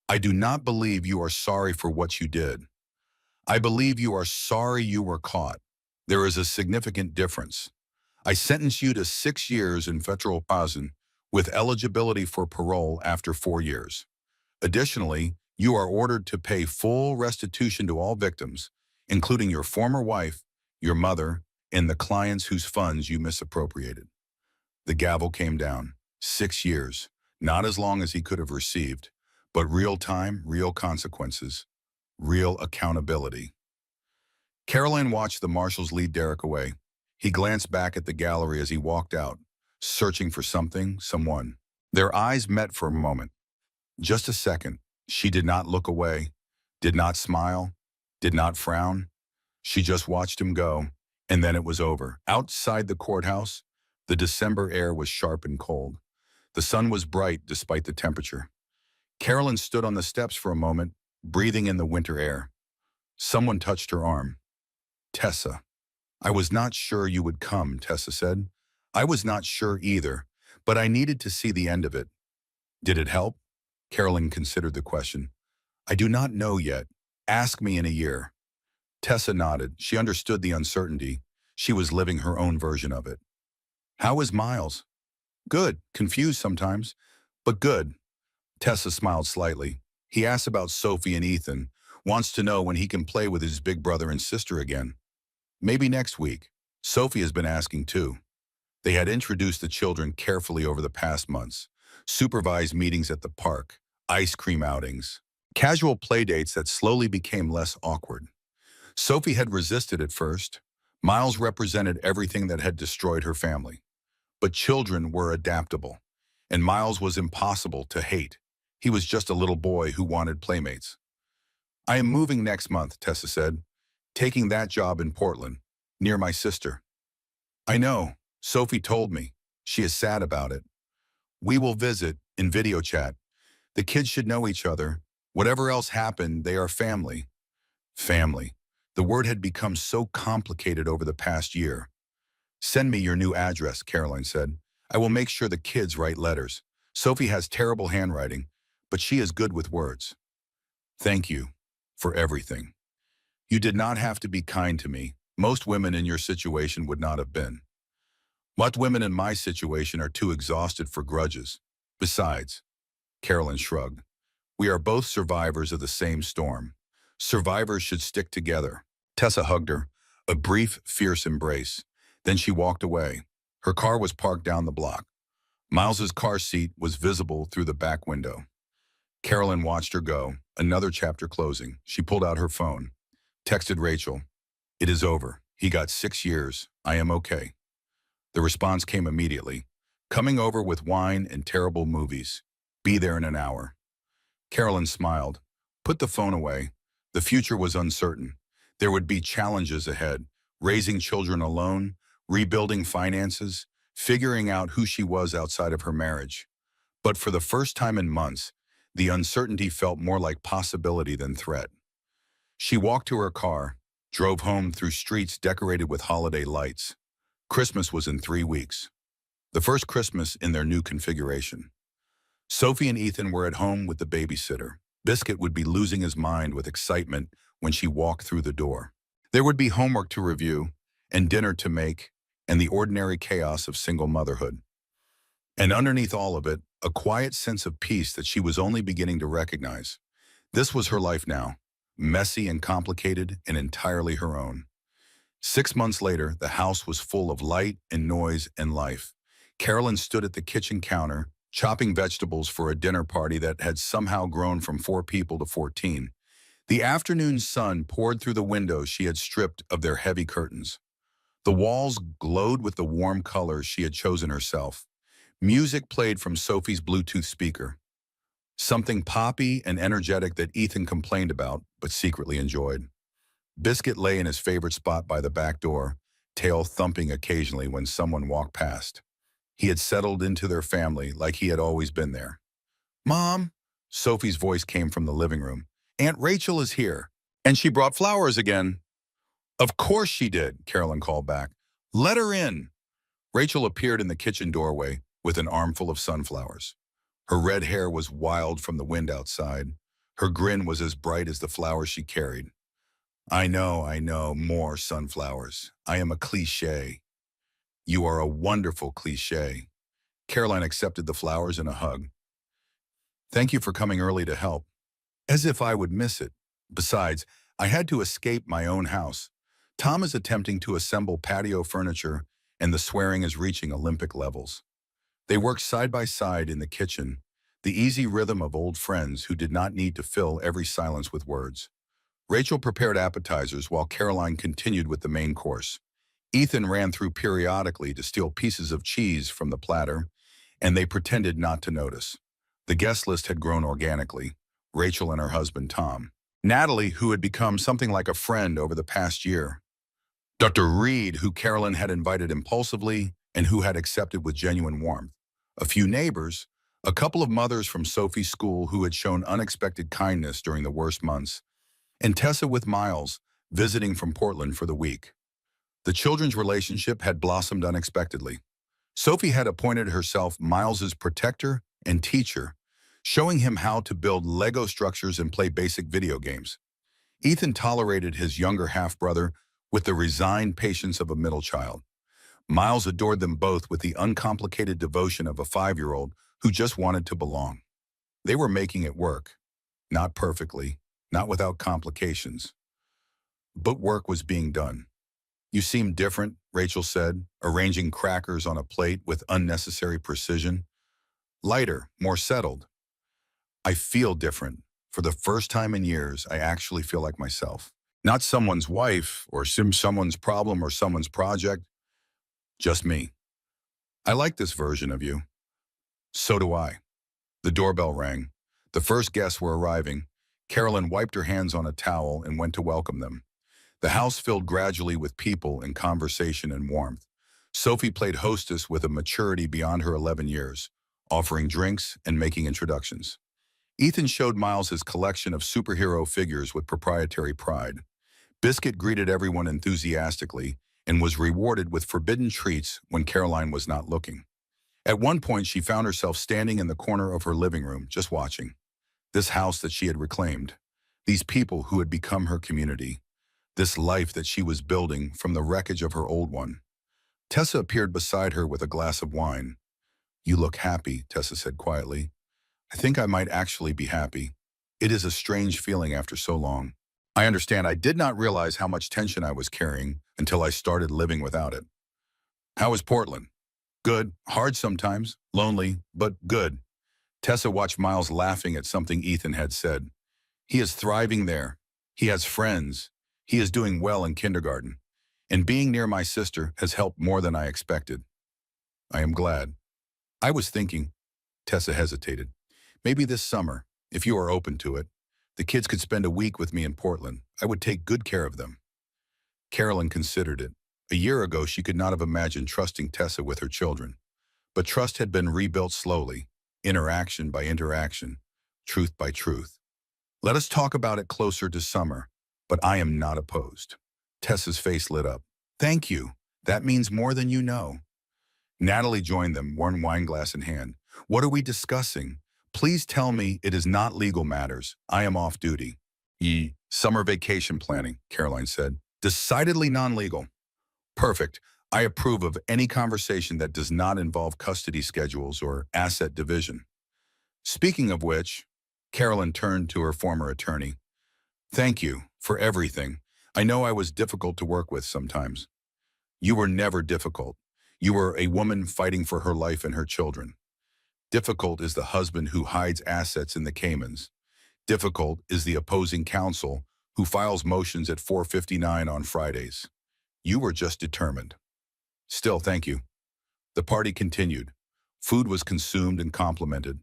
I do not believe you are sorry for what you did. I believe you are sorry you were caught. There is a significant difference. I sentence you to 6 years in federal prison with eligibility for parole after 4 years. Additionally, you are ordered to pay full restitution to all victims, including your former wife, your mother, and the clients whose funds you misappropriated." The gavel came down. 6 years, not as long as he could have received, but real time, real consequences, real accountability. Caroline watched the marshals lead Derek away. He glanced back at the gallery as he walked out, searching for something, someone. Their eyes met for a moment. Just a second, She did not look away, did not smile, did not frown. She just watched him go, and then it was over. Outside the courthouse, the December air was sharp and cold. The sun was bright despite the temperature. Carolyn stood on the steps for a moment, breathing in the winter air. Someone touched her arm. Tessa. I was not sure you would come, Tessa said. I was not sure either, but I needed to see the end of it. Did it help? Carolyn considered the question. I do not know yet. Ask me in a year. Tessa nodded. She understood the uncertainty. She was living her own version of it. How is Miles? Good. Confused sometimes, but good. Tessa smiled slightly. He asks about Sophie and Ethan, wants to know when he can play with his big brother and sister again. Maybe next week. Sophie has been asking too. They had introduced the children carefully over the past months, supervised meetings at the park, ice cream outings, casual play dates that slowly became less awkward. Sophie had resisted at first. Miles represented everything that had destroyed her family. But children were adaptable, and Miles was impossible to hate. He was just a little boy who wanted playmates. I am moving next month, Tessa said, taking that job in Portland, near my sister. I know, Sophie told me. She is sad about it. We will visit in video chat. The kids should know each other. Whatever else happened, they are family. Family. The word had become so complicated over the past year. Send me your new address, Caroline said. I will make sure the kids write letters. Sophie has terrible handwriting, but she is good with words. Thank you for everything. You did not have to be kind to me. Most women in your situation would not have been. What women in my situation are too exhausted for grudges. Besides, Caroline shrugged. We are both survivors of the same storm. Survivors should stick together. Tessa hugged her, a brief, fierce embrace. Then she walked away. Her car was parked down the block. Miles's car seat was visible through the back window. Carolyn watched her go, another chapter closing. She pulled out her phone, texted Rachel. It is over. He got 6 years. I am okay. The response came immediately. Coming over with wine and terrible movies. Be there in an hour. Carolyn smiled. Put the phone away. The future was uncertain. There would be challenges ahead. Raising children alone, rebuilding finances, figuring out who she was outside of her marriage. But for the first time in months, the uncertainty felt more like possibility than threat. She walked to her car, drove home through streets decorated with holiday lights. Christmas was in 3 weeks. The first Christmas in their new configuration. Sophie and Ethan were at home with the babysitter. Biscuit would be losing his mind with excitement when she walked through the door. There would be homework to review, and dinner to make, and the ordinary chaos of single motherhood. And underneath all of it, a quiet sense of peace that she was only beginning to recognize. This was her life now, messy and complicated and entirely her own. 6 months later, the house was full of light and noise and life. Carolyn stood at the kitchen counter, chopping vegetables for a dinner party that had somehow grown from 4 people to 14. The afternoon sun poured through the windows she had stripped of their heavy curtains. The walls glowed with the warm colors she had chosen herself. Music played from Sophie's Bluetooth speaker. Something poppy and energetic that Ethan complained about, but secretly enjoyed. Biscuit lay in his favorite spot by the back door, tail thumping occasionally when someone walked past. He had settled into their family like he had always been there. Mom, Sophie's voice came from the living room. Aunt Rachel is here, and she brought flowers again. Of course she did, Carolyn called back. Let her in. Rachel appeared in the kitchen doorway with an armful of sunflowers. Her red hair was wild from the wind outside. Her grin was as bright as the flowers she carried. I know, more sunflowers. I am a cliché. You are a wonderful cliché. Caroline accepted the flowers and a hug. Thank you for coming early to help. As if I would miss it. Besides, I had to escape my own house. Tom is attempting to assemble patio furniture, and the swearing is reaching Olympic levels. They worked side by side in the kitchen, the easy rhythm of old friends who did not need to fill every silence with words. Rachel prepared appetizers while Caroline continued with the main course. Ethan ran through periodically to steal pieces of cheese from the platter, and they pretended not to notice. The guest list had grown organically. Rachel and her husband, Tom. Natalie, who had become something like a friend over the past year. Dr. Reed, who Carolyn had invited impulsively and who had accepted with genuine warmth. A few neighbors, a couple of mothers from Sophie's school who had shown unexpected kindness during the worst months, and Tessa with Miles, visiting from Portland for the week. The children's relationship had blossomed unexpectedly. Sophie had appointed herself Miles's protector and teacher, showing him how to build Lego structures and play basic video games. Ethan tolerated his younger half-brother with the resigned patience of a middle child. Miles adored them both with the uncomplicated devotion of a 5-year-old who just wanted to belong. They were making it work. Not perfectly, not without complications. But work was being done. "You seem different," Rachel said, arranging crackers on a plate with unnecessary precision. "Lighter, more settled." "I feel different. For the first time in years, I actually feel like myself. Not someone's wife, or someone's problem, or someone's project. Just me. I like this version of you." "So do I." The doorbell rang. The first guests were arriving. Carolyn wiped her hands on a towel and went to welcome them. The house filled gradually with people and conversation and warmth. Sophie played hostess with a maturity beyond her 11 years, offering drinks and making introductions. Ethan showed Miles his collection of superhero figures with proprietary pride. Biscuit greeted everyone enthusiastically and was rewarded with forbidden treats when Caroline was not looking. At one point, she found herself standing in the corner of her living room, just watching. This house that she had reclaimed, these people who had become her community, this life that she was building from the wreckage of her old one. Tessa appeared beside her with a glass of wine. "You look happy," Tessa said quietly. "I think I might actually be happy. It is a strange feeling after so long. I understand. I did not realize how much tension I was carrying until I started living without it." "How is Portland?" "Good. Hard sometimes. Lonely, but good." Tessa watched Miles laughing at something Ethan had said. "He is thriving there. He has friends. He is doing well in kindergarten. And being near my sister has helped more than I expected." "I am glad." "I was thinking," Tessa hesitated, "maybe this summer, if you are open to it, the kids could spend a week with me in Portland. I would take good care of them." Carolyn considered it. A year ago, she could not have imagined trusting Tessa with her children. But trust had been rebuilt slowly, interaction by interaction, truth by truth. "Let us talk about it closer to summer, but I am not opposed." Tessa's face lit up. "Thank you. That means more than you know." Natalie joined them, one wineglass in hand. "What are we discussing? Please tell me it is not legal matters. I am off duty." Summer vacation planning," Caroline said. "Decidedly non-legal." "Perfect. I approve of any conversation that does not involve custody schedules or asset division." "Speaking of which," Carolyn turned to her former attorney. "Thank you for everything. I know I was difficult to work with sometimes." "You were never difficult. You were a woman fighting for her life and her children. Difficult is the husband who hides assets in the Caymans. Difficult is the opposing counsel who files motions at 4:59 on Fridays. You were just determined." "Still, thank you." The party continued. Food was consumed and complimented.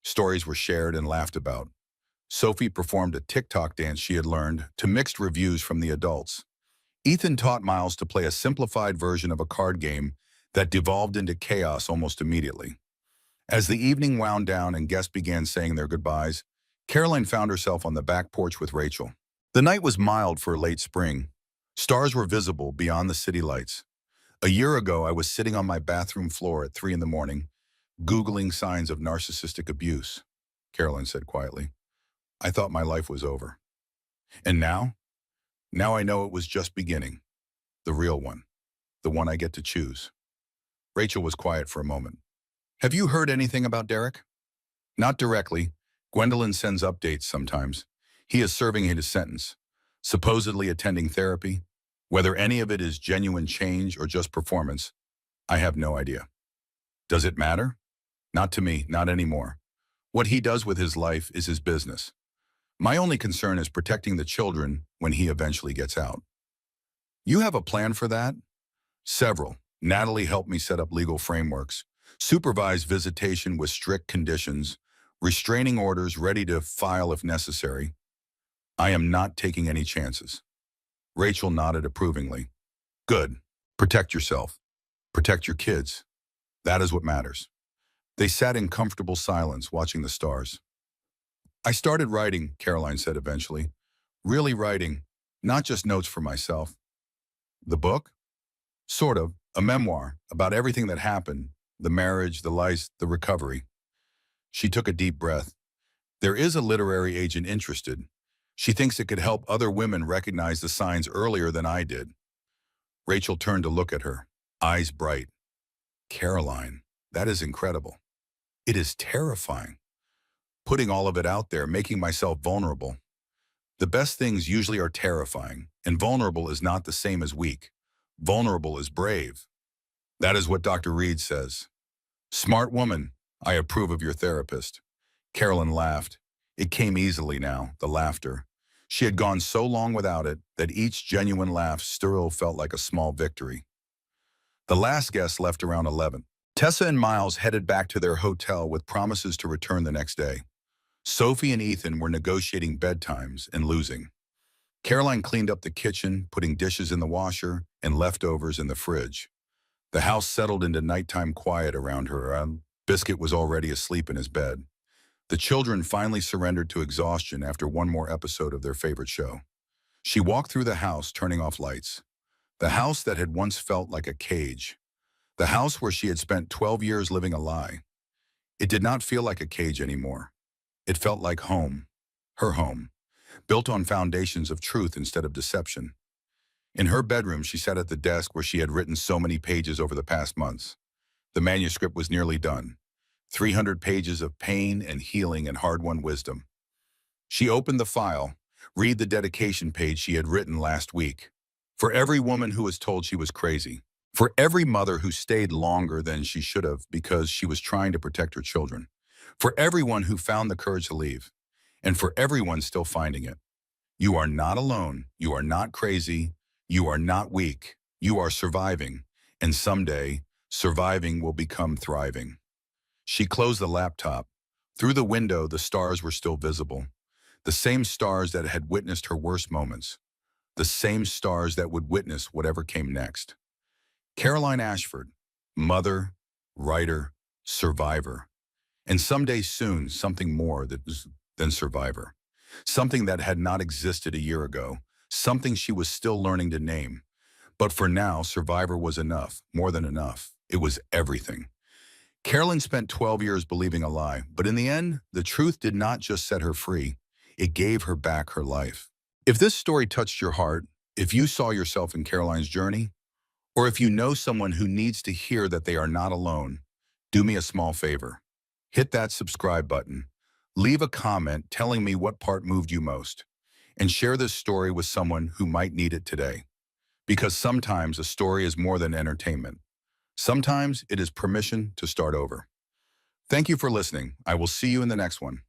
Stories were shared and laughed about. Sophie performed a TikTok dance she had learned to mixed reviews from the adults. Ethan taught Miles to play a simplified version of a card game that devolved into chaos almost immediately. As the evening wound down and guests began saying their goodbyes, Caroline found herself on the back porch with Rachel. The night was mild for late spring. Stars were visible beyond the city lights. "A year ago, I was sitting on my bathroom floor at 3 in the morning, Googling signs of narcissistic abuse," Caroline said quietly. "I thought my life was over. And now? Now I know it was just beginning. The real one. The one I get to choose." Rachel was quiet for a moment. "Have you heard anything about Derek?" "Not directly. Gwendolyn sends updates sometimes. He is serving his sentence, supposedly attending therapy. Whether any of it is genuine change or just performance, I have no idea." "Does it matter?" "Not to me, not anymore. What he does with his life is his business. My only concern is protecting the children when he eventually gets out." "You have a plan for that?" "Several. Natalie helped me set up legal frameworks, supervise visitation with strict conditions, restraining orders ready to file if necessary. I am not taking any chances. Rachel nodded approvingly. Good. Protect yourself. Protect your kids. That is what matters. They sat in comfortable silence, watching the stars. I started writing, Caroline said eventually. Really writing, not just notes for myself. The book? Sort of. A memoir about everything that happened. The marriage, the lies, the recovery. She took a deep breath. There is a literary agent interested. She thinks it could help other women recognize the signs earlier than I did. Rachel turned to look at her, eyes bright. Caroline, that is incredible. It is terrifying. Putting all of it out there, making myself vulnerable. The best things usually are terrifying, and vulnerable is not the same as weak. Vulnerable is brave. That is what Dr. Reed says. Smart woman, I approve of your therapist. Carolyn laughed. It came easily now, the laughter. She had gone so long without it that each genuine laugh still felt like a small victory. The last guest left around 11. Tessa and Miles headed back to their hotel with promises to return the next day. Sophie and Ethan were negotiating bedtimes and losing. Caroline cleaned up the kitchen, putting dishes in the washer and leftovers in the fridge. The house settled into nighttime quiet around her. Biscuit was already asleep in his bed. The children finally surrendered to exhaustion after one more episode of their favorite show. She walked through the house, turning off lights. The house that had once felt like a cage. The house where she had spent 12 years living a lie. It did not feel like a cage anymore. It felt like home, her home, built on foundations of truth instead of deception. In her bedroom, she sat at the desk where she had written so many pages over the past months. The manuscript was nearly done. 300 pages of pain and healing and hard-won wisdom. She opened the file, read the dedication page she had written last week. For every woman who was told she was crazy. For every mother who stayed longer than she should have because she was trying to protect her children. For everyone who found the courage to leave. And for everyone still finding it. You are not alone. You are not crazy. You are not weak. You are surviving. And someday, surviving will become thriving. She closed the laptop. Through the window, the stars were still visible. The same stars that had witnessed her worst moments. The same stars that would witness whatever came next. Caroline Ashford, mother, writer, survivor. And someday soon, something more than survivor. Something that had not existed a year ago. Something she was still learning to name. But for now, survivor was enough, more than enough. It was everything. Carolyn spent 12 years believing a lie, but in the end, the truth did not just set her free. It gave her back her life. If this story touched your heart, if you saw yourself in Caroline's journey, or if you know someone who needs to hear that they are not alone, do me a small favor. Hit that subscribe button. Leave a comment telling me what part moved you most, and share this story with someone who might need it today. Because sometimes a story is more than entertainment. Sometimes it is permission to start over. Thank you for listening. I will see you in the next one.